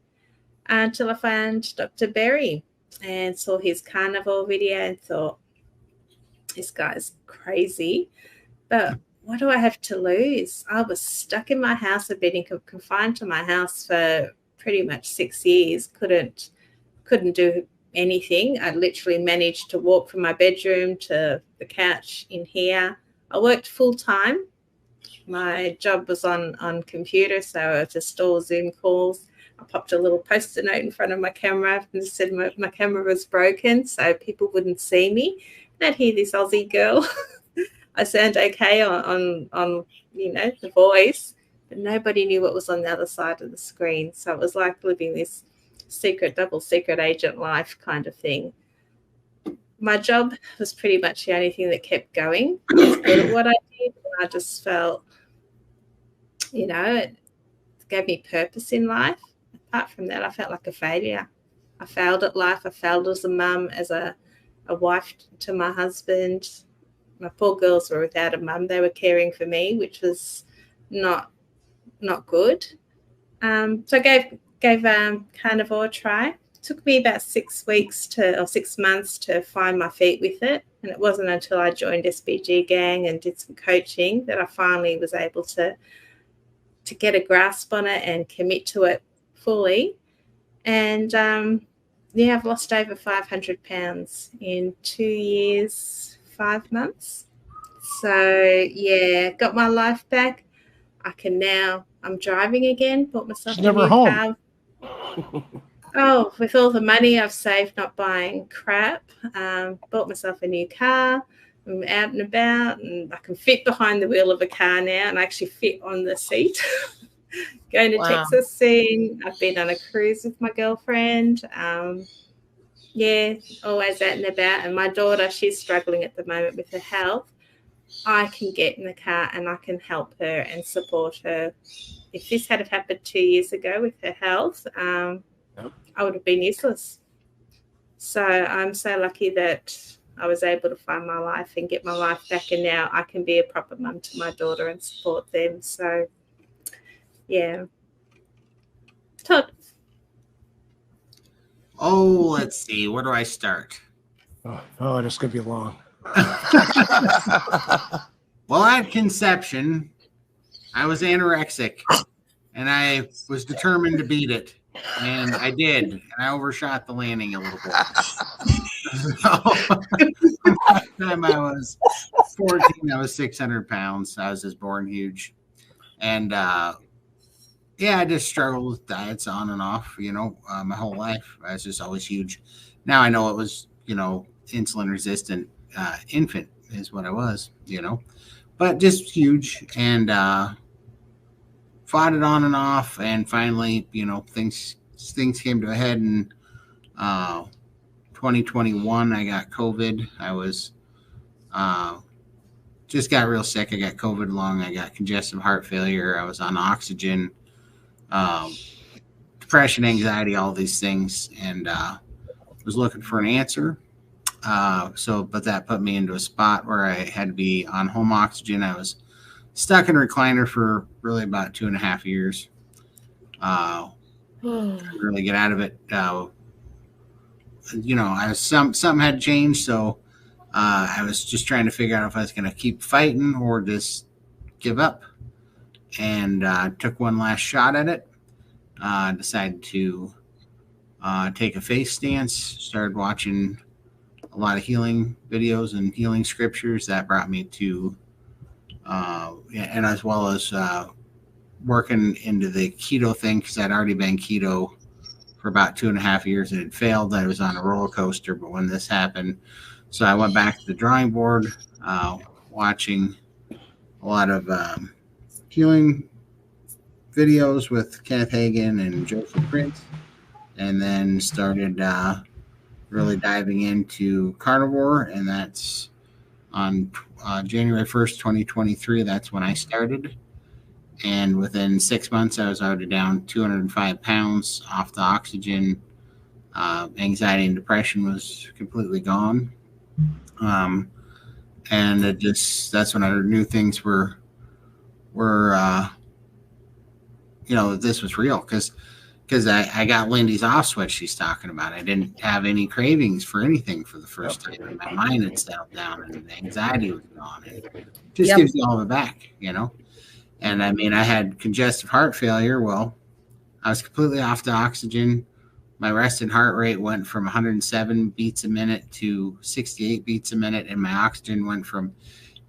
until I found Dr. Berry and saw his Carnivore video and thought, this guy's crazy, but what do I have to lose? I was stuck in my house. I've been confined to my house for pretty much 6 years, couldn't do anything. I literally managed to walk from my bedroom to the couch in here. I worked full time. My job was on computer, so to store Zoom calls, I popped a little post-it note in front of my camera and said my camera was broken, so people wouldn't see me. They'd hear this Aussie girl. I sound okay on the voice, but nobody knew what was on the other side of the screen. So it was like living this double secret agent life kind of thing. My job was pretty much the only thing that kept going. I was good at what I did, and I just felt, it gave me purpose in life. Apart from that, I felt like a failure. I failed at life. I failed as a mum, as a wife to my husband. My poor girls were without a mum. They were caring for me, which was not good. So I gave Carnivore a try. It took me about 6 months to find my feet with it. And it wasn't until I joined SBG Gang and did some coaching that I finally was able to get a grasp on it and commit to it fully. And I've lost over 500 pounds in 2 years, 5 months. So got my life back. I'm driving again, bought myself a new car. Oh, with all the money I've saved not buying crap, bought myself a new car. I'm out and about, and I can fit behind the wheel of a car now, and I actually fit on the seat. Going to Texas soon. I've been on a cruise with my girlfriend. Always out and about. And my daughter, she's struggling at the moment with her health. I can get in the car and I can help her and support her. If this had happened 2 years ago with her health, I would have been useless. So I'm so lucky that I was able to find my life and get my life back, and now I can be a proper mum to my daughter and support them. So, yeah. Todd. Oh, let's see. Where do I start? Oh, this could be long. Well, at conception, I was anorexic, and I was determined to beat it. And I did, and I overshot the landing a little bit. So, by the time I was 14, I was 600 pounds. I was just born huge. And I just struggled with diets on and off, my whole life. I was just always huge. Now I know it was, insulin resistant infant is what I was, but just huge, and fought it on and off, and finally, things came to a head in 2021. I got COVID. I was just got real sick. I got COVID lung. I got congestive heart failure. I was on oxygen, depression, anxiety, all these things, and was looking for an answer. But that put me into a spot where I had to be on home oxygen. I was stuck in a recliner for really about 2.5 years. Really get out of it. Something had changed, so I was just trying to figure out if I was going to keep fighting or just give up. And took one last shot at it. Decided to take a face stance. Started watching a lot of healing videos and healing scriptures. That brought me to, and as well as working into the keto thing, because I'd already been keto for about 2.5 years and it failed. I was on a roller coaster, but when this happened, so I went back to the drawing board, watching a lot of healing videos with Kenneth Hagin and Joseph Prince, and then started really diving into Carnivore, and that's on January 1st, 2023. That's when I started. And within 6 months, I was already down 205 pounds off the oxygen. Anxiety and depression was completely gone. And that's when I knew things were this was real, because I got Lindy's off switch she's talking about. I didn't have any cravings for anything for the first time. And my mind had settled down and the anxiety was gone. It just gives you all of it back, And I mean, I had congestive heart failure. Well, I was completely off the oxygen. My resting heart rate went from 107 beats a minute to 68 beats a minute, and my oxygen went from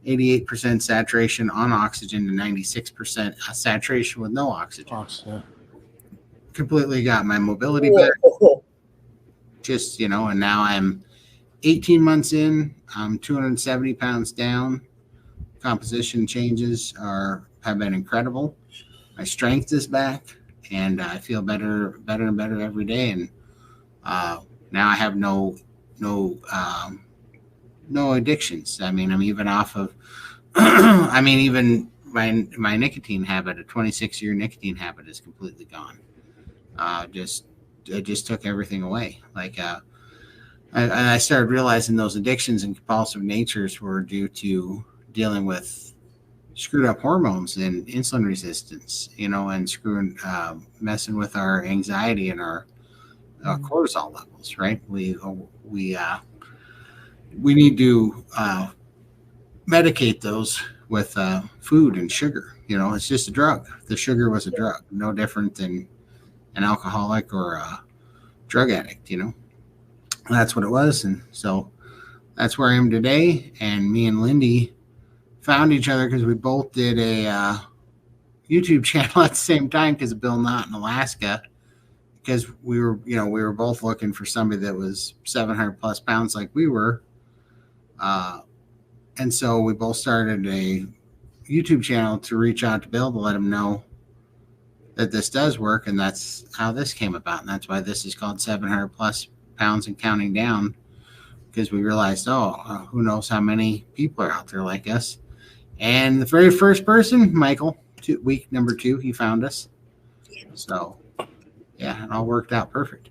88% saturation on oxygen to 96% saturation with no oxygen. Completely got my mobility back. Just, and now I'm 18 months in. I'm 270 pounds down. Composition changes have been incredible. My strength is back, and I feel better and better every day. And now I have no addictions. I mean, I'm even off of. I mean, even my nicotine habit, a 26-year nicotine habit, is completely gone. It just took everything away. Like I started realizing those addictions and compulsive natures were due to dealing with screwed up hormones and insulin resistance, and messing with our anxiety and our cortisol levels. Right? We need to medicate those with food and sugar. It's just a drug. The sugar was a drug, no different than an alcoholic or a drug addict. That's what it was. And so that's where I am today. And me and Lindy found each other because we both did a YouTube channel at the same time because of Bill Knott in Alaska, because we were both looking for somebody that was 700 plus pounds like we were. And so we both started a YouTube channel to reach out to Bill to let him know that this does work. And that's how this came about. And that's why this is called 700 plus pounds and counting down, because we realized, who knows how many people are out there like us. And the very first person, Michael, week number 2, he found us. So yeah, it all worked out perfect.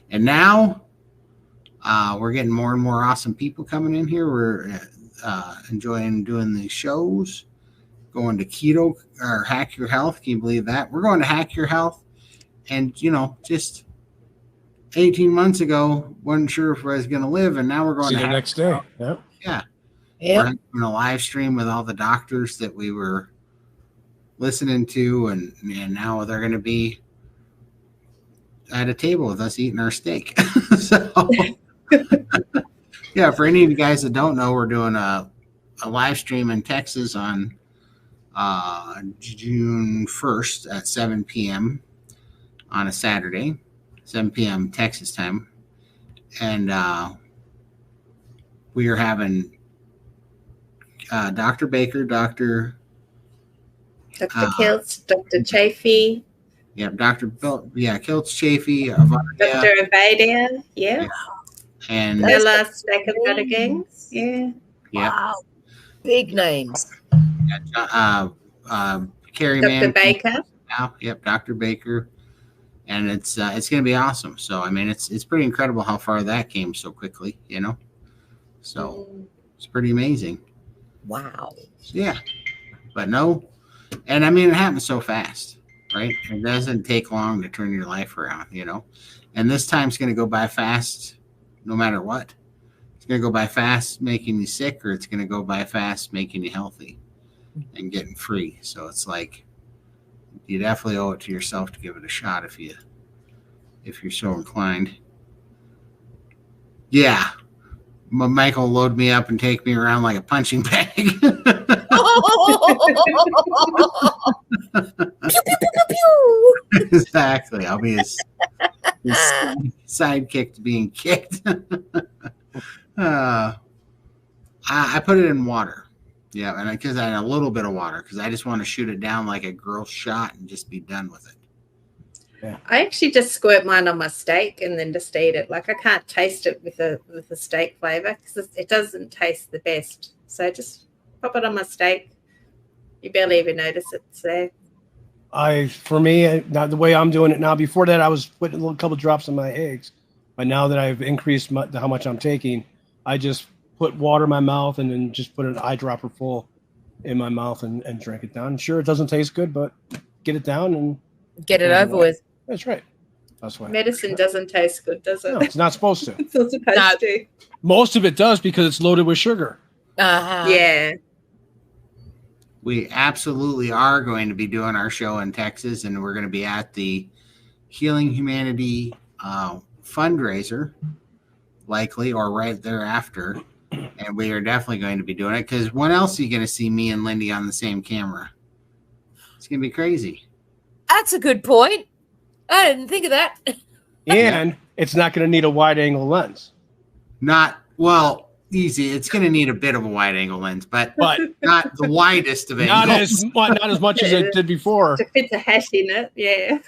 And now we're getting more and more awesome people coming in here. We're enjoying doing these shows, going to keto or Hack Your Health. Can you believe that? We're going to Hack Your Health. And, just 18 months ago, wasn't sure if I was going to live. And now we're going to the next day. Yep. Yeah. Yep. We're doing a live stream with all the doctors that we were listening to. And now they're going to be at a table with us eating our steak. So, yeah, for any of you guys that don't know, we're doing a live stream in Texas on June 1st at 7 p.m. on a Saturday, 7 p.m. Texas time. And we are having Dr. Baker, Dr. Kiltz, Dr. Chafee. Yep, Dr. Bill, Kiltz, Chafee, Dr. Avadia, yeah. And the last stack of butter gangs, yeah. Yep. Wow. Big names. Carrie Dr. Mann, Baker. Yep, Dr. Baker. And it's going to be awesome. So, I mean, it's pretty incredible how far that came so quickly, So, it's pretty amazing. Wow. Yeah. But no, and I mean, it happens so fast, right? It doesn't take long to turn your life around, And this time's going to go by fast no matter what. It's going to go by fast making you sick, or it's going to go by fast making you healthy and getting free. So it's like, you definitely owe it to yourself to give it a shot if you're so inclined. Yeah. Michael will load me up and take me around like a punching bag. Pew, pew, pew, pew. Exactly. I'll be his sidekick to being kicked. I put it in water. Yeah, and because I had a little bit of water, because I just want to shoot it down like a girl shot and just be done with it. Yeah. I actually just squirt mine on my steak and then just eat it. Like, I can't taste it with a steak flavor because it doesn't taste the best. So just pop it on my steak. You barely even notice it's there. For me, not the way I'm doing it now. Before that, I was putting a couple drops in my eggs, but now that I've increased how much I'm taking, I just put water in my mouth and then just put an eyedropper full in my mouth and drink it down. Sure, it doesn't taste good, but get it down and Get it over with. That's right. That's why Medicine doesn't taste good, does it? No, it's not supposed to. It's not supposed to. Most of it does because it's loaded with sugar. Yeah. We absolutely are going to be doing our show in Texas, and we're going to be at the Healing Humanity fundraiser, likely, or right thereafter. And we are definitely going to be doing it, because when else are you going to see me and Lindy on the same camera? It's going to be crazy. That's a good point. I didn't think of that. And it's not going to need a wide angle lens. Not, well, easy. It's going to need a bit of a wide angle lens, but But not the widest of not angles. not as much as it did before. To fit a hash in it, yeah.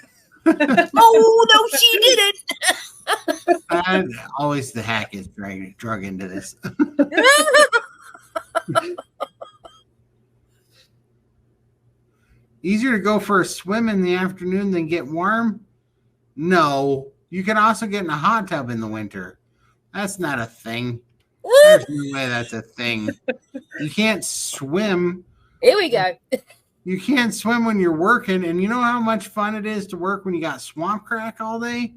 Oh no, she didn't. And always the hack is drug into this. Easier to go for a swim in the afternoon than get warm? No. You can also get in a hot tub in the winter. That's not a thing. There's no way that's a thing. You can't swim. Here we go. You can't swim when you're working. And you know how much fun it is to work when you got swamp crack all day?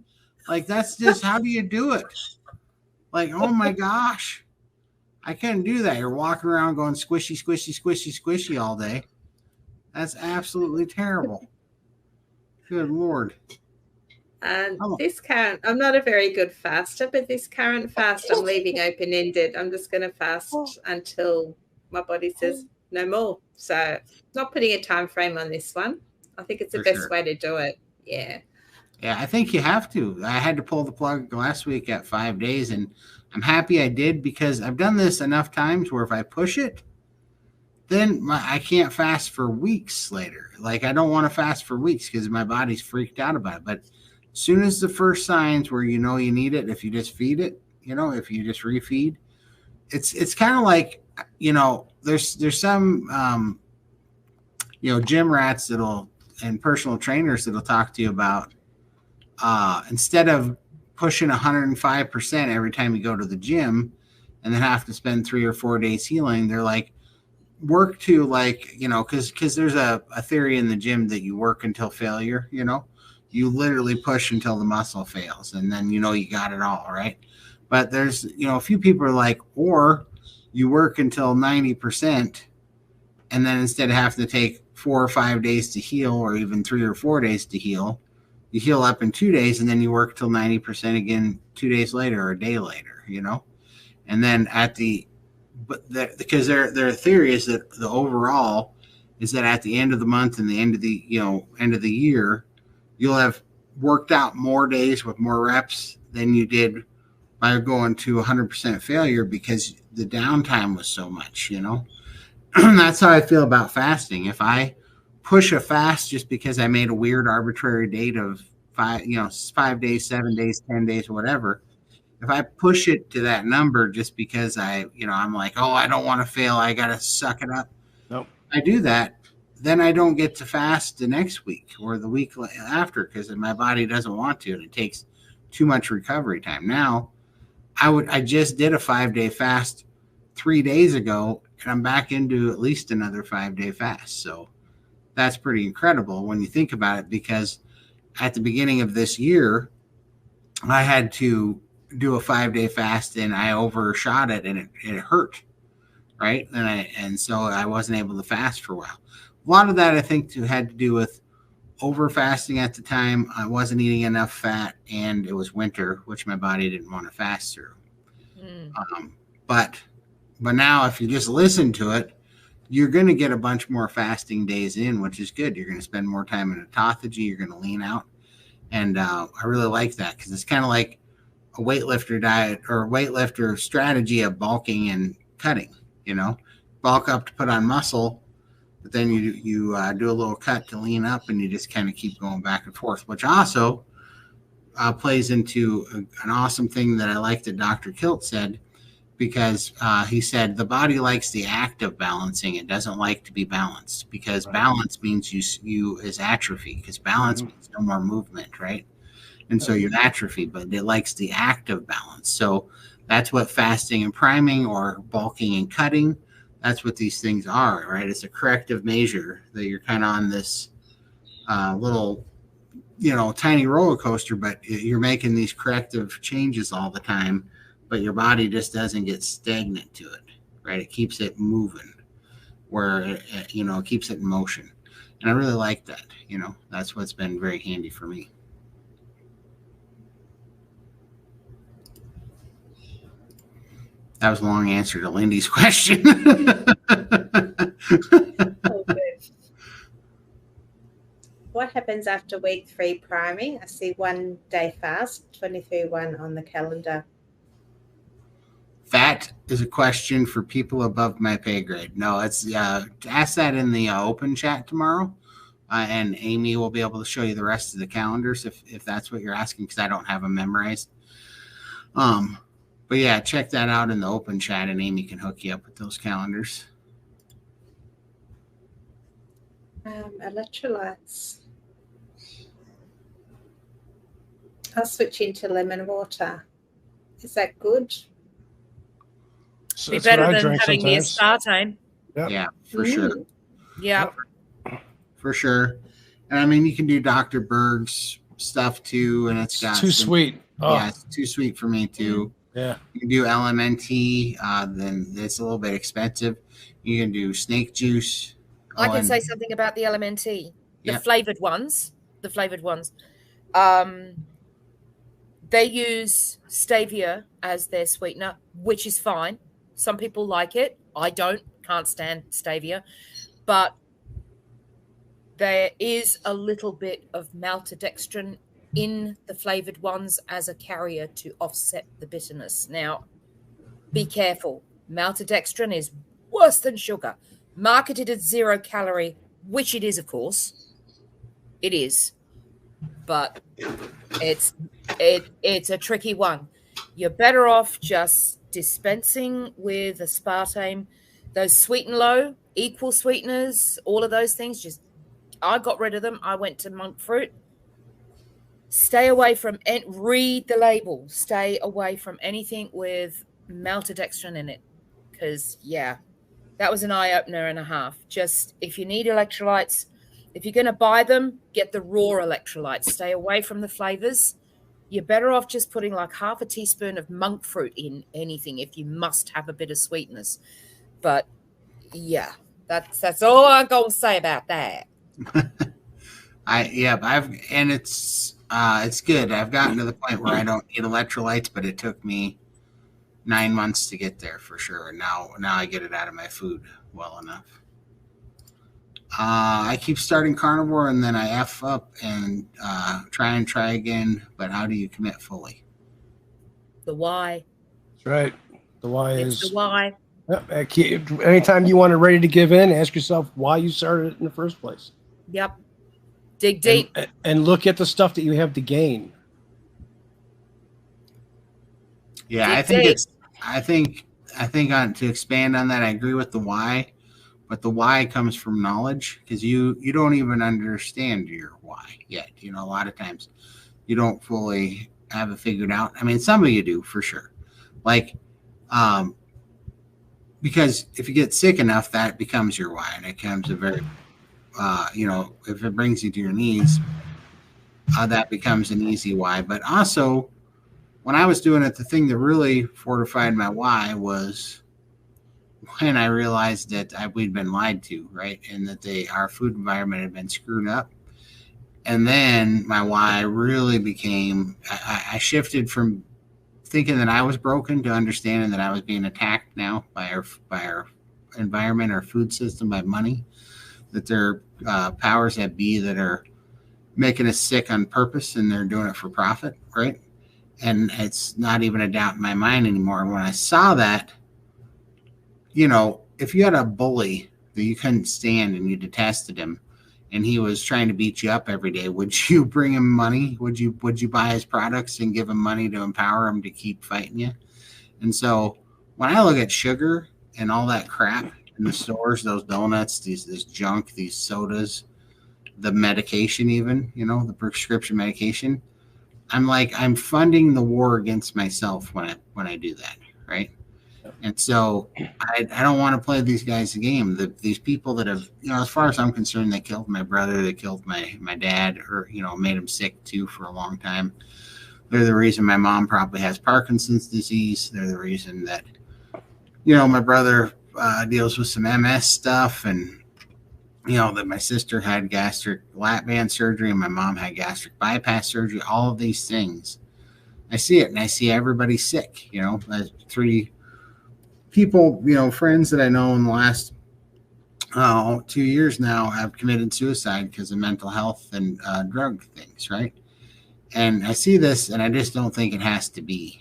Like, that's just, how do you do it? Like, oh my gosh. I couldn't do that. You're walking around going squishy, squishy, squishy, squishy all day. That's absolutely terrible. Good Lord. And this current, I'm not a very good faster, but this current fast I'm leaving open-ended. I'm just going to fast until my body says no more. So not putting a time frame on this one. I think it's the best way to do it. Yeah. Yeah, I think you have to. I had to pull the plug last week at 5 days, and I'm happy I did, because I've done this enough times where if I push it, then I can't fast for weeks later. Like, I don't want to fast for weeks because my body's freaked out about it. But as soon as the first signs where you know you need it, if you just feed it, if you just refeed, it's kind of like, there's some, gym rats and personal trainers that'll talk to you about, instead of pushing 105% every time you go to the gym and then have to spend 3 or 4 days healing, they're like, work to, like, because there's a theory in the gym that you work until failure. You literally push until the muscle fails, and then you got it all right. But there's a few people are like, or you work until 90%, and then instead of having to take 4 or 5 days to heal, or even 3 or 4 days to heal, you heal up in 2 days, and then you work till 90% again 2 days later or a day later. And then because their theory is that the overall is that at the end of the month and the end of the year, you'll have worked out more days with more reps than you did by going to 100% failure, because the downtime was so much. That's how I feel about fasting. If I push a fast just because I made a weird arbitrary date of 5 days, 7 days, 10 days, whatever, if I push it to that number just because I'm like, oh, I don't want to fail, I got to suck it up. Nope. I do that, then I don't get to fast the next week or the week after, because my body doesn't want to, and it takes too much recovery time. Now, I just did a 5-day fast 3 days ago, and I'm back into at least another 5-day fast. So that's pretty incredible when you think about it, because at the beginning of this year, I had to do a 5-day fast, and I overshot it, and it hurt, right? And so I wasn't able to fast for a while. A lot of that, I think, had to do with over fasting at the time. I wasn't eating enough fat, and it was winter, which my body didn't want to fast through. But now, if you just listen to it, you're going to get a bunch more fasting days in, which is good. You're going to spend more time in autophagy. You're going to lean out. And I really like that, because it's kind of like a weightlifter diet or weightlifter strategy of bulking and cutting. Bulk up to put on muscle, but then you do a little cut to lean up, and you just kind of keep going back and forth, which also plays into an awesome thing that I like that Dr. Kilt said, because he said the body likes the act of balancing. It doesn't like to be balanced, because balance means you is atrophy, because balance means no more movement, right? And so you're atrophy, but it likes the act of balance. So that's what fasting and priming, or bulking and cutting, that's what these things are, right? It's a corrective measure that you're kind of on this little, tiny roller coaster, but you're making these corrective changes all the time, but your body just doesn't get stagnant to it, right? It keeps it moving, where it keeps it in motion. And I really like that. That's what's been very handy for me. That was a long answer to Lindy's question. What happens after week 3 priming? I see 1 day fast, 23-1 on the calendar. That is a question for people above my pay grade. No, it's ask that in the open chat tomorrow, and Amy will be able to show you the rest of the calendars if that's what you're asking, because I don't have them memorized. But yeah, check that out in the open chat, and Amy can hook you up with those calendars. Electrolytes. I'll switch into lemon water. Is that good? So Be that's what better I than drink having the sometimes. aspartame. Yep. Yeah, for sure. Yeah. For sure. And I mean, you can do Dr. Berg's stuff too, and it's got Too sweet. Oh, Yeah, it's too sweet for me too. yeah. You can do LMNT, then it's a little bit expensive. You can do snake juice. I can say something about the LMNT. The Yep. flavored ones. The flavored ones. They use stevia as their sweetener, which is fine. Some people like it. I don't. Can't stand stevia. But there is a little bit of maltodextrin in the flavored ones as a carrier to offset the bitterness. Now, be careful. Maltodextrin is worse than sugar. Marketed as 0 calorie, which it is, of course. It is. But it's a tricky one. You're better off just dispensing with aspartame. Those sweet and low, equal sweeteners, all of those things, I got rid of them. I went to monk fruit. Stay away from it. Read the label. Stay away from anything with maltodextrin in it. Because, yeah, that was an eye-opener and a half. Just, if you need electrolytes, if you're going to buy them, get the raw electrolytes. Stay away from the flavors. You're better off just putting like half a teaspoon of monk fruit in anything if you must have a bit of sweetness. But, yeah, that's all I'm going to say about that. It's good. I've gotten to the point where I don't need electrolytes, but it took me 9 months to get there for sure. And now I get it out of my food well enough. I keep starting carnivore and then I F up and try again. But how do you commit fully? The why. That's right. The why It's is the why. Yep. Anytime you want to ready to give in, ask yourself why you started it in the first place. Yep. Dig deep. And look at the stuff that you have to gain. Yeah, I think to expand on that, I agree with the why, but the why comes from knowledge, because you don't even understand your why yet. You know, a lot of times you don't fully have it figured out. I mean, some of you do for sure. Like, because if you get sick enough, that becomes your why, and it becomes a very, if it brings you to your knees, that becomes an easy why. But also, when I was doing it, the thing that really fortified my why was when I realized that we'd been lied to, right? And that our food environment had been screwed up. And then my why really became, I shifted from thinking that I was broken to understanding that I was being attacked now by our environment, our food system, by money, that there are powers that be that are making us sick on purpose, and they're doing it for profit, right? And it's not even a doubt in my mind anymore. And when I saw that, if you had a bully that you couldn't stand and you detested him, and he was trying to beat you up every day, would you bring him money? Would you buy his products and give him money to empower him to keep fighting you? And so when I look at sugar and all that crap in the stores, those donuts, this junk, these sodas, the medication, even, the prescription medication, I'm funding the war against myself when I do that, right? And so I don't want to play these guys a game. These people that have, as far as I'm concerned, they killed my brother, they killed my dad, or, made him sick too for a long time. They're the reason my mom probably has Parkinson's disease. They're the reason that, my brother deals with some MS stuff, and, that my sister had gastric lap band surgery and my mom had gastric bypass surgery. All of these things, I see it, and I see everybody sick. There's 3 people, friends that I know in the last 2 years now have committed suicide because of mental health and drug things, right? And I see this, and I just don't think it has to be.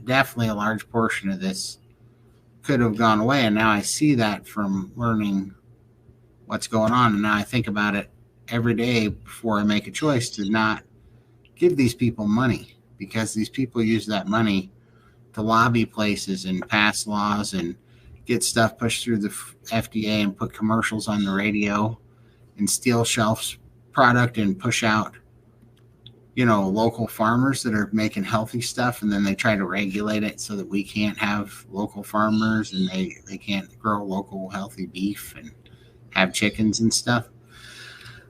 Definitely a large portion of this could have gone away, and now I see that from learning what's going on, and now I think about it every day before I make a choice to not give these people money, because these people use that money to lobby places and pass laws and get stuff pushed through the FDA and put commercials on the radio and steal shelf product and push out local farmers that are making healthy stuff, and then they try to regulate it so that we can't have local farmers and they can't grow local healthy beef and have chickens and stuff.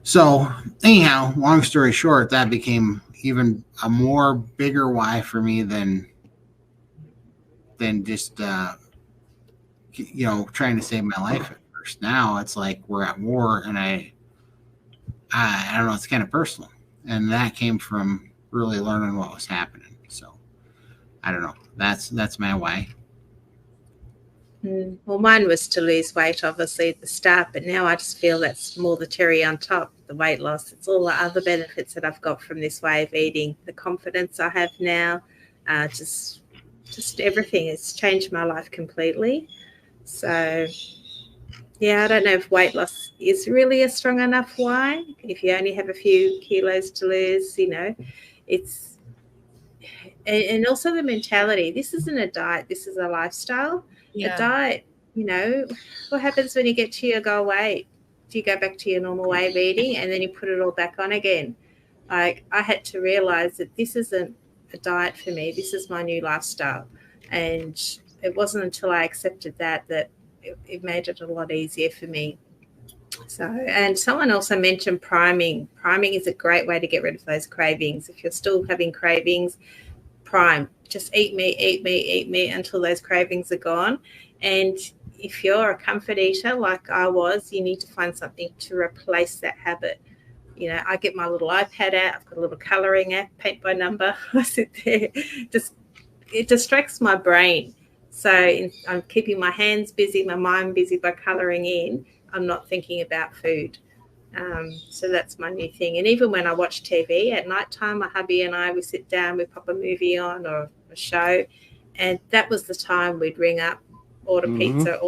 So anyhow, long story short, that became even a more bigger why for me than just trying to save my life at first. Now it's like we're at war, and I don't know, it's kind of personal. And that came from really learning what was happening. So I don't know. That's my why. Well, mine was to lose weight, obviously, at the start, but now I just feel that's more the cherry on top, the weight loss. It's all the other benefits that I've got from this way of eating, the confidence I have now, just everything. It's changed my life completely. So, yeah, I don't know if weight loss is really a strong enough why. If you only have a few kilos to lose, it's, and also the mentality. This isn't a diet. This is a lifestyle. Yeah. A diet, what happens when you get to your goal weight? Do you go back to your normal way of eating and then you put it all back on again? Like, I had to realize that this isn't a diet for me. This is my new lifestyle. And it wasn't until I accepted that it made it a lot easier for me. So, and someone also mentioned priming. Priming is a great way to get rid of those cravings. If you're still having cravings, prime. Just eat meat until those cravings are gone. And if you're a comfort eater like I was, you need to find something to replace that habit. I get my little iPad out. I've got a little colouring app, paint by number. I sit there. It distracts my brain. So I'm keeping my hands busy, my mind busy by colouring in. I'm not thinking about food. So that's my new thing. And even when I watch TV at night time, my hubby and I, we sit down, we pop a movie on or a show, and that was the time we'd ring up, order pizza,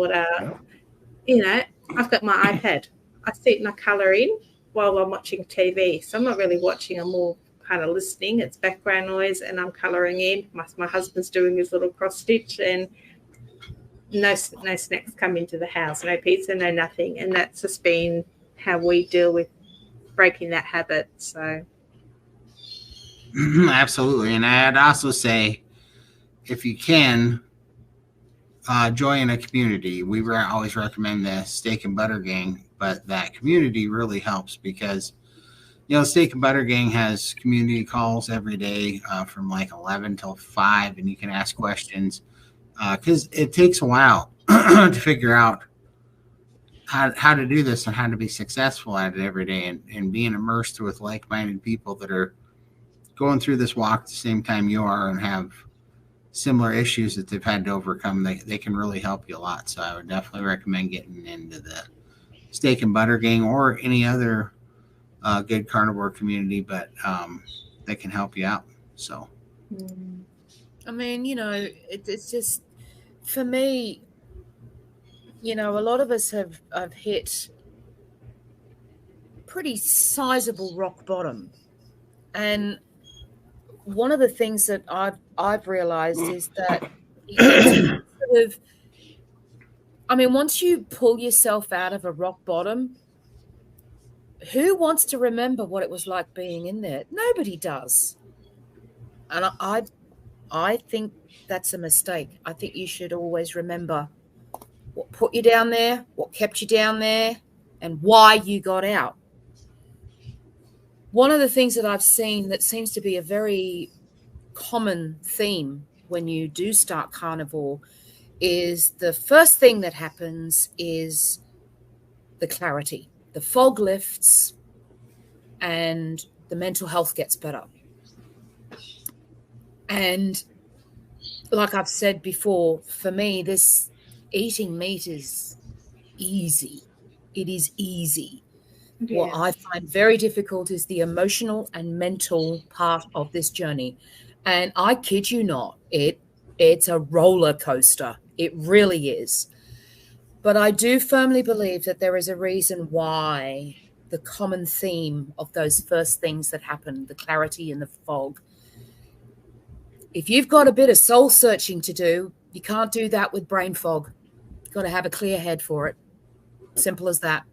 I've got my iPad. I sit and I colour in while I'm watching TV. So I'm not really watching, I'm more kind of listening. It's background noise and I'm colouring in. My husband's doing his little cross stitch, and no snacks come into the house, no pizza, no nothing. And that's just been how we deal with breaking that habit. So Absolutely. And I'd also say, if you can, join a community. We always recommend the Steak and Butter Gang, but that community really helps because Steak and Butter Gang has community calls every day from like 11 till 5, and you can ask questions because it takes a while to figure out how to do this and how to be successful at it every day, and being immersed with like-minded people that are going through this walk at the same time you are and have similar issues that they've had to overcome. They can really help you a lot. So I would definitely recommend getting into the Steak and Butter Gang or any other good carnivore community, but that can help you out. So I mean, it's just, for me, a lot of us have hit pretty sizable rock bottom. And one of the things that I've realized is that once you pull yourself out of a rock bottom, who wants to remember what it was like being in there? Nobody does. And I think that's a mistake. I think you should always remember what put you down there, what kept you down there, and why you got out. One of the things that I've seen that seems to be a very common theme when you do start carnivore is the first thing that happens is the clarity. The fog lifts and the mental health gets better. And like I've said before, for me, this eating meat is easy. It is easy. What I find very difficult is the emotional and mental part of this journey. And I kid you not, it's a roller coaster. It really is. But I do firmly believe that there is a reason why the common theme of those first things that happen, the clarity and the fog. If you've got a bit of soul searching to do, you can't do that with brain fog. You've got to have a clear head for it. Simple as that.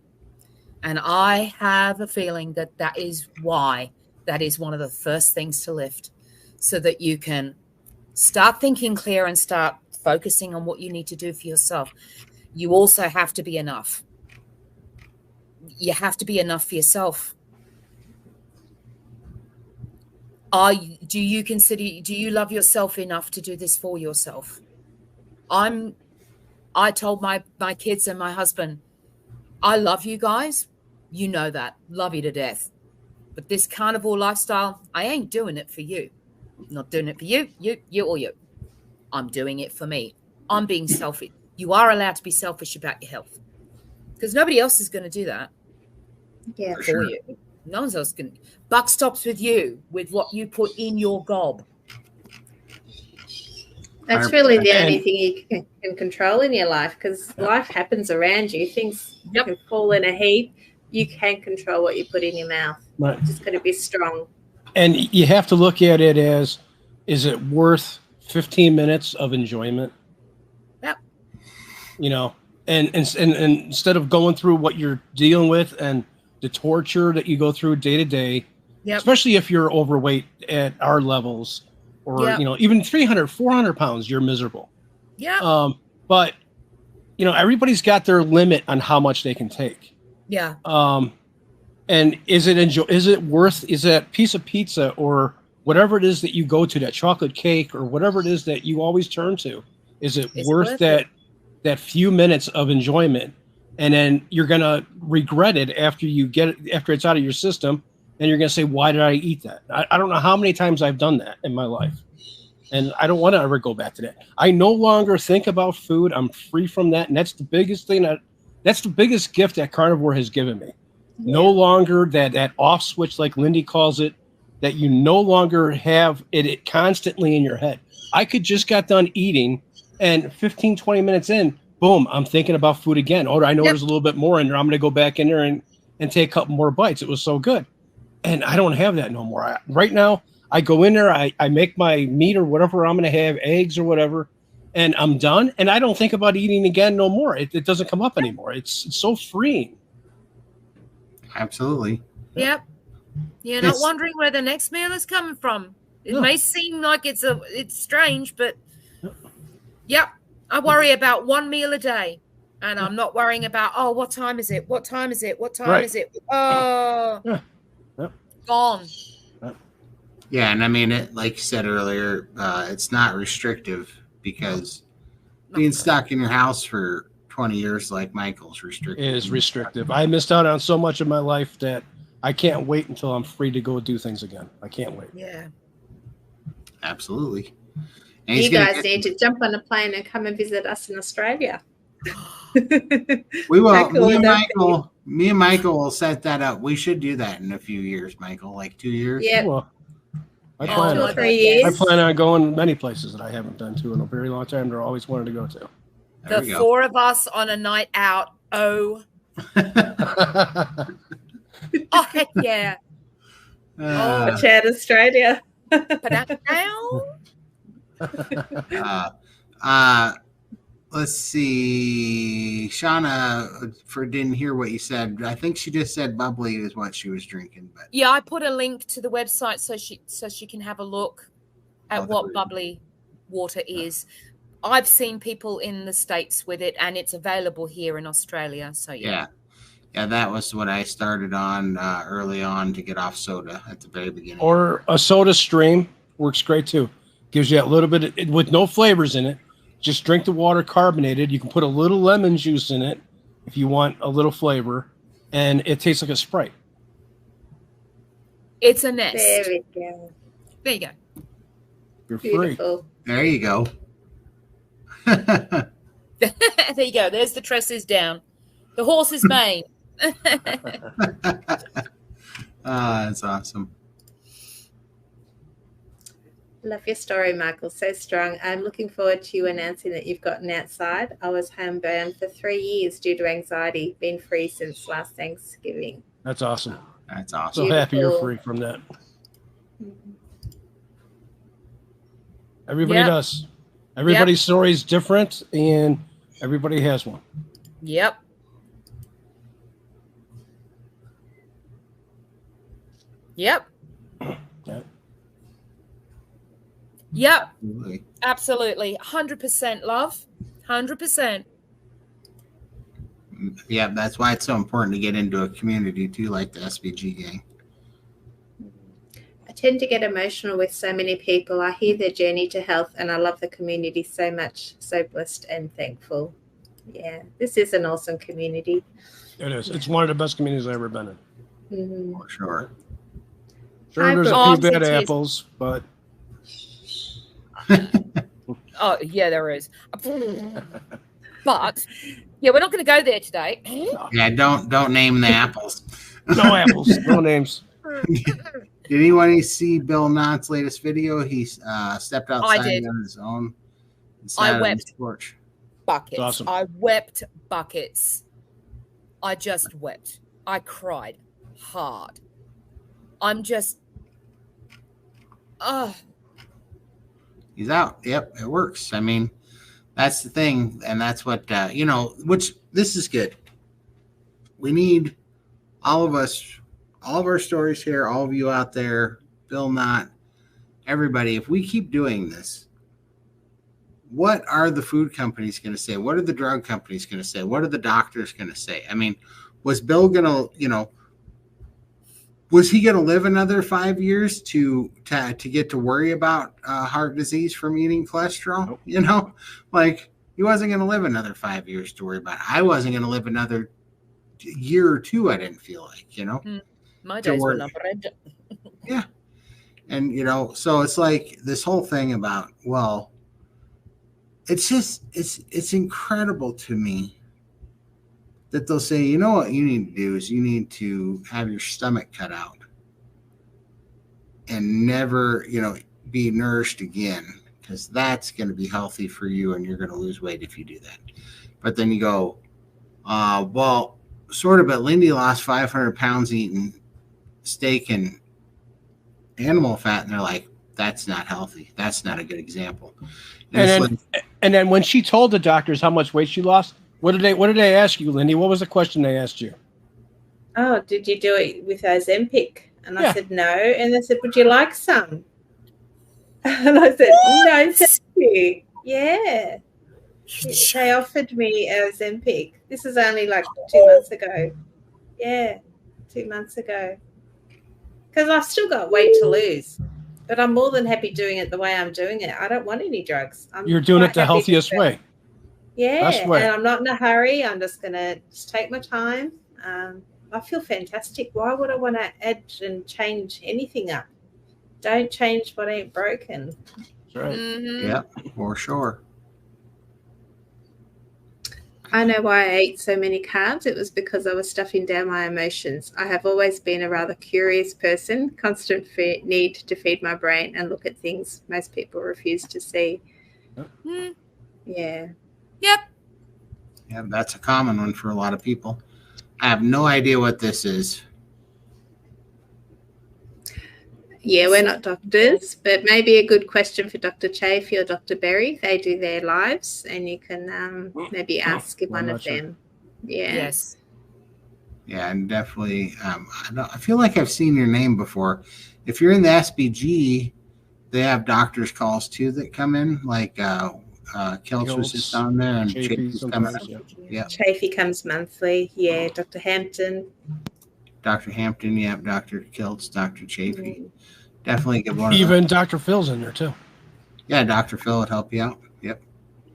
And I have a feeling that that is why that is one of the first things to lift, so that you can start thinking clear and start focusing on what you need to do for yourself. You also have to be enough. You have to be enough for yourself. Do you love yourself enough to do this for yourself? I told my kids and my husband, I love you guys. You know that. Love you to death. But this carnivore lifestyle, I ain't doing it for you. I'm not doing it for you, or you. I'm doing it for me. I'm being selfish. You are allowed to be selfish about your health, because nobody else is going to do that for you. No one else can. Buck stops with you, with what you put in your gob. That's really the only thing you can control in your life, because life happens around you. Things can fall in a heap. You can control what you put in your mouth. Right. You're just going to be strong. And you have to look at it as, is it worth 15 minutes of enjoyment? Yep. You know, and instead of going through what you're dealing with and the torture that you go through day to day, especially if you're overweight at our levels, or, you know, even 300, 400 pounds, you're miserable. Yeah. But, you know, everybody's got their limit on how much they can take. Yeah. And is that piece of pizza or whatever it is that you go to, that chocolate cake or whatever it is that you always turn to, is it worth that few minutes of enjoyment? And then you're going to regret it after it's out of your system. And you're going to say, why did I eat that? I don't know how many times I've done that in my life. And I don't want to ever go back to that. I no longer think about food. I'm free from that. And that's the biggest thing that's the biggest gift that Carnivore has given me. Yeah. No longer that off switch, like Lindy calls it, that you no longer have it constantly in your head. I could just got done eating, and 15, 20 minutes in, boom, I'm thinking about food again. Oh, I know there's a little bit more in there. I'm going to go back in there and take a couple more bites. It was so good. And I don't have that no more. Right now, I go in there, I make my meat or whatever I'm going to have, eggs or whatever, and I'm done. And I don't think about eating again no more. It doesn't come up anymore. It's so freeing. Absolutely. Yep. You're not wondering where the next meal is coming from. It may seem like it's strange, but I worry about one meal a day. And I'm not worrying about, what time is it? What time is it? What time is it? Oh, gone. Yeah, and I mean, like you said earlier, it's not restrictive, because being stuck in your house for 20 years like Michael's restrictive. It is restrictive. I missed out on so much of my life that I can't wait until I'm free to go do things again. I can't wait. Yeah. Absolutely. And you guys need to jump on a plane and come and visit us in Australia. We will. Me and Michael will set that up. We should do that in a few years, Michael, like 2 years. Yeah. Well, I 2 or 3 years. I plan on going many places that I haven't been to in a very long time. They're always wanted to go to. The four of us on a night out. Oh. Oh, heck yeah. Watch out, Australia. Let's see. Shauna didn't hear what you said. I think she just said bubbly is what she was drinking. But yeah, I put a link to the website so she can have a look at what bubbly water is. I've seen people in the States with it, and it's available here in Australia. So yeah, that was what I started on early on to get off soda at the very beginning. Or a Soda Stream works great too. Gives you a little bit with no flavors in it. Just drink the water carbonated. You can put a little lemon juice in it if you want a little flavor, and it tastes like a Sprite. It's a nest. There we go. There you go. You're Beautiful. free. There you go. There you go. There's the tresses down. The horse's mane. That's awesome. Love your story, Michael. So strong. I'm looking forward to you announcing that you've gotten outside. I was homebound for 3 years due to anxiety. Been free since last Thanksgiving. That's awesome. That's awesome. So happy you're Beautiful. free from that. Mhm. Everybody Yep. does. Everybody's story is different, and everybody has one. Yep. Yep. Yeah. Yep. Absolutely. Absolutely. 100% love. 100%. Yeah, that's why it's so important to get into a community too, like the SBG gang. I tend to get emotional with so many people. I hear their journey to health, and I love the community so much. So blessed and thankful. Yeah, this is an awesome community. It is. It's one of the best communities I've ever been in. Mhm. For sure. Sure, Hi, there's a Brooke. few bad It is. apples, but Oh, yeah, there is. But, yeah, we're not going to go there today. Yeah, don't name the apples. no apples, no names. Did anyone see Bill Knott's latest video? He stepped outside did. on his own. And I sat on wept. his porch. Buckets. Awesome. I wept buckets. I just wept. I cried hard. I'm just, He's out. Yep, it works. I mean, that's the thing, and that's what which this is good. We need all of us, all of our stories here, all of you out there, Bill Knott, everybody. If we keep doing this, what are the food companies going to say? What are the drug companies going to say? What are the doctors going to say? I mean, was Bill going to, was he going to live another 5 years to get to worry about heart disease from eating cholesterol? Nope. Like he wasn't going to live another 5 years to worry about it. I wasn't going to live another year or two. I didn't feel like, my To days were work. numbered. Yeah. And, so it's like this whole thing about, well, it's just, it's incredible to me that they'll say, you know what you need to do is you need to have your stomach cut out and never, be nourished again, because that's going to be healthy for you and you're going to lose weight if you do that. But then you go, well, sort of, but Lindy lost 500 pounds eating steak and animal fat. And they're like, that's not healthy. That's not a good example. And then when she told the doctors how much weight she lost, what did they ask you, Lindy? What was the question they asked you? Oh, did you do it with Ozempic? And I Yeah. said, no. And they said, would you like some? And I said, no, thank you. Yeah. They offered me Ozempic. This is only like 2 months ago. Yeah, 2 months ago. Because I've still got weight to lose. But I'm more than happy doing it the way I'm doing it. I don't want any drugs. You're doing it quite the happy healthiest to- way. Yeah, Best way. and I'm not in a hurry. I'm just going to take my time. I feel fantastic. Why would I want to add and change anything up? Don't change what ain't broken. That's right. Mhm. Yeah, for sure. I know why I ate so many carbs. It was because I was stuffing down my emotions. I have always been a rather curious person, constant need to feed my brain and look at things most people refuse to see. Mm. Yeah. Yep. Yeah, that's a common one for a lot of people. I have no idea what this is. Yeah, we're not doctors, but maybe a good question for Dr. Chafee or Dr. Berry. They do their lives, and you can maybe ask one not of sure. them. Yeah. Yes. Yeah, and definitely. I feel like I've seen your name before. If you're in the SBG, they have doctors' calls too that come in. Like Kelch was just on there, and Chafee Chafee's sometimes, coming. yeah. Yeah. Chafee comes monthly. Yeah, Dr. Hampton. Dr. Hampton, yeah, Dr. Kiltz, Dr. Chafee. Mm. Definitely give one of Even Dr. Phil's in there too. Yeah, Dr. Phil would help you out. Yep.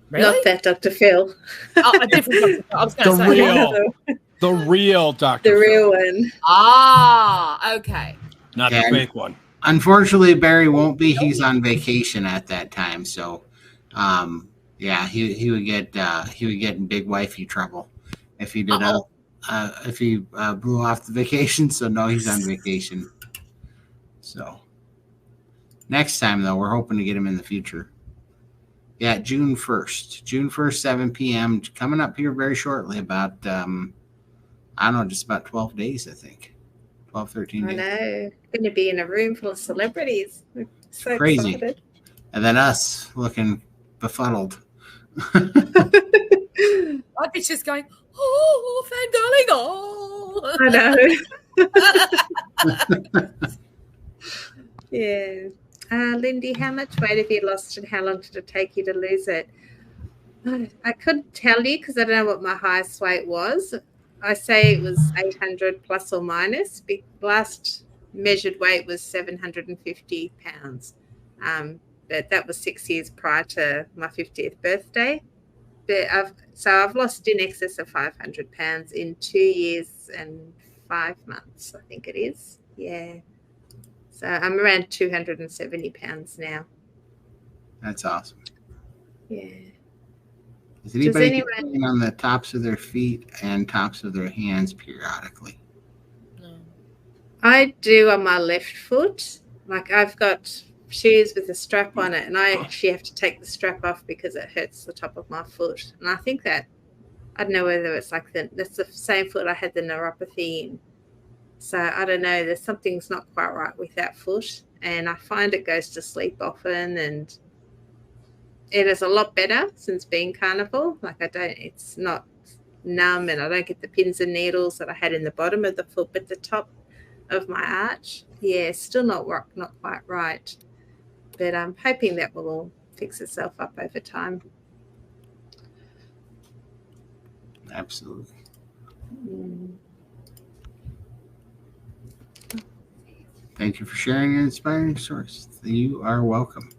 Really? Not that Dr. Phil. Oh, a different Dr. I was going to The say. real- The real Dr. The Phil, real one. Ah, okay. not Yeah. the fake one. Unfortunately, Barry won't be. He's on vacation at that time, so yeah, he would get in big wifey trouble if he did. Uh-oh. if he blew off the vacation. So no, he's on vacation. So next time though, we're hoping to get him in the future. Yeah, June 1st, 7 p.m. coming up here very shortly. About I don't know, just about 12 days, I think. 12, 13 days. I know. Going to be in a room full of celebrities. I'm so Crazy. excited. And then us looking befuddled. I'd be just going, oh, I know. Yeah. Lindy, how much weight have you lost and how long did it take you to lose it? I couldn't tell you because I don't know what my highest weight was. I say it was 800 plus or minus. Last measured weight was 750 pounds. But that was 6 years prior to my 50th birthday. But I've lost in excess of 500 pounds in 2 years and 5 months, I think it is. Yeah. So I'm around 270 pounds now. That's awesome. Yeah. Does anybody get on the tops of their feet and tops of their hands periodically? No. I do on my left foot. Like I've got shoes with a strap on it, and I actually have to take the strap off because it hurts the top of my foot. And I think that, I don't know whether it's like that's the same foot I had the neuropathy in. So I don't know, there's something's not quite right with that foot, and I find it goes to sleep often, and it is a lot better since being carnivore. Like it's not numb, and I don't get the pins and needles that I had in the bottom of the foot, but the top of my arch, yeah, still not quite right. But I'm hoping that will all fix itself up over time. Absolutely. Thank you for sharing your inspiring stories. You are welcome.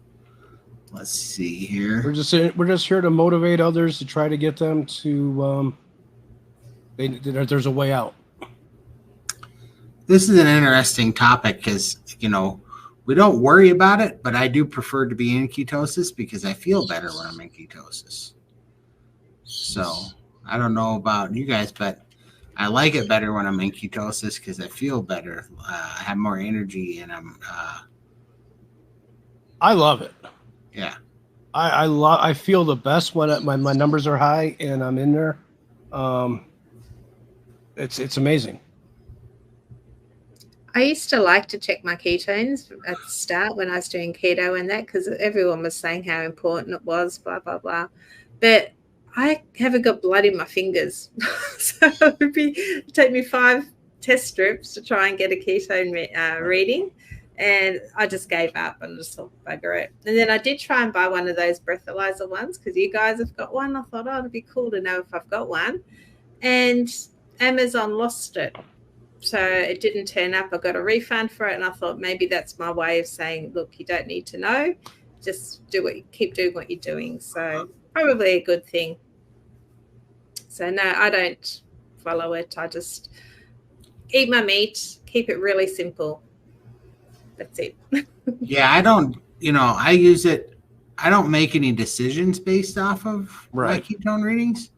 Let's see here. We're just here to motivate others, to try to get them to there's a way out. This is an interesting topic because, we don't worry about it, but I do prefer to be in ketosis because I feel better when I'm in ketosis. So I don't know about you guys, but I like it better when I'm in ketosis because I feel better. I have more energy, and I love it. Yeah. I feel the best when my numbers are high and I'm in there. It's amazing. I used to like to check my ketones at the start when I was doing keto and that, because everyone was saying how important it was, blah, blah, blah. But I haven't got blood in my fingers. So it'd take me 5 test strips to try and get a ketone reading. And I just gave up and just thought, bugger it. And then I did try and buy one of those breathalyzer ones because you guys have got one. I thought, it'd be cool to know if I've got one. And Amazon lost it. So it didn't turn up. I got a refund for it, and I thought maybe that's my way of saying, look, you don't need to know. Just keep doing what you're doing. So probably a good thing. So no, I don't follow it. I just eat my meat, keep it really simple. That's it. Yeah, I don't, I use it. I don't make any decisions based off of my ketone readings,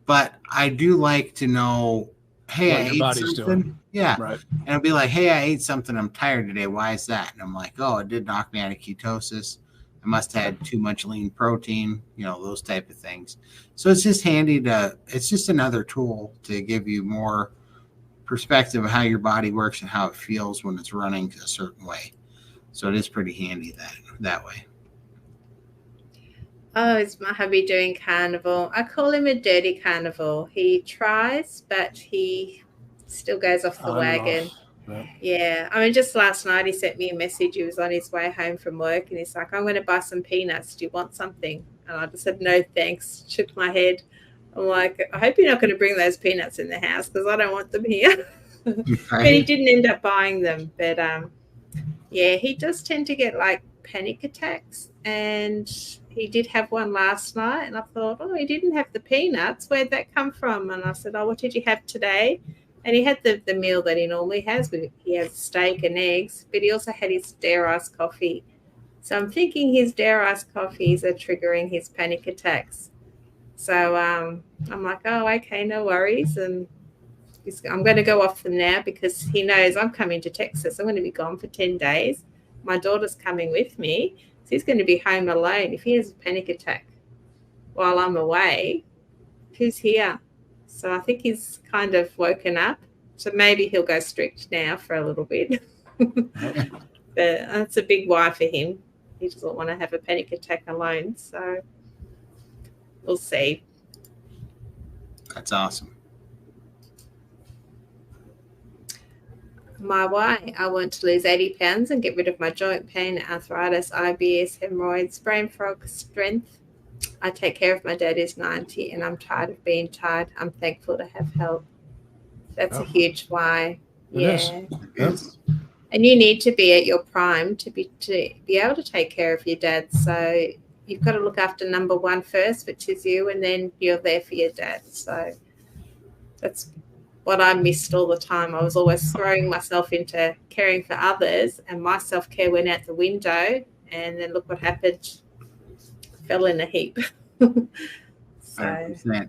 but I do like to know, hey, I ate something. Doing. Yeah. Right. And I'll be like, hey, I ate something. I'm tired today. Why is that? And I'm like, oh, it did knock me out of ketosis. I must have had too much lean protein, those type of things. So it's just handy it's just another tool to give you more perspective of how your body works and how it feels when it's running a certain way. So it is pretty handy that way. Oh, is my hubby doing carnivore? I call him a dirty carnivore. He tries, but he still goes off the wagon. Yeah. I mean, just last night he sent me a message. He was on his way home from work and he's like, I'm going to buy some peanuts. Do you want something? And I just said, no, thanks. Shook my head. I'm like, I hope you're not going to bring those peanuts in the house because I don't want them here. But he didn't end up buying them. But yeah, he does tend to get like panic attacks, and he did have one last night, and I thought, oh, he didn't have the peanuts. Where'd that come from? And I said, oh, what did you have today? And he had the meal that he normally has. He has steak and eggs, but he also had his dare ice coffee. So I'm thinking his dare ice coffees are triggering his panic attacks. So I'm like, oh, okay, no worries. And I'm going to go off them now because he knows I'm coming to Texas. I'm going to be gone for 10 days. My daughter's coming with me. So he's going to be home alone. If he has a panic attack while I'm away, who's here? So I think he's kind of woken up. So maybe he'll go strict now for a little bit. But that's a big why for him. He doesn't want to have a panic attack alone. So we'll see. That's awesome. My why, I want to lose 80 pounds and get rid of my joint pain, arthritis, IBS, hemorrhoids, brain fog, strength. I take care of my dad who's 90 and I'm tired of being tired. I'm thankful to have help. That's a huge why. Yeah. Yes. And you need to be at your prime to be able to take care of your dad. So you've got to look after number one first, which is you, and then you're there for your dad. So that's what I missed all the time. I was always throwing myself into caring for others, and my self-care went out the window, and then look what happened. Fell in a heap. 100%.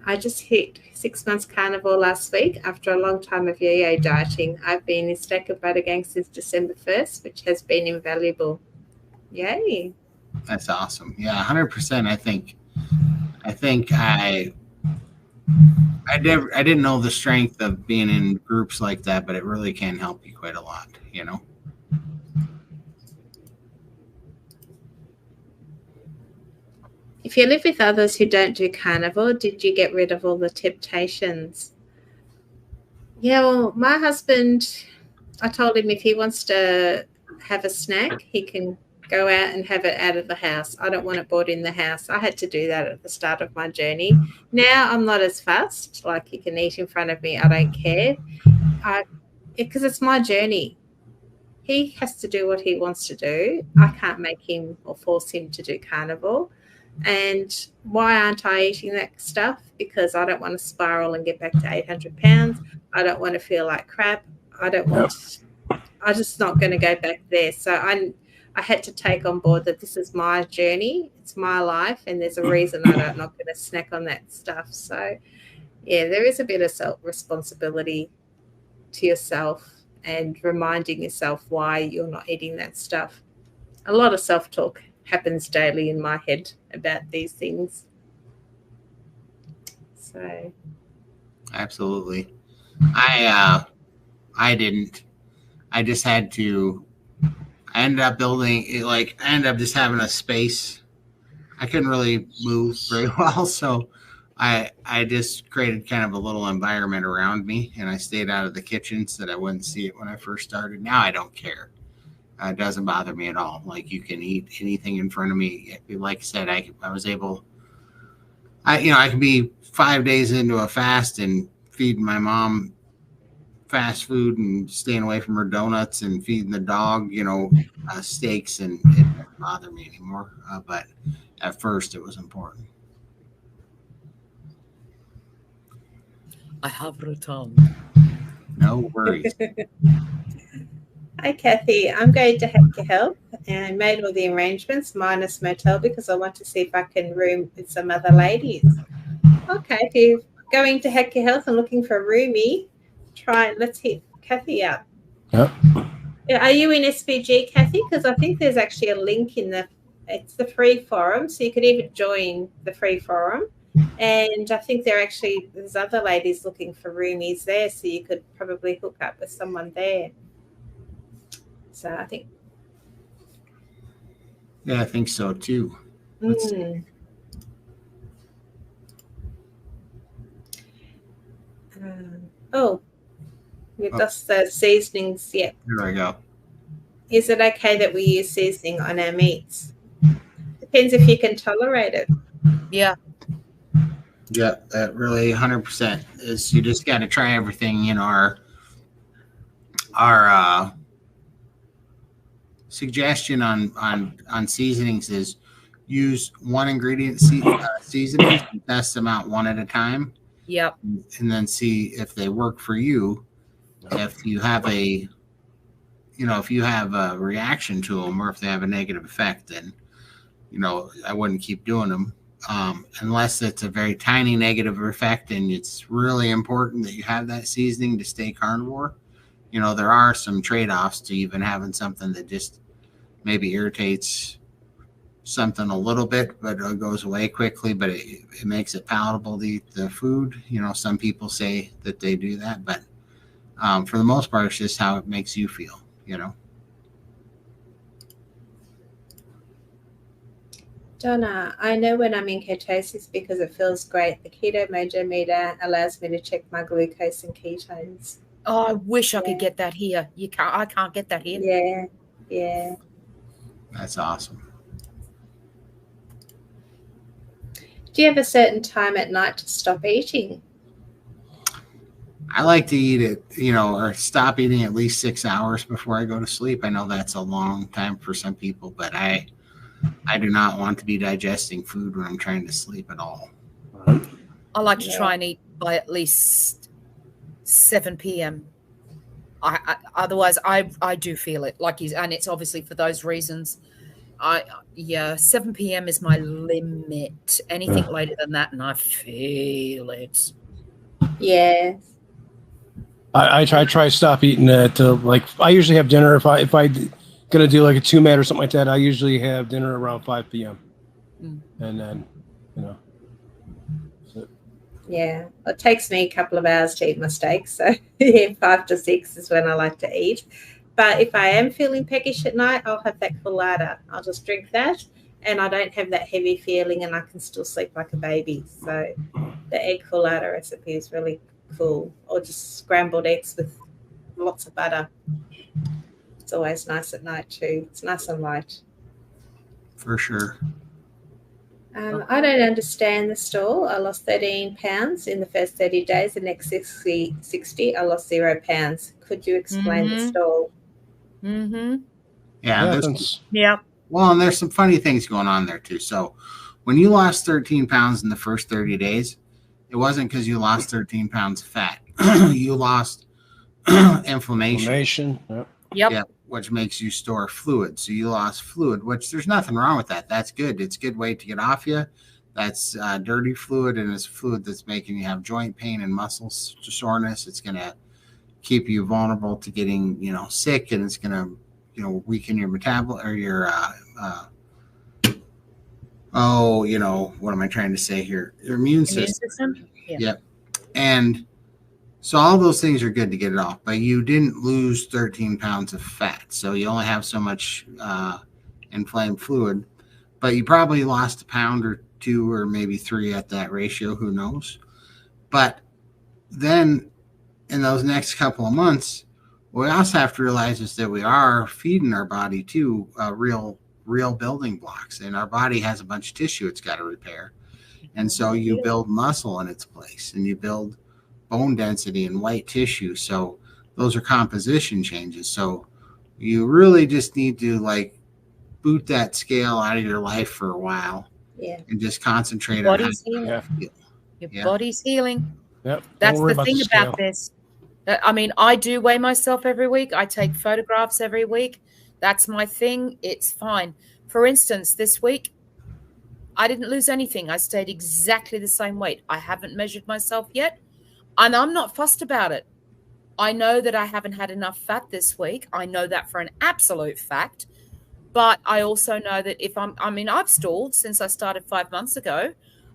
I just hit 6 months carnivore last week after a long time of yo-yo dieting. I've been in stack of butter gang since December 1st, which has been invaluable. Yay. That's awesome. Yeah, 100%. I didn't know the strength of being in groups like that, but it really can help you quite a lot, you know. If you live with others who don't do carnivore, did you get rid of all the temptations? Yeah, well, my husband, I told him if he wants to have a snack, he can go out and have it out of the house. I don't want it bought in the house. I had to do that at the start of my journey. Now I'm not as fussed. Like, he can eat in front of me. I don't care. Because it's my journey. He has to do what he wants to do. I can't make him or force him to do carnivore. And why aren't I eating that stuff? Because I don't want to spiral and get back to 800 pounds. I don't want to feel like crap. I'm just not going to go back there. So I had to take on board that this is my journey. It's my life. And there's a reason I'm not going to snack on that stuff. So, yeah, there is a bit of self-responsibility to yourself and reminding yourself why you're not eating that stuff. A lot of self-talk happens daily in my head about these things. So Absolutely. I didn't. I just had to. I ended up building it. Like, I ended up just having a space. I couldn't really move very well, so I just created kind of a little environment around me, and I stayed out of the kitchen so that I wouldn't see it when I first started. Now I don't care. It doesn't bother me at all. Like, you can eat anything in front of me. Like I said, I was able. I can be 5 days into a fast and feeding my mom fast food and staying away from her donuts and feeding the dog, steaks, and it doesn't bother me anymore. But at first, it was important. I have returned. No worries. Hi, Kathy. I'm going to Hack Your Health, and I made all the arrangements minus motel because I want to see if I can room with some other ladies. Okay, if you're going to Hack Your Health and looking for a roomie, let's hit Kathy up. Yep. Are you in SPG, Kathy? Because I think there's actually a link it's the free forum, so you could even join the free forum. And I think there's other ladies looking for roomies there, so you could probably hook up with someone there. So I think. Yeah, I think so too. We've lost the seasonings yet. Here I go. Is it okay that we use seasoning on our meats? Depends if you can tolerate it. Yeah. Yeah, that really 100% is. You just got to try everything. Our suggestion on seasonings is use one ingredient seasonings and test them out one at a time. Yep. And then see if they work for you. If you have a reaction to them, or if they have a negative effect, then I wouldn't keep doing them unless it's a very tiny negative effect, and it's really important that you have that seasoning to stay carnivore. There are some trade-offs to even having something that just maybe irritates something a little bit, but it goes away quickly, but it makes it palatable to eat the food. Some people say that they do that, but for the most part, it's just how it makes you feel, Donna, I know when I'm in ketosis because it feels great. The keto mojo meter allows me to check my glucose and ketones. Oh, I wish I could get that here. I can't get that here. Yeah. That's awesome. Do you have a certain time at night to stop eating? I like to eat it, or stop eating at least 6 hours before I go to sleep. I know that's a long time for some people, but I do not want to be digesting food when I'm trying to sleep at all. I like to try and eat by at least 7 p.m. Otherwise, I do feel it, and it's obviously for those reasons. 7 p.m. is my limit. Anything later than that, and I feel it. Yeah. I try to stop eating at I usually have dinner if I gonna do like a 2-mat or something like that. I usually have dinner around 5 p.m. And then Yeah, it takes me a couple of hours to eat my steak, so 5 to 6 is when I like to eat. But if I am feeling peckish at night, I'll have that colada. I'll just drink that, and I don't have that heavy feeling, and I can still sleep like a baby. So the egg colada recipe is really cool, or just scrambled eggs with lots of butter. It's always nice at night too. It's nice and light. For sure. I don't understand the stall. I lost 13 pounds in the first 30 days. The next 60 I lost 0 pounds. Could you explain the stall? Yeah. Yeah. Well, and there's some funny things going on there too. So when you lost 13 pounds in the first 30 days, it wasn't because you lost 13 pounds of fat. You lost inflammation. Yep. Which makes you store fluid. So you lost fluid, which there's nothing wrong with that. That's good. It's a good weight to get off you. That's dirty fluid, and it's fluid that's making you have joint pain and muscle soreness. It's going to keep you vulnerable to getting, sick, and it's going to, weaken your metabolism or your, what am I trying to say here? Your immune system. Yeah. Yep. And so all those things are good to get it off, but you didn't lose 13 pounds of fat. So you only have so much inflamed fluid, but you probably lost a pound or 2 or maybe 3 at that ratio. Who knows? But then in those next couple of months, what we also have to realize is that we are feeding our body too real building blocks, and our body has a bunch of tissue it's got to repair. And so you build muscle in its place, and you build bone density and white tissue. So those are composition changes. So you really just need to boot that scale out of your life for a while, and just concentrate on how you feel. Your body's healing. Yep. That's the thing about this. I mean, I do weigh myself every week. I take photographs every week. That's my thing. It's fine. For instance, this week, I didn't lose anything. I stayed exactly the same weight. I haven't measured myself yet, and I'm not fussed about it. I know that I haven't had enough fat this week. I know that for an absolute fact. But I also know that I've stalled since I started 5 months ago,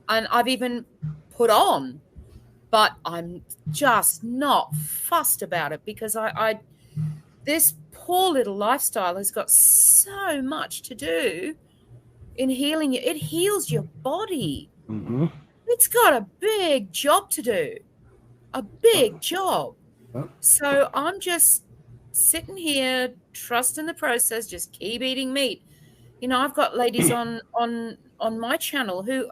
and I've even put on, but I'm just not fussed about it because this poor little lifestyle has got so much to do in healing you. It heals your body. Mm-hmm. It's got a big job to do, a big job. So I'm just sitting here, trusting the process, just keep eating meat. I've got ladies on my channel who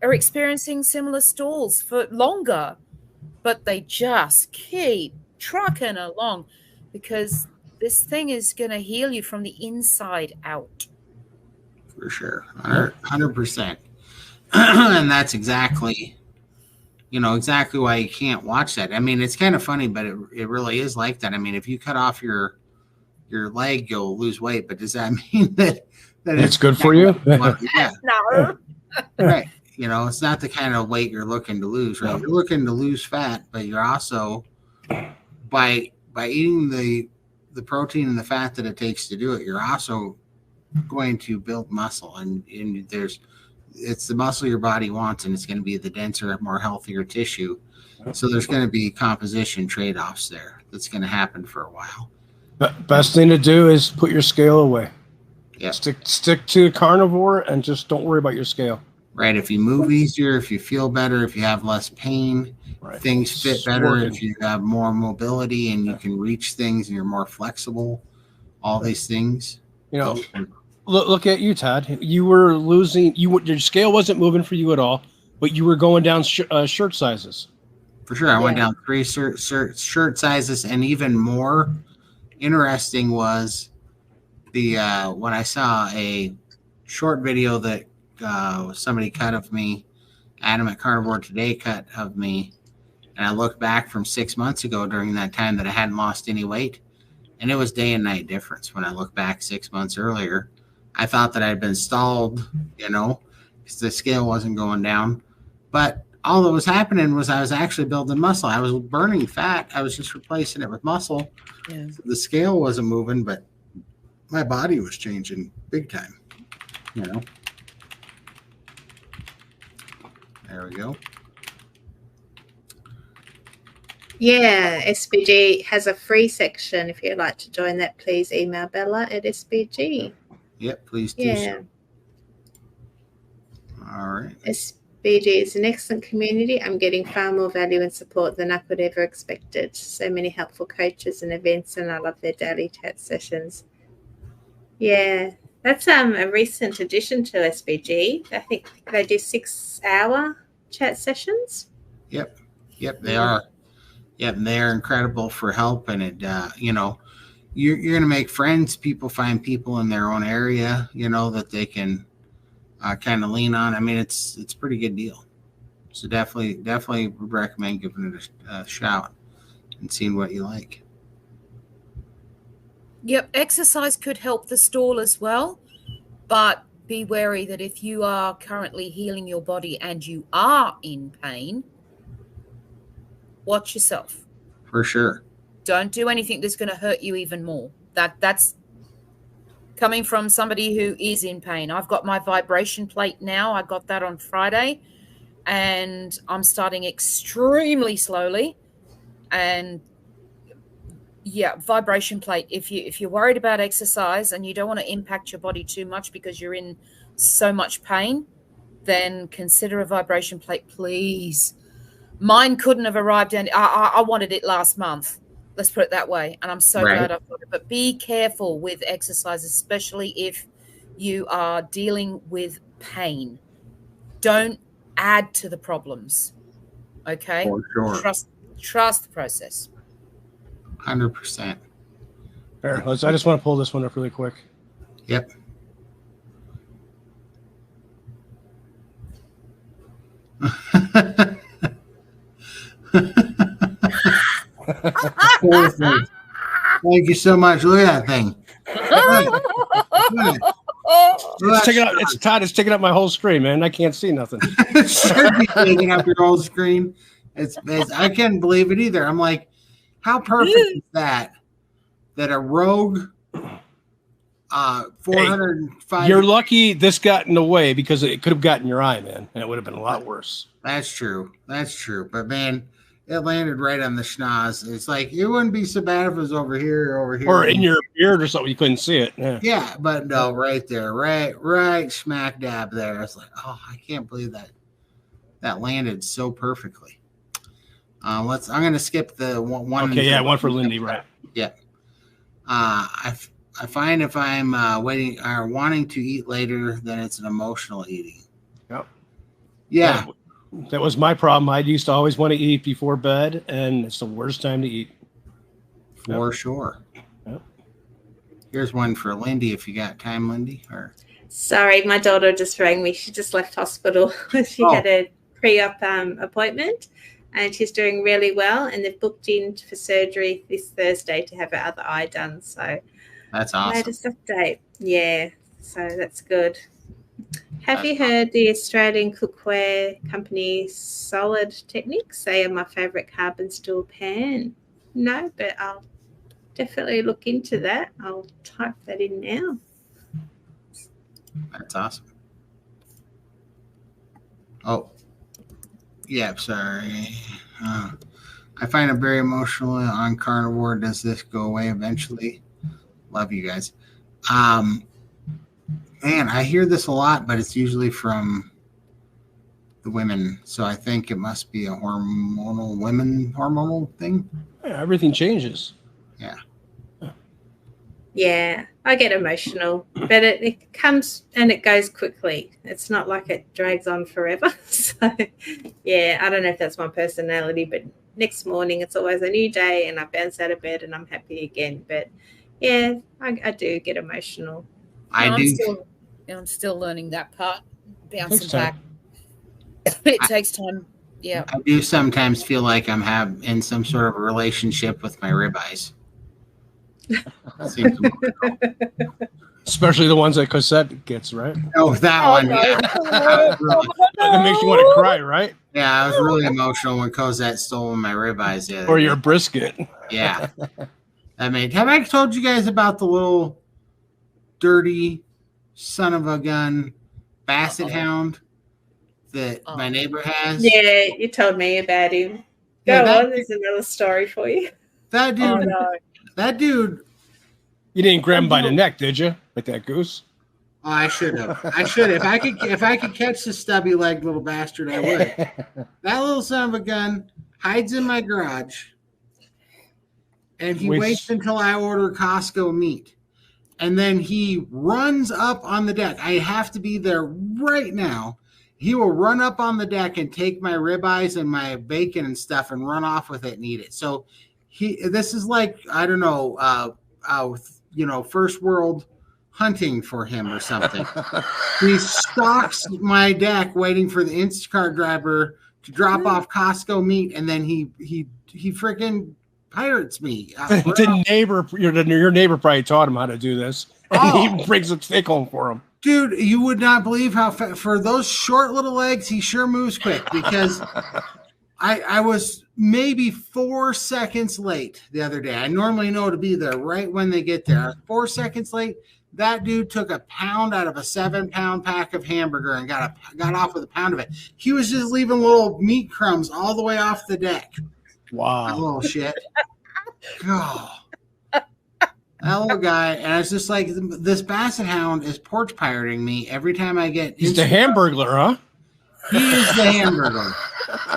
are experiencing similar stalls for longer, but they just keep trucking along because this thing is going to heal you from the inside out. For sure. 100%. And that's exactly why you can't watch that. I mean, it's kind of funny, but it really is like that. I mean, if you cut off your your leg, you'll lose weight. But does that mean that it's good for you? Yeah. No. Right. You know, it's not the kind of weight you're looking to lose, right? No. You're looking to lose fat, but you're also by eating the protein and the fat that it takes to do it, you're also going to build muscle, and it's the muscle your body wants, and it's going to be the denser, more healthier tissue. So there's going to be composition trade-offs there. That's going to happen for a while. Best thing to do is put your scale away. Yeah. Stick to carnivore and just don't worry about your scale. Right. If you move easier, if you feel better, if you have less pain, right. Things fit better. If you have more mobility and you can reach things and you're more flexible, all these things. You know, look at you, Todd. You were losing. Your scale wasn't moving for you at all, but you were going down shirt sizes. For sure. I went down 3 shirt sizes, and even more interesting was when I saw a short video that somebody cut of me, Adam at Carnivore Today cut of me, and I looked back from 6 months ago during that time that I hadn't lost any weight, and it was day and night difference. When I look back 6 months earlier, I thought that I'd been stalled, because the scale wasn't going down, but all that was happening was I was actually building muscle. I was burning fat. I was just replacing it with muscle. Yeah. So the scale wasn't moving, but my body was changing big time. There we go. Yeah, SBG has a free section. If you'd like to join that, please email Bella at SBG. Yep, please do so. All right. SBG is an excellent community. I'm getting far more value and support than I could ever expected. So many helpful coaches and events, and I love their daily chat sessions. Yeah, that's a recent addition to SBG. I think they do 6-hour chat sessions. Yep, they are. Yep, and they are incredible for help, and it, you're going to make friends. People find people in their own area, that they can kind of lean on. I mean, it's a pretty good deal. So definitely would recommend giving it a shout and seeing what you like. Yep, exercise could help the stall as well, but be wary that if you are currently healing your body and you are in pain, watch yourself. For sure. Don't do anything that's going to hurt you even more. That's coming from somebody who is in pain. I've got my vibration plate now. I got that on Friday, and I'm starting extremely slowly. And yeah, vibration plate. If you're worried about exercise and you don't want to impact your body too much because you're in so much pain, then consider a vibration plate, please. Mine couldn't have arrived, and I wanted it last month. Let's put it that way. And I'm so glad I've got it. But be careful with exercise, especially if you are dealing with pain. Don't add to the problems. Okay? For sure. Trust the process. 100%. Fair. I just want to pull this one up really quick. Yep. Thank you so much. Look at that thing. It's taking up. It's Todd. It's taking up my whole screen, man. I can't see nothing. It should be taking up your whole screen. It's I can't believe it either. I'm like, how perfect is that? That a Rogue 405. Hey, you're lucky this got in the way, because it could have gotten your eye, man, and it would have been a lot worse. That's true. But man, it landed right on the schnoz. It's like, it wouldn't be so bad if it was over here, or in your beard or something. You couldn't see it. Yeah, but no, right there, right smack dab there. It's like, oh, I can't believe that landed so perfectly. I'm going to skip the one. Okay, yeah, one for Lindy, right? Yeah. I find if I'm waiting or wanting to eat later, then it's an emotional eating. Yep. Yeah. That was my problem. I used to always want to eat before bed, and it's the worst time to eat. For sure. Yep. Here's one for Lindy, if you got time, Lindy. Sorry, my daughter just rang me. She just left hospital. She had a pre-op appointment, and she's doing really well. And they've booked in for surgery this Thursday to have her other eye done. So That's awesome. Latest update. Yeah, so that's good. Have you heard the Australian cookware company Solid Techniques? They are my favourite carbon steel pan. No, but I'll definitely look into that. I'll type that in now. That's awesome. Oh, yeah, sorry. I find it very emotional on Carnivore. Does this go away eventually? Love you guys. Man, I hear this a lot, but it's usually from the women. So I think it must be a hormonal thing. Yeah, everything changes. Yeah. Yeah, I get emotional, but it comes and it goes quickly. It's not like it drags on forever. So, yeah, I don't know if that's my personality, but next morning it's always a new day and I bounce out of bed and I'm happy again. But, yeah, I do get emotional. I'm still learning that part, bouncing back. It takes time. Yeah. I do sometimes feel like I'm in some sort of a relationship with my ribeyes. Especially the ones that Cosette gets, right? Oh, that one. No. Yeah. That makes you want to cry, right? Yeah, I was really emotional when Cosette stole my ribeyes. The other Or day. your brisket. Yeah. Have I told you guys about the little dirty son of a gun basset hound that my neighbor has? Yeah, you told me about him. Go on, there's another story for you. That dude. That dude. You didn't grab him by the neck, did you? Like that goose? Oh, I should have. If I could catch the stubby legged little bastard, I would. That little son of a gun hides in my garage, and he waits until I order Costco meat, and then he runs up on the deck. I have to be there right now. He will run up on the deck and take my ribeyes and my bacon and stuff and run off with it and eat it. So this is like, I don't know, first world hunting for him or something. He stalks my deck waiting for the Instacart driver to drop off Costco meat, and then he freaking pirates me. Your neighbor probably taught him how to do this, and he brings a steak home for him. Dude, you would not believe how for those short little legs, he sure moves quick, because I was maybe 4 seconds late the other day. I normally know to be there right when they get there. I was 4 seconds late. That dude took a pound out of a 7-pound pack of hamburger and got off with a pound of it. He was just leaving little meat crumbs all the way off the deck. Wow. That little shit. Oh. That little guy, and I was just like, this basset hound is porch pirating me every time I get. He's the Hamburglar, huh? He is the Hamburglar.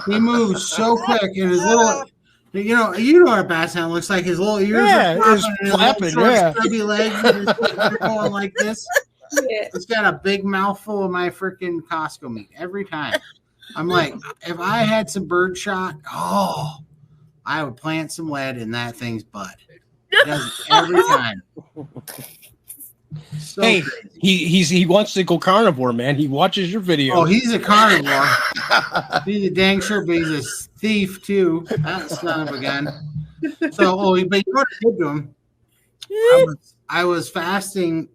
He moves so quick, and his little, you know what a basset hound looks like. His little ears are flapping, stubby legs are going like this. Yeah. It's got a big mouthful of my freaking Costco meat every time. I'm like, if I had some bird shot, I would plant some lead in that thing's butt. Does it every time. So hey, crazy. he wants to go carnivore, man. He watches your videos. Oh, he's a carnivore. He's a dang sure, but he's a thief too. That son of a gun. So, but you know what I did to him? I was fasting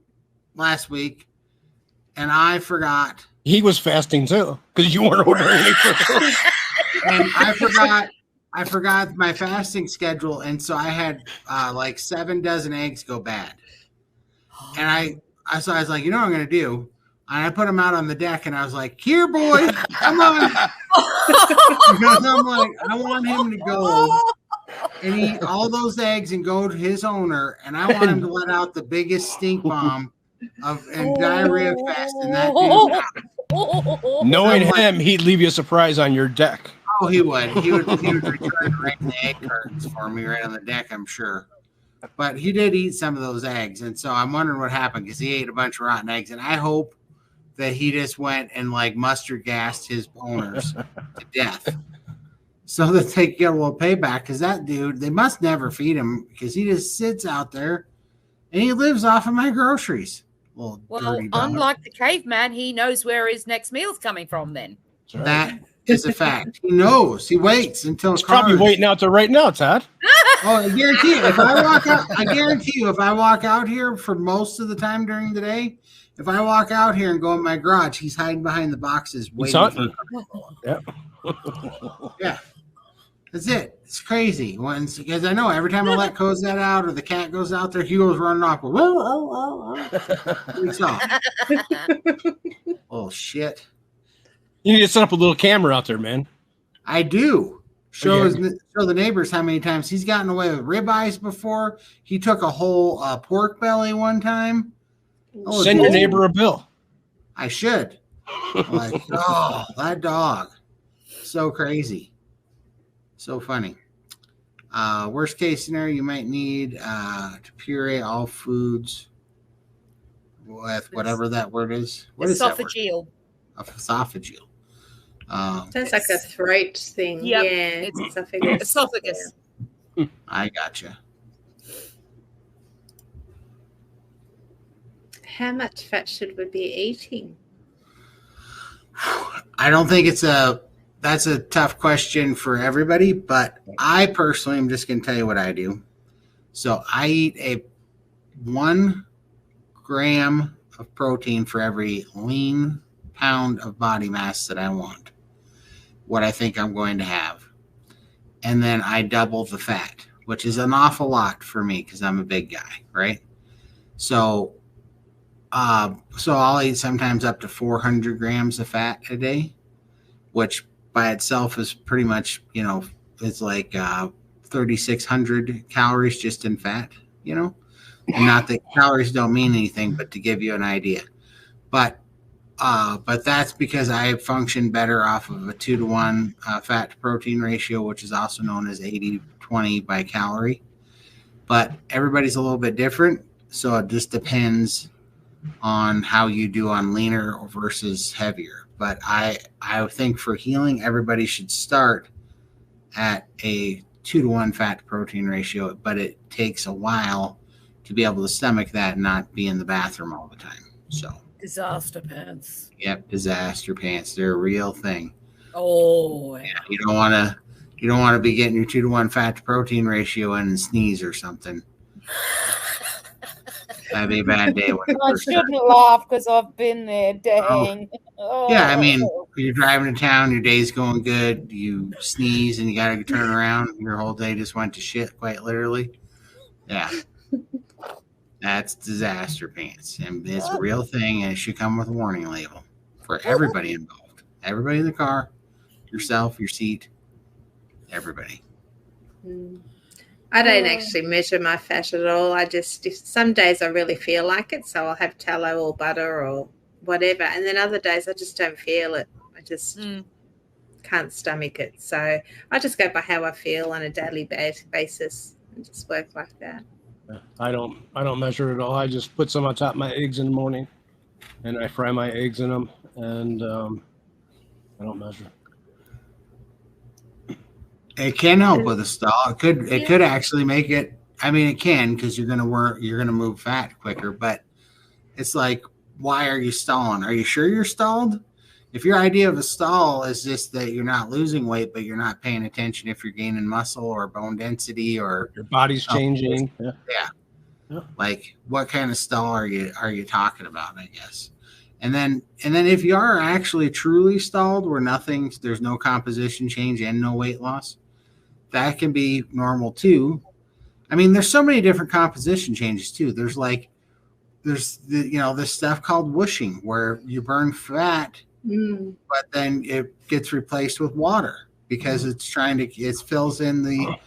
last week, and I forgot. He was fasting too, because you weren't ordering anything. And I forgot my fasting schedule, and so I had like 7 dozen eggs go bad. And I was like, you know what I'm going to do? And I put them out on the deck, and I was like, here, boy, come on. Because I'm like, I want him to go and eat all those eggs and go to his owner, and I want him to let out the biggest stink bomb and diarrhea fest in that dude's. Knowing him, he'd leave you a surprise on your deck. Oh, he would. He would return right in the egg cartons for me right on the deck, I'm sure. But he did eat some of those eggs, and so I'm wondering what happened, because he ate a bunch of rotten eggs, and I hope that he just went and like mustard gassed his owners to death so that they get a little payback, because that dude, they must never feed him, because he just sits out there and he lives off of my groceries. Well, unlike the caveman, he knows where his next meal's coming from then. That is a fact. He knows. He waits until he's probably waiting out there right now, Todd. Oh, I guarantee you, if I walk out, I guarantee you, if I walk out here for most of the time during the day, if I walk out here and go in my garage, he's hiding behind the boxes waiting for Yep. Yeah. That's it. It's crazy. Once because I know every time I let Cosette out or the cat goes out there, he goes running off. Freaks off. Oh shit. You need to set up a little camera out there, man. I do. Show the neighbors how many times he's gotten away with ribeyes before. He took a whole pork belly one time. Oh, send your neighbor a bill. I should. Like, oh, that dog. So crazy. So funny. Worst case scenario, you might need to puree all foods with whatever that word is. What is that word? Esophageal. Esophageal. Sounds like a throat thing. Yep. Yeah, it's esophagus. Esophagus. I gotcha. How much fat should we be eating? I don't think that's a tough question for everybody, but I personally am just going to tell you what I do. So I eat a 1 gram of protein for every lean pound of body mass that I want, what I think I'm going to have. And then I double the fat, which is an awful lot for me because I'm a big guy, right? So I'll eat sometimes up to 400 grams of fat a day, which by itself is pretty much, it's like 3,600 calories just in fat, and not that calories don't mean anything, but to give you an idea. But that's because I function better off of a 2-to-1 fat to protein ratio, which is also known as 80-20 by calorie. But everybody's a little bit different, so it just depends on how you do on leaner versus heavier. But I think for healing, everybody should start at a 2-to-1 fat to protein ratio, but it takes a while to be able to stomach that and not be in the bathroom all the time. So Disaster pants. Yep, disaster pants. They're a real thing. Oh, yeah. You don't want to be getting your 2-to-1 fat to protein ratio in and sneeze or something. That'd be a bad day. I shouldn't laugh because I've been there. Dang. Oh. Yeah, I mean, you're driving to town, your day's going good, you sneeze and you got to turn around. Your whole day just went to shit, quite literally. Yeah. That's disaster pants. And it's a real thing, and it should come with a warning label for everybody involved. Everybody in the car, yourself, your seat, everybody. I don't actually measure my fat at all. Some days I really feel like it, so I'll have tallow or butter or whatever. And then other days I just don't feel it. I just can't stomach it. So I just go by how I feel on a daily basis and just work like that. I don't measure it at all. I just put some on top of my eggs in the morning, and I fry my eggs in them, and I don't measure. It can help with a stall. It could actually make it. I mean, it can because you're gonna move fat quicker. But it's like, why are you stalling? Are you sure you're stalled? If your idea of a stall is just that you're not losing weight, but you're not paying attention if you're gaining muscle or bone density or your body's changing. Yeah. Like, what kind of stall are you talking about? I guess. And then if you are actually truly stalled, where there's no composition change and no weight loss, that can be normal too. I mean, there's so many different composition changes too. There's this stuff called whooshing, where you burn fat, but then it gets replaced with water because it fills in the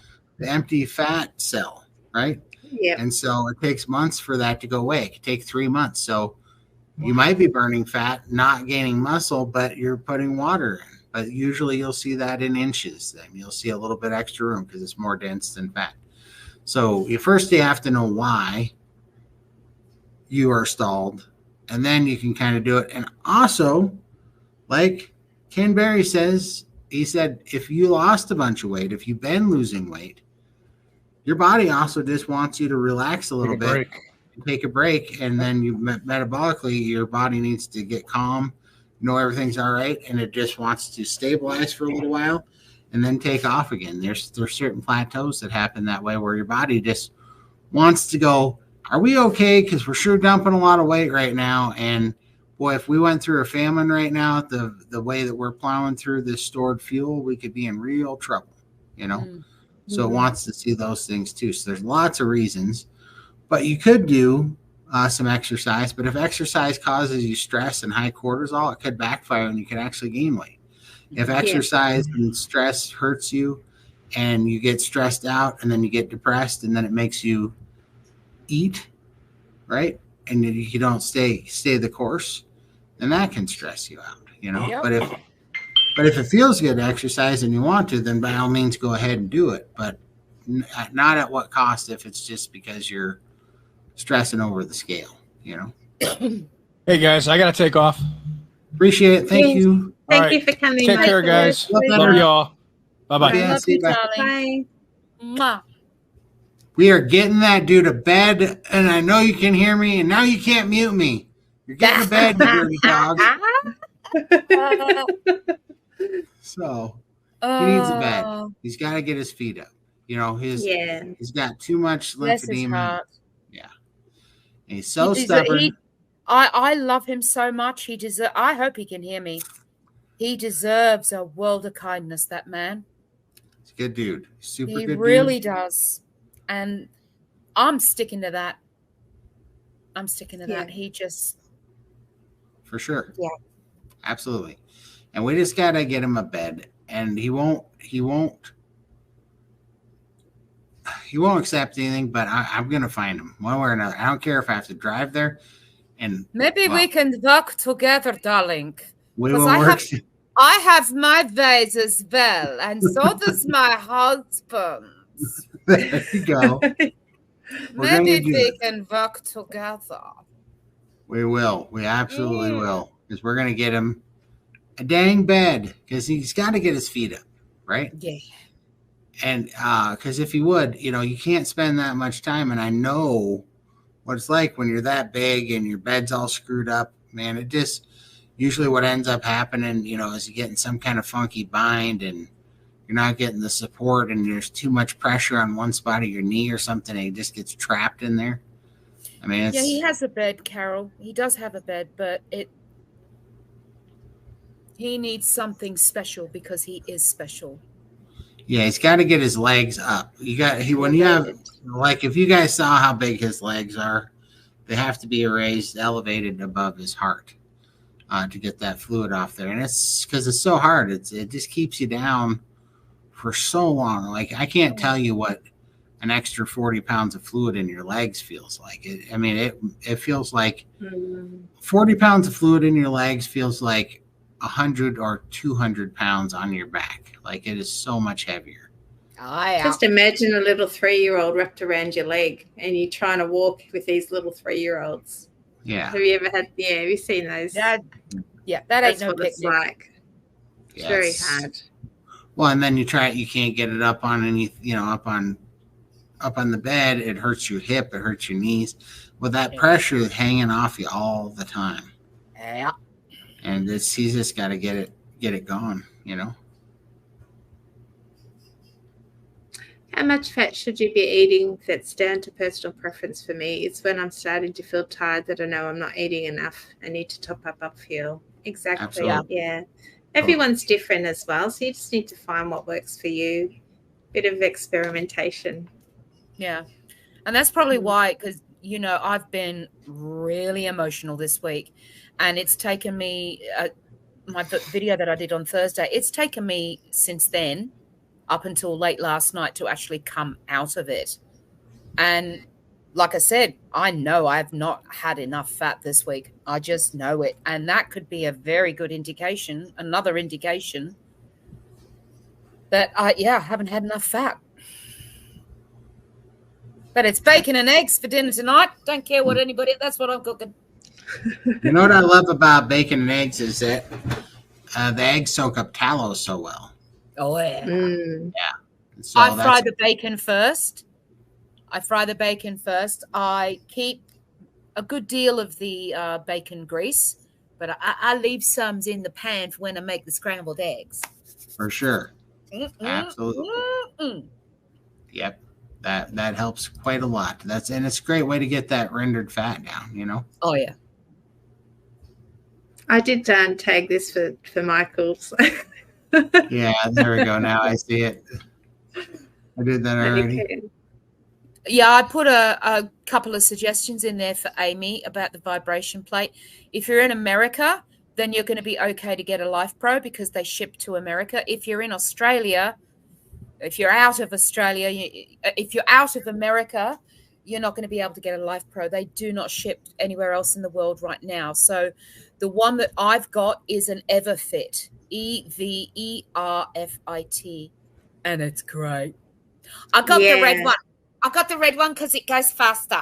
empty fat cell, right? Yeah. And so it takes months for that to go away. It could take 3 months. So you might be burning fat, not gaining muscle, but you're putting water in. But usually you'll see that in inches. Then you'll see a little bit extra room because it's more dense than fat. So you have to know why you are stalled, and then you can kind of do it. And also, like Ken Berry says, he said, if you lost a bunch of weight, if you've been losing weight, your body also just wants you to relax a little bit, take a break, and then metabolically, your body needs to get calm, know everything's all right, and it just wants to stabilize for a little while. and then take off again. There's certain plateaus that happen that way where your body just wants to go, are we okay? Because we're sure dumping a lot of weight right now. And boy, if we went through a famine right now, the way that we're plowing through this stored fuel, we could be in real trouble, you know? So it wants to see those things too. So there's lots of reasons, but you could do some exercise. But if exercise causes you stress and high cortisol, it could backfire and you could actually gain weight. If exercise and stress hurts you and you get stressed out and then you get depressed and then it makes you eat, right? And you don't stay the course, then that can stress you out, you know? Yep. But if it feels good to exercise and you want to, then by all means go ahead and do it. But not at what cost if it's just because you're stressing over the scale, you know? Hey guys, I got to take off. Appreciate it. Thank you. Thank you for coming. Take care, guys. Love y'all. Bye-bye. Yeah, Love see you, you, bye. darling. Bye. Mwah. We are getting that dude to bed, and I know you can hear me, and now you can't mute me. You're getting to bed, you dirty dogs. So he needs a bed. He's got to get his feet up. You know, he's got too much lymphedema. Yeah, and he's so stubborn. I love him so much. I hope he can hear me. He deserves a world of kindness, that man. He's a good dude. Super good dude. He really does. And I'm sticking to that. That. He just... For sure. Yeah. Absolutely. And we just got to get him a bed. And he won't accept anything, but I'm going to find him one way or another. I don't care if I have to drive there. And maybe we can work together, darling. We will work. I have my ways as well, and so does my husband. There you go. Maybe we can work together. We will. We absolutely will. Because we're going to get him a dang bed. Because he's got to get his feet up, right? Yeah. And because if he would, you know, you can't spend that much time. And I know what it's like when you're that big and your bed's all screwed up. Man, it just usually what ends up happening, you know, is you get in some kind of funky bind and you're not getting the support and there's too much pressure on one spot of your knee or something and it just gets trapped in there. I mean, he has a bed, Carol. He does have a bed, but he needs something special because he is special. Yeah, he's got to get his legs up. If you guys saw how big his legs are, they have to be elevated above his heart to get that fluid off there. And it's because it's so hard. It just keeps you down for so long. Like I can't tell you what an extra 40 pounds of fluid in your legs feels like. It feels like 40 pounds of fluid in your legs feels like 100 or 200 pounds on your back. Like it is so much heavier. Just imagine a little 3-year-old wrapped around your leg and you're trying to walk with these little 3-year-olds. Yeah. Have you ever had, have you seen those? That ain't That's no what it's picnic. like. It's very hard. Well, and then you can't get it up on up on the bed. It hurts your hip. It hurts your knees. Well, that pressure is hanging off you all the time. Yeah. And he's just got to get it going, you know. How much fat should you be eating? That's down to personal preference for me. It's when I'm starting to feel tired that I know I'm not eating enough. I need to top up fuel. Exactly. Absolutely. Yeah. Everyone's different as well. So you just need to find what works for you. Bit of experimentation. Yeah. And that's probably why, because, you know, I've been really emotional this week. And it's taken me, my video that I did on Thursday, it's taken me since then up until late last night to actually come out of it. And like I said, I know I've not had enough fat this week. I just know it. And that could be a very good indication, another indication that I haven't had enough fat. But it's bacon and eggs for dinner tonight. Don't care what that's what I'm cooking. You know what I love about bacon and eggs is that the eggs soak up tallow so well. Oh, yeah. Yeah. So I fry the bacon first. I keep a good deal of the bacon grease, but I leave some in the pan for when I make the scrambled eggs. For sure. Absolutely. Yep. That helps quite a lot. And it's a great way to get that rendered fat down, you know? Oh, yeah. I did tag this for Michael's. Yeah, there we go. Now I see it. I did that already. Okay. Yeah, I put a couple of suggestions in there for Amy about the vibration plate. If you're in America, then you're going to be okay to get a Life Pro because they ship to America. If you're in Australia, if you're out of Australia, if you're out of America, you're not going to be able to get a Life Pro. They do not ship anywhere else in the world right now. So the one that I've got is an Everfit, EVERFIT, and it's great. I got the red one. I got the red one because it goes faster.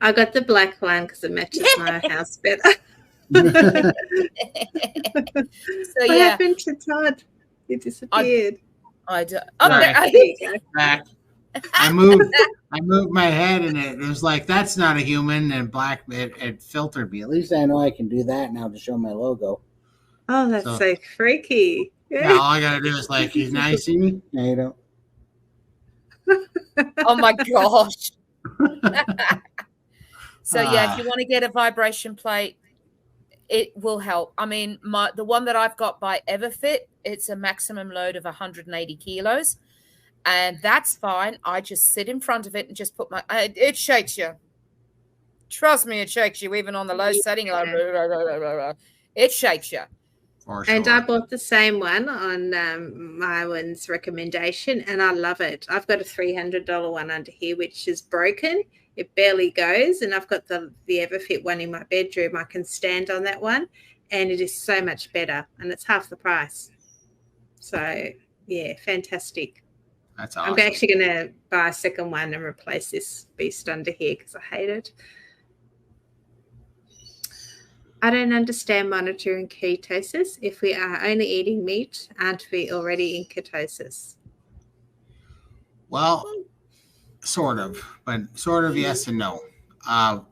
I got the black one because it matches my house better. So What happened to Todd? He disappeared. There you go. Back. I moved my head and it was like, that's not a human, and black it filtered me. At least I know I can do that now to show my logo. Oh, that's so freaky. Yeah, all I gotta do is like, now you see me? No, you don't. Oh my gosh. So yeah, if you want to get a vibration plate, it will help. I mean, the one that I've got by Everfit, it's a maximum load of 180 kilos, and that's fine. I just sit in front of it and just put my it shakes you. Trust me, it shakes you even on the low setting. It shakes you. Sure. And I bought the same one on Myron's recommendation, and I love it. I've got a $300 one under here, which is broken. It barely goes, and I've got the Everfit one in my bedroom. I can stand on that one, and it is so much better, and it's half the price. So, yeah, fantastic. That's awesome. I'm actually going to buy a second one and replace this beast under here because I hate it. I don't understand monitoring ketosis. If we are only eating meat, aren't we already in ketosis? Well, sort of, but sort of yes and no.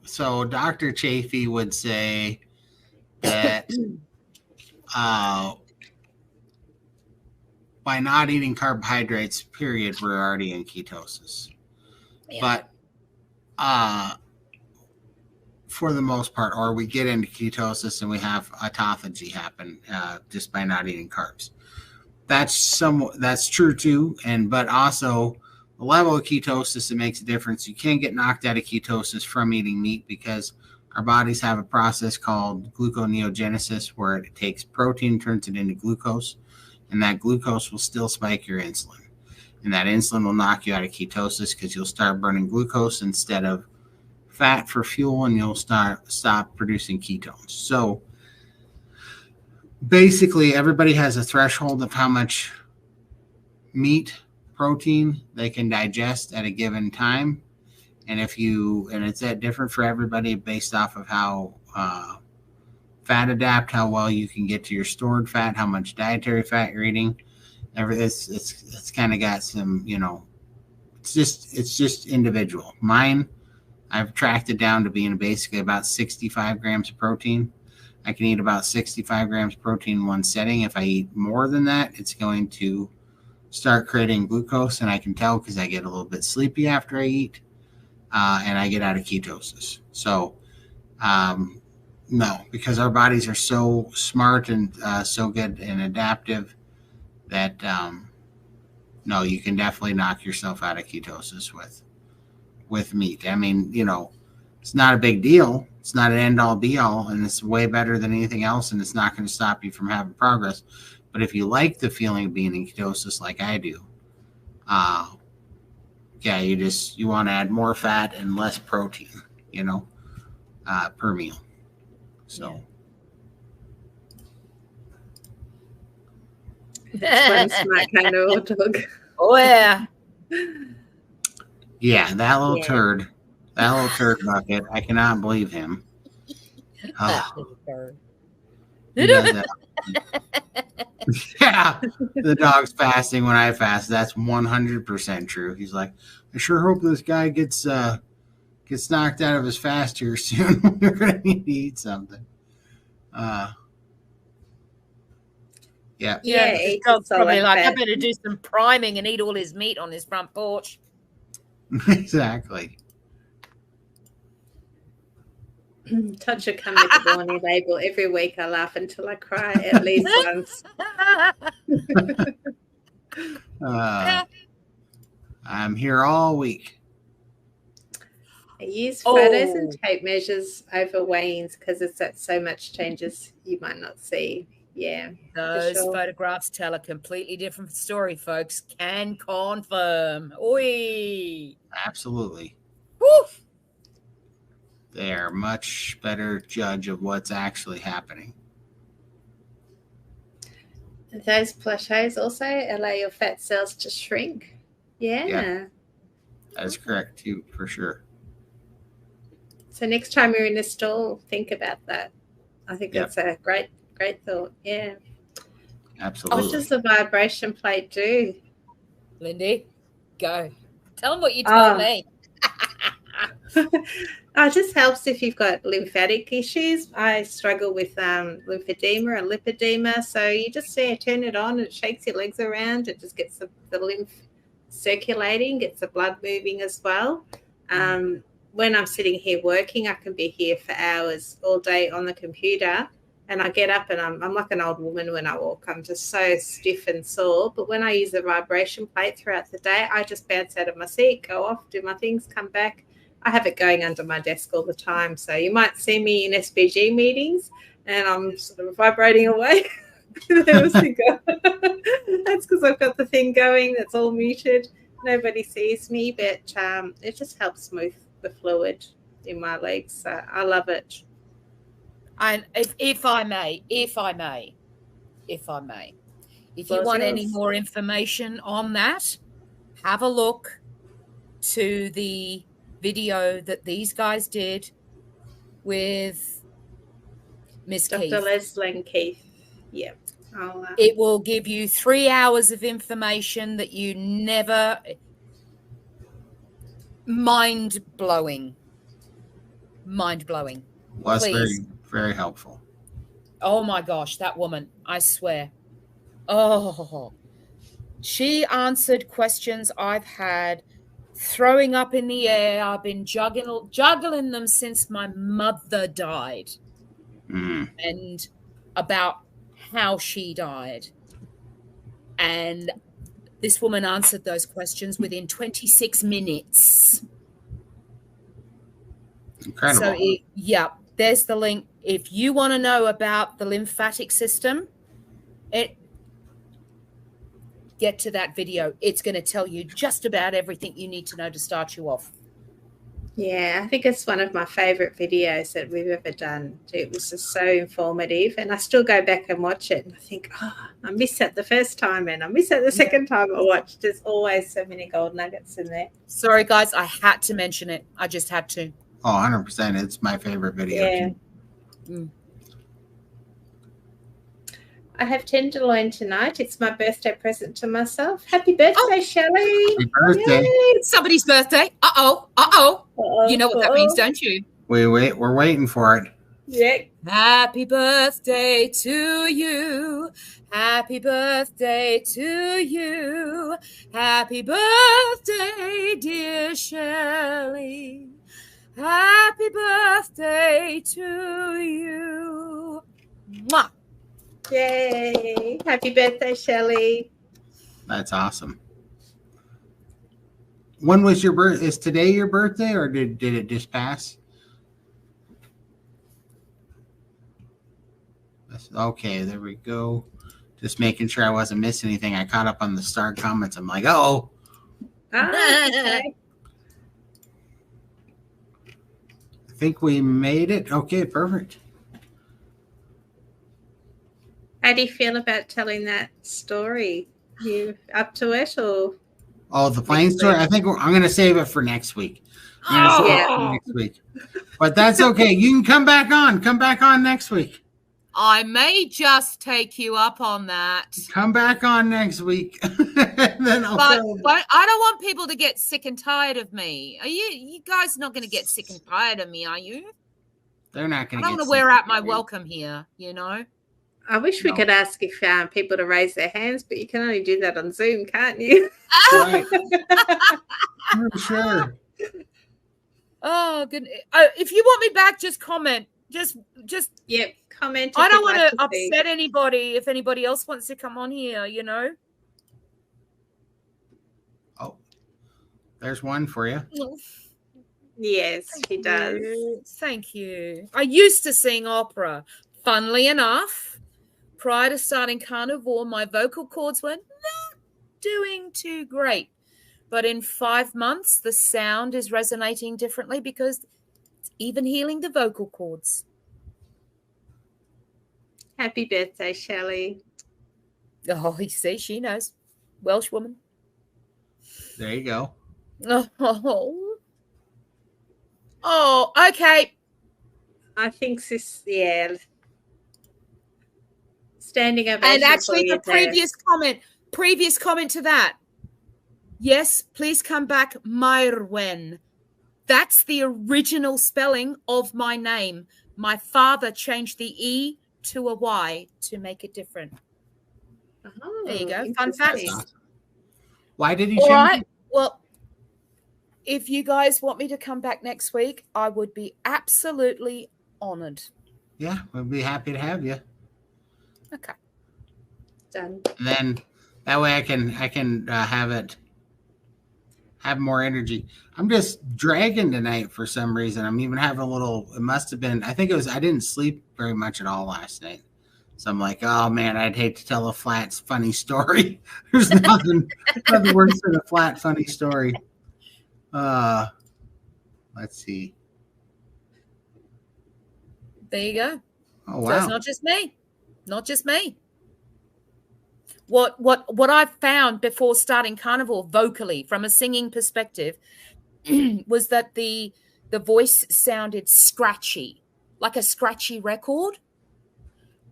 So Dr. Chafee would say that by not eating carbohydrates, period, we're already in ketosis. Yeah. But for the most part, or we get into ketosis and we have autophagy happen just by not eating carbs. That's true too, but also the level of ketosis, it makes a difference. You can't get knocked out of ketosis from eating meat because our bodies have a process called gluconeogenesis where it takes protein, turns it into glucose, and that glucose will still spike your insulin. And that insulin will knock you out of ketosis because you'll start burning glucose instead of fat for fuel, and you'll stop producing ketones. So basically, everybody has a threshold of how much meat, protein they can digest at a given time. And it's that different for everybody based off of how fat adapt, how well you can get to your stored fat, how much dietary fat you're eating. It's kind of got some, it's just individual. Mine, I've tracked it down to being basically about 65 grams of protein. I can eat about 65 grams of protein in one setting. If I eat more than that, it's going to start creating glucose, and I can tell because I get a little bit sleepy after I eat, and I get out of ketosis. So, no, because our bodies are so smart and so good and adaptive that, no, you can definitely knock yourself out of ketosis with meat. I mean, it's not a big deal. It's not an end all be all, and it's way better than anything else, and it's not going to stop you from having progress. But if you like the feeling of being in ketosis like I do, you want to add more fat and less protein, per meal. So. That's one smart kind of old dog. Oh, yeah. Yeah, that little turd bucket. I cannot believe him. He does that. Yeah, the dog's fasting when I fast. That's 100% true. He's like, I sure hope this guy gets knocked out of his fast here soon. We're gonna need to eat something. Yeah. Yeah, this eat dog's solid probably like, I fat. better do some priming and eat all his meat on his front porch. Exactly. Todd should come with the warning label. Every week I laugh until I cry at least once. I'm here all week. I use photos and tape measures over weigh-ins because it's that so much changes you might not see. Yeah, Those sure. photographs tell a completely different story, folks. Can confirm. Oi! Absolutely. Woo! They are much better judge of what's actually happening. Those plateaus also allow your fat cells to shrink. Yeah. That is correct too, for sure. So next time you're in a stall, think about that. I think that's a great thought. Yeah. Absolutely. What does the vibration plate do? Lindy, go. Tell them what you told me. It just helps if you've got lymphatic issues. I struggle with lymphedema and lipedema. So you just turn it on, it shakes your legs around, it just gets the lymph circulating, gets the blood moving as well. When I'm sitting here working, I can be here for hours all day on the computer, and I get up and I'm like an old woman when I walk. I'm just so stiff and sore. But when I use the vibration plate throughout the day, I just bounce out of my seat, go off, do my things, come back. I have it going under my desk all the time. So you might see me in SBG meetings and I'm sort of vibrating away. That's because I've got the thing going that's all muted. Nobody sees me, but it just helps move the fluid in my legs. So I love it. And if I may, if you want any more information on that, have a look to the video that these guys did with Miss Keith. Dr. Leslie Keith. Yeah. It will give you 3 hours of information that you never... Mind-blowing. Was very, very helpful. Oh my gosh, that woman, I swear. Oh, she answered questions I've had throwing up in the air. I've been juggling them since my mother died. And about how she died. And this woman answered those questions within 26 minutes. Incredible. So, there's the link. If you want to know about the lymphatic system, get to that video. It's going to tell you just about everything you need to know to start you off. Yeah, I think it's one of my favorite videos that we've ever done. It was just so informative, and I still go back and watch it and I think, I missed that the first time and I missed that the second time I watched. There's always so many gold nuggets in there. Sorry, guys, I had to mention it. I just had to. Oh, 100%. It's my favorite video too. I have tenderloin tonight. It's my birthday present to myself. Happy birthday, Shelley. Happy birthday. Yay, it's somebody's birthday. Uh-oh. You know what that means, don't you? We're waiting for it. Yeah. Happy birthday to you. Happy birthday to you. Happy birthday, dear Shelley. Happy birthday to you. Mwah. Yay. Happy birthday, Shelley. That's awesome. When was your birthday? Is today your birthday or did it just pass? Okay, there we go. Just making sure I wasn't missing anything. I caught up on the star comments. I'm like, okay. I think we made it. Okay, perfect. How do you feel about telling that story? You up to it or? Oh, the plane story? I think I'm going to save it for next week. Next week. But that's okay. You can come back on. Come back on next week. I may just take you up on that. Come back on next week. Then but I don't want people to get sick and tired of me. Are you guys not going to get sick and tired of me, are you? They're not going to. I don't want to wear out my welcome here, you know. I wish we No. could ask if people to raise their hands, but you can only do that on Zoom, can't you? Right. Sure. Oh, good. If you want me back, just comment. Just. Yep. Comment. I don't want to upset anybody. If anybody else wants to come on here, you know. Oh, there's one for you. Yes, he does. Thank you. I used to sing opera. Funnily enough, prior to starting Carnivore, my vocal cords were not doing too great. But in 5 months, the sound is resonating differently because it's even healing the vocal cords. Happy birthday, Shelley. Oh, you see, she knows. Welsh woman. There you go. Oh, okay. I think this, yeah. Standing ovation. And actually, for the previous comment to that. Yes, please come back, Myrwen. That's the original spelling of my name. My father changed the E to a Y to make it different. Oh, there you go. Fun fact. Awesome. Why did he All change right. it? Well, if you guys want me to come back next week, I would be absolutely honored. Yeah, we'd be happy to have you. Okay. Done. And then that way I can have more energy. I'm just dragging tonight for some reason. I'm even having a little, it must have been, I think it was, I didn't sleep very much at all last night. So I'm like, oh man, I'd hate to tell a flat, funny story. There's nothing worse than a flat, funny story. Let's see. There you go. Oh, wow. So it's not just me. Not just me. What I've found before starting Carnivore vocally from a singing perspective was that the voice sounded scratchy, like a scratchy record.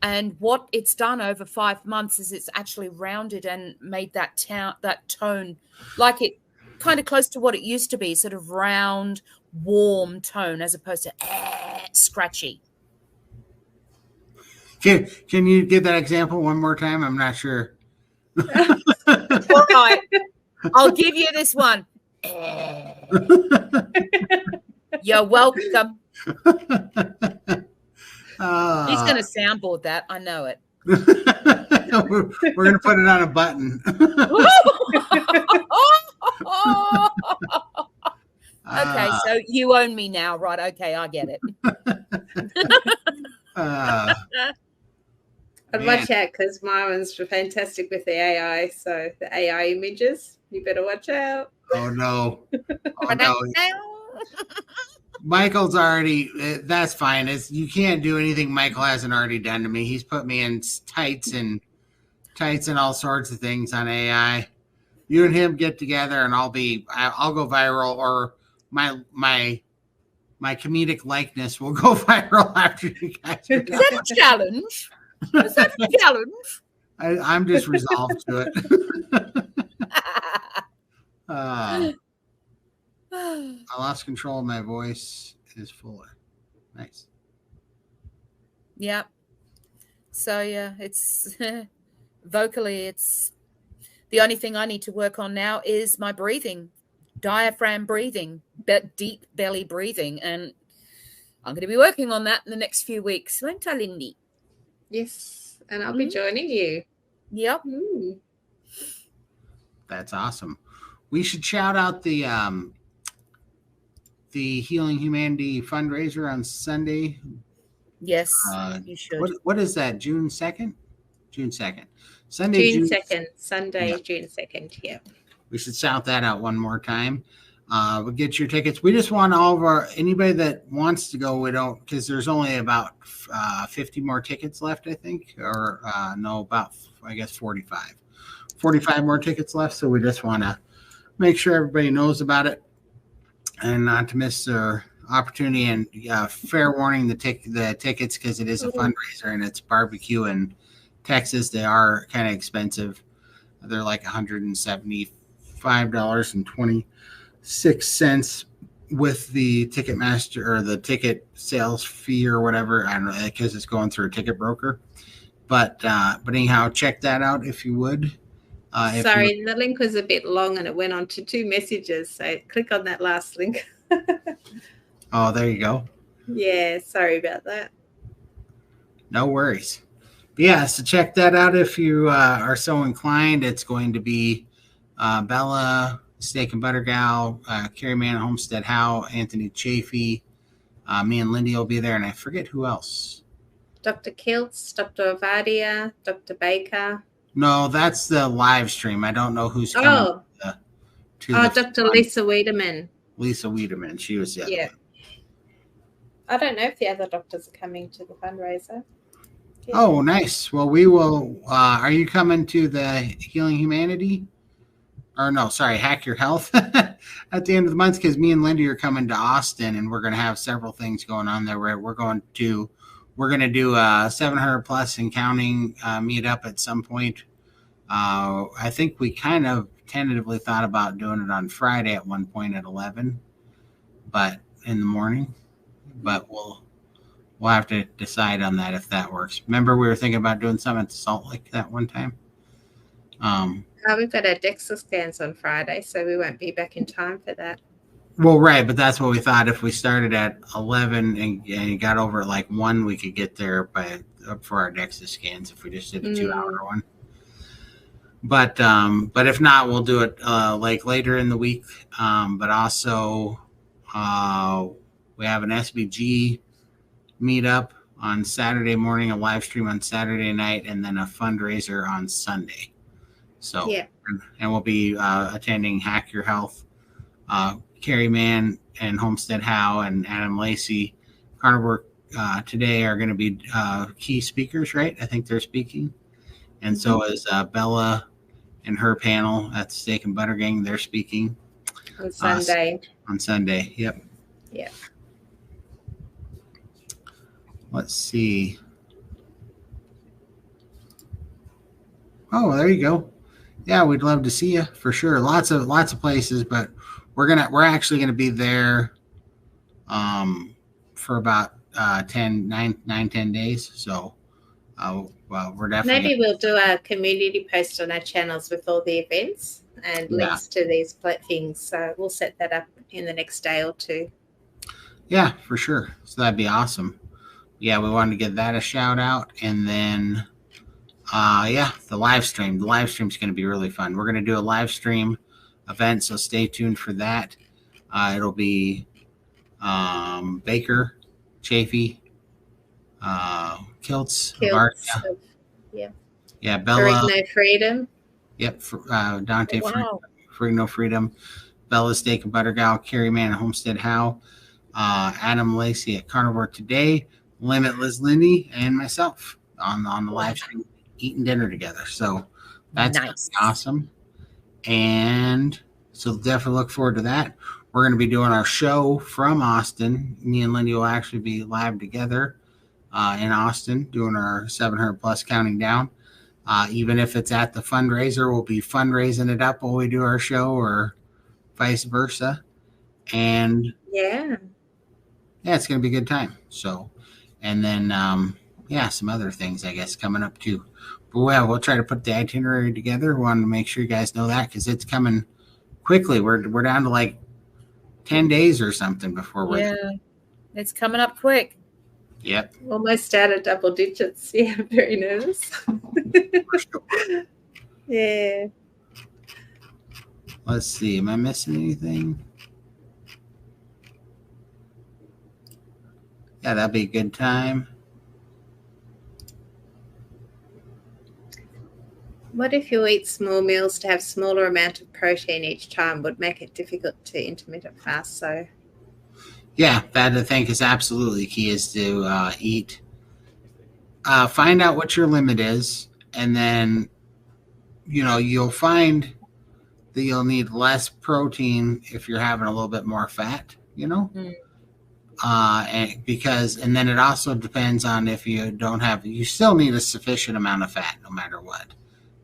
And what it's done over 5 months is it's actually rounded and made that tone like it kind of close to what it used to be, sort of round, warm tone as opposed to scratchy. Can you give that example one more time? I'm not sure. All right. I'll give you this one. You're welcome. He's going to soundboard that. I know it. We're going to put it on a button. Okay, so you own me now, right? Okay, I get it. And watch out, because Myron's fantastic with the AI. So the AI images, you better watch out. Oh no! Oh no! Michael's already. That's fine. You can't do anything Michael hasn't already done to me. He's put me in tights and all sorts of things on AI. You and him get together, and I'll go viral, or my comedic likeness will go viral after you guys. Is that a challenge? Is that a challenge? I'm just resolved to it. I lost control of my voice. It is fuller. Nice. Yeah. So yeah, it's vocally, it's the only thing I need to work on now is my breathing, diaphragm breathing, deep belly breathing, and I'm going to be working on that in the next few weeks. Won't I, Lindy? Yes, and I'll be joining you. Yep. That's awesome. We should shout out the Healing Humanity fundraiser on Sunday. Yes, you should. What is that? June 2nd? June 2nd. Sunday, June 2nd. Sunday, yeah. June 2nd. Yeah. We should shout that out one more time. We'll get your tickets. We just want all of anybody that wants to go. We don't, because there's only about 50 more tickets left, I think, or about, I guess, 45 more tickets left. So we just want to make sure everybody knows about it and not to miss their opportunity. And fair warning, the tickets, because it is a fundraiser and it's barbecue in Texas. They are kind of expensive. They're like $175.26 with the Ticketmaster or the ticket sales fee or whatever. I don't know, because it's going through a ticket broker. But anyhow, check that out if you would. Sorry, the link was a bit long and it went on to 2 messages. So click on that last link. Oh, there you go. Yeah, sorry about that. No worries. But yeah, so check that out if you are so inclined. It's going to be Bella, Steak and Butter Gal, Carrie Mann, Homestead Howe, Anthony Chafee. Me and Lindy will be there, and I forget who else. Dr. Kiltz, Dr. Avadia, Dr. Baker. No, that's the live stream. I don't know who's coming. Dr. Lisa Wiedemann. Lisa Wiedemann. She was the other one. I don't know if the other doctors are coming to the fundraiser. Yeah. Oh, nice. Well, we will. Are you coming to the Healing Humanity? Or no, sorry, Hack Your Health at the end of the month? Because me and Lindy are coming to Austin, and we're going to have several things going on there. We're going to do a 700 plus and counting meetup at some point. I think we kind of tentatively thought about doing it on Friday at one point at 11, but in the morning. But we'll have to decide on that if that works. Remember, we were thinking about doing something at Salt Lake that one time. We've got our DEXA scans on Friday, so we won't be back in time for that. Well, right, but that's what we thought. If we started at 11 and you got over at like 1, we could get there for our DEXA scans if we just did a 2-hour one. But if not, we'll do it like later in the week. But also, we have an SBG meetup on Saturday morning, a live stream on Saturday night, and then a fundraiser on Sunday. So, and we'll be attending Hack Your Health. Carrie Mann and Homestead Howe and Adam Lacey, Carnivore today are going to be key speakers, right? I think they're speaking. And so is Bella and her panel at the Steak and Butter Gang. They're speaking. On Sunday. On Sunday, yep. Yeah. Let's see. Oh, there you go. Yeah, we'd love to see you for sure. Lots of places, but we're actually gonna be there for about 10 days. So well, we're definitely we'll do a community post on our channels with all the events and links to these things. So we'll set that up in the next day or 2. Yeah, for sure. So that'd be awesome. Yeah, we wanted to give that a shout out. And then the live stream. The live stream is going to be really fun. We're going to do a live stream event, so stay tuned for that. It'll be Baker, Chafee, Kiltz, Bella, Ferrigno Freedom. Yep, Dante Ferrigno Freedom, Bella Steak and Butter Gal, Carrie Mann at Homestead Howe, Adam Lacey at Carnivore today, Limitless Lindy, and myself on the live stream eating dinner together. So that's nice. Awesome. And so definitely look forward to that. We're going to be doing our show from Austin. Me and Lindy will actually be live together in Austin doing our 700 plus counting down. Even if it's at the fundraiser, we'll be fundraising it up while we do our show or vice versa. And it's going to be a good time. So, and then, some other things, I guess, coming up too. But we'll try to put the itinerary together. We want to make sure you guys know that because it's coming quickly. We're down to like 10 days or something before we're it's coming up quick. Yep. Almost out of double digits. Yeah, I'm very nervous. Yeah. Let's see. Am I missing anything? Yeah, that'd be a good time. What if you eat small meals to have smaller amount of protein each time would make it difficult to intermittent fast? So, yeah, that I think is absolutely key is to eat. Find out what your limit is, and then, you'll find that you'll need less protein if you're having a little bit more fat, and then it also depends on if you still need a sufficient amount of fat no matter what.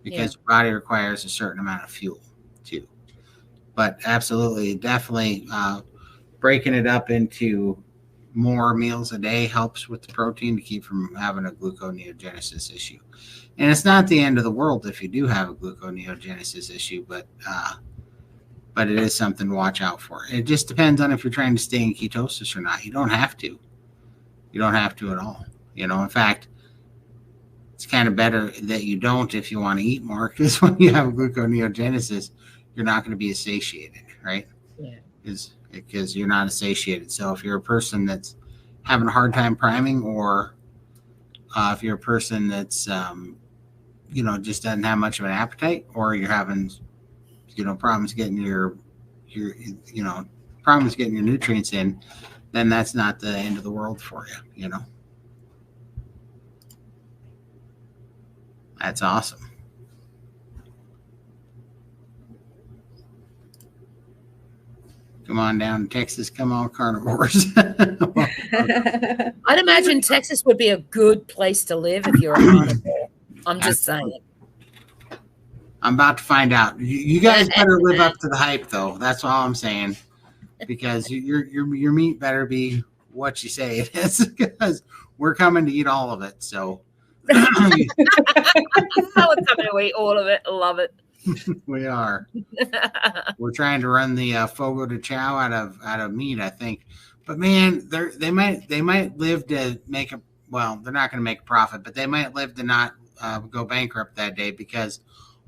Because your body requires a certain amount of fuel too. But absolutely, definitely breaking it up into more meals a day helps with the protein to keep from having a gluconeogenesis issue. And it's not the end of the world if you do have a gluconeogenesis issue, but it is something to watch out for. It just depends on if you're trying to stay in ketosis or not. You don't have to. You don't have to at all. You know, in fact, it's kind of better that you don't if you want to eat more, because when you have a gluconeogenesis, you're not going to be satiated, right? Yeah. Because you're not satiated. So if you're a person that's having a hard time priming, or if you're a person that's, just doesn't have much of an appetite, or you're having, problems getting your nutrients in, then that's not the end of the world for you, That's awesome. Come on down to Texas. Come on, carnivores. I'd imagine Texas would be a good place to live if you're a carnivore. I'm just saying. I'm about to find out. You guys better live up to the hype, though. That's all I'm saying. Because your meat better be what you say it is. Because we're coming to eat all of it. So we're coming to eat all of it. Love it. We are. We're trying to run the fogo de chao out of meat, I think. But man, they might live to make a, well, they're not going to make a profit, but they might live to not go bankrupt that day, because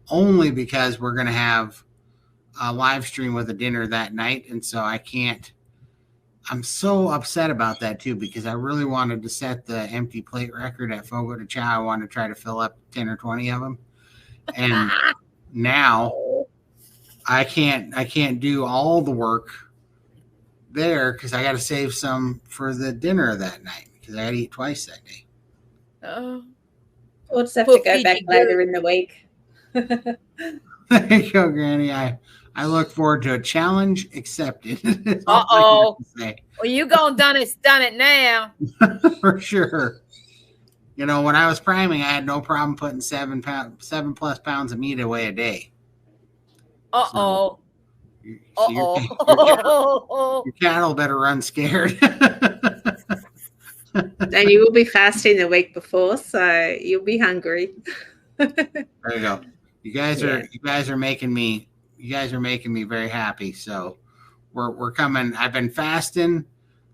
we're going to have a live stream with a dinner that night, and so I'm so upset about that too, because I really wanted to set the empty plate record at fogo de chao. I wanted to try to fill up 10 or 20 of them, and now I can't do all the work there, because I got to save some for the dinner that night, because I got to eat twice that day. We'll just have to go back later in the week. There you go, Granny. I look forward to a challenge accepted. Well, you done it now. For sure. When I was priming, I had no problem putting 7+ pounds of meat away a day. So your cattle better run scared. And you will be fasting the week before, so you'll be hungry. There you go. You guys are making me very happy. So we're coming. I've been fasting.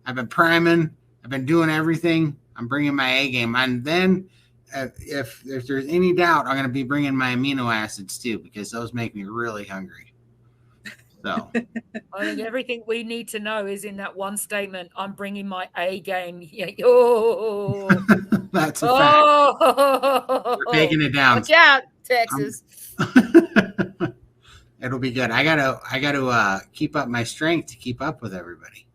I've been priming. I've been doing everything. I'm bringing my A game. And then if there's any doubt, I'm going to be bringing my amino acids too, because those make me really hungry. So I think everything we need to know is in that one statement. I'm bringing my A game. Oh, that's a fact. We're taking it down. Watch out, Texas. It'll be good. I gotta keep up my strength to keep up with everybody.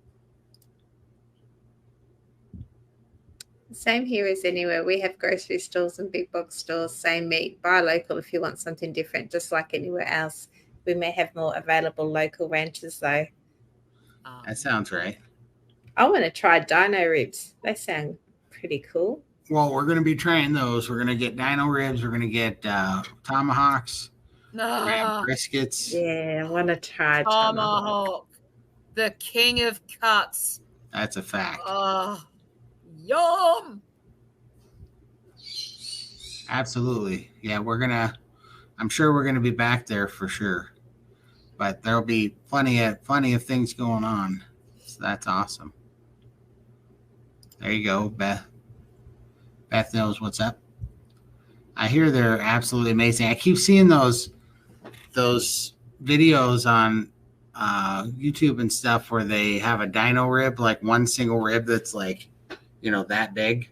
Same here as anywhere. We have grocery stores and big box stores. Same meat. Buy local if you want something different, just like anywhere else. We may have more available local ranches, though. That sounds right. I want to try dino ribs. They sound pretty cool. Well, we're going to be trying those. We're going to get dino ribs. We're going to get tomahawks. Briskets. Yeah, I want to try tomahawk. The king of cuts. That's a fact. Yum. Absolutely. Yeah, I'm sure we're going to be back there for sure. But there'll be plenty of things going on. So that's awesome. There you go, Beth. Beth knows what's up. I hear they're absolutely amazing. I keep seeing those videos on YouTube and stuff where they have a dino rib, like one single rib that's like, that big.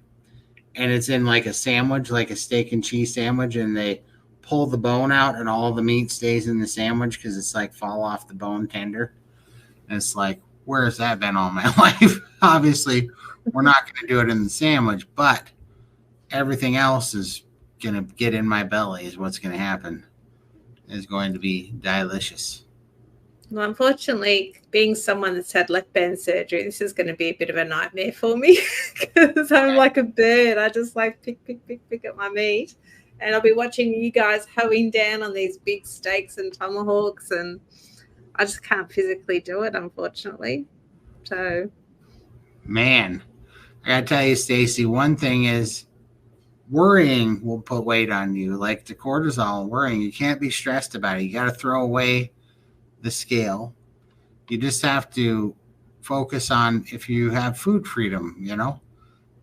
And it's in like a sandwich, like a steak and cheese sandwich, and they pull the bone out and all the meat stays in the sandwich because it's like fall off the bone tender. And it's like, where has that been all my life? Obviously, we're not going to do it in the sandwich, but everything else is going to get in my belly is what's going to happen. It's going to be delicious. Well, unfortunately, being someone that's had left band surgery, this is going to be a bit of a nightmare for me because I'm like a bird. I just like pick up my meat. And I'll be watching you guys hoeing down on these big steaks and tomahawks, and I just can't physically do it, unfortunately. So Man, I gotta tell you, Stacy, one thing is worrying will put weight on you. Like the cortisol, worrying, you can't be stressed about it. You got to throw away the scale. You just have to focus on if you have food freedom,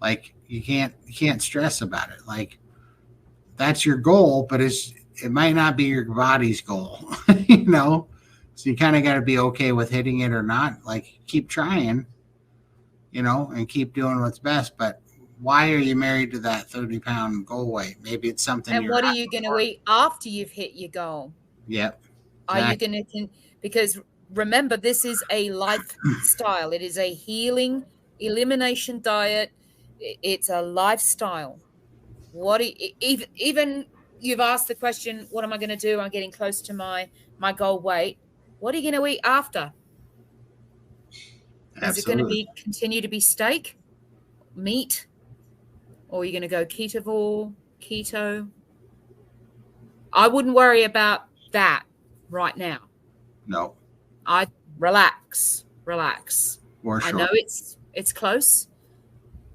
like you can't stress about it. Like that's your goal, but it might not be your body's goal, so you kind of got to be okay with hitting it or not. Like keep trying, and keep doing what's best. But why are you married to that 30-pound goal weight? Maybe it's something. And what are you going to eat after you've hit your goal? Yep. Are you going to, because remember, this is a lifestyle. It is a healing elimination diet. It's a lifestyle. Even you've asked the question, what am I going to do? I'm getting close to my goal weight. What are you going to eat after? Absolutely. Is it going to continue to be steak, meat, or are you going to go keto? I wouldn't worry about that right now. No. I relax. For sure. I know it's close,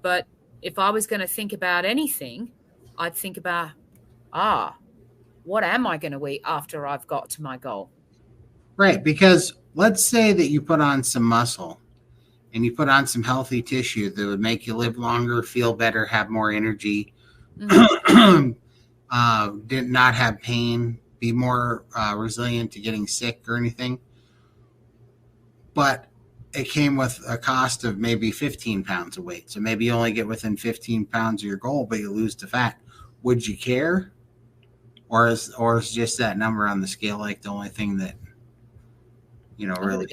but if I was going to think about anything, I'd think about, what am I going to eat after I've got to my goal? Right, because let's say that you put on some muscle and you put on some healthy tissue that would make you live longer, feel better, have more energy, did not have pain, be more resilient to getting sick or anything. But it came with a cost of maybe 15 pounds of weight. So maybe you only get within 15 pounds of your goal, but you lose the fat. Would you care? Or is just that number on the scale like the only thing that, really?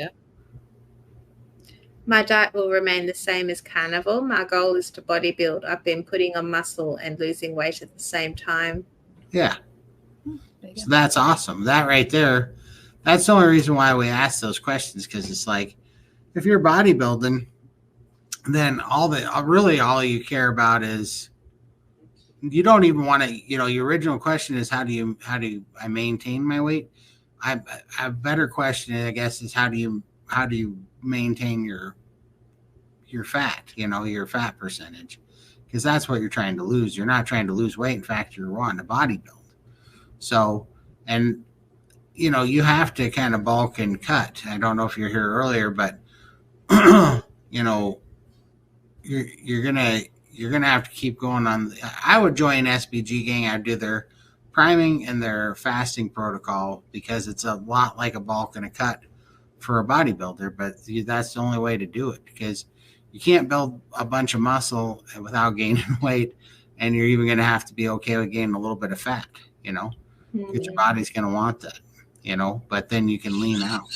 My diet will remain the same as carnivore. My goal is to bodybuild. I've been putting on muscle and losing weight at the same time. Yeah. So that's awesome. That right there, that's the only reason why we ask those questions, because it's like, if you're bodybuilding, then all you care about is, you don't even want to, your original question is how do I maintain my weight? A better question, I guess, is how do you maintain your fat, your fat percentage, because that's what you're trying to lose. You're not trying to lose weight. In fact, you're wanting to bodybuild. So, and you have to kind of bulk and cut. I don't know if you're here earlier, but you're gonna have to keep going on. I would join SBG gang. I'd do their priming and their fasting protocol, because it's a lot like a bulk and a cut for a bodybuilder, but that's the only way to do it, because you can't build a bunch of muscle without gaining weight, and you're even going to have to be okay with gaining a little bit of fat, because your body's going to want that, but then you can lean out,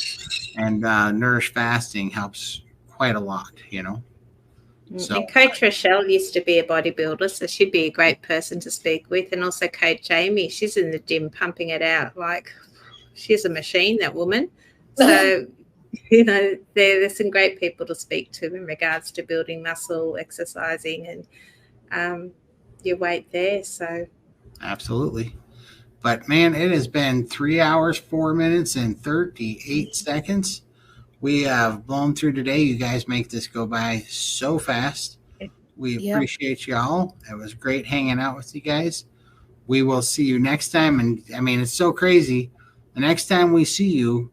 and nourish fasting helps quite a lot, So, and Coach Rochelle used to be a bodybuilder, so she'd be a great person to speak with. And also Coach Amy, she's in the gym pumping it out. Like, she's a machine, that woman. So, there's some great people to speak to in regards to building muscle, exercising, and your weight there. So, absolutely. But, man, it has been 3 hours, 4 minutes, and 38 seconds. We have blown through today. You guys make this go by so fast. We appreciate y'all. It was great hanging out with you guys. We will see you next time. And I mean, it's so crazy. The next time we see you,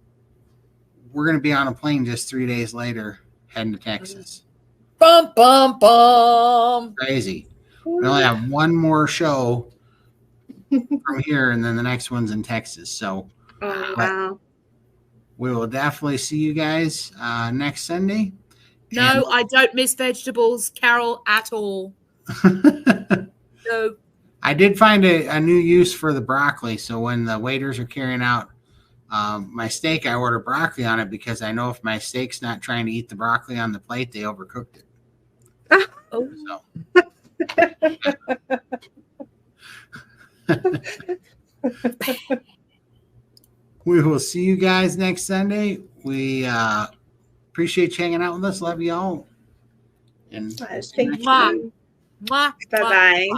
we're going to be on a plane just 3 days later heading to Texas. Bum, bum, bum. Crazy. We only have one more show from here, and then the next one's in Texas. So, wow. We will definitely see you guys next Sunday. No, I don't miss vegetables, Carol, at all. No. I did find a new use for the broccoli. So when the waiters are carrying out my steak, I order broccoli on it, because I know if my steak's not trying to eat the broccoli on the plate, they overcooked it. Oh. So. We will see you guys next Sunday. We appreciate you hanging out with us. Love you all. And thank you. Bye-bye.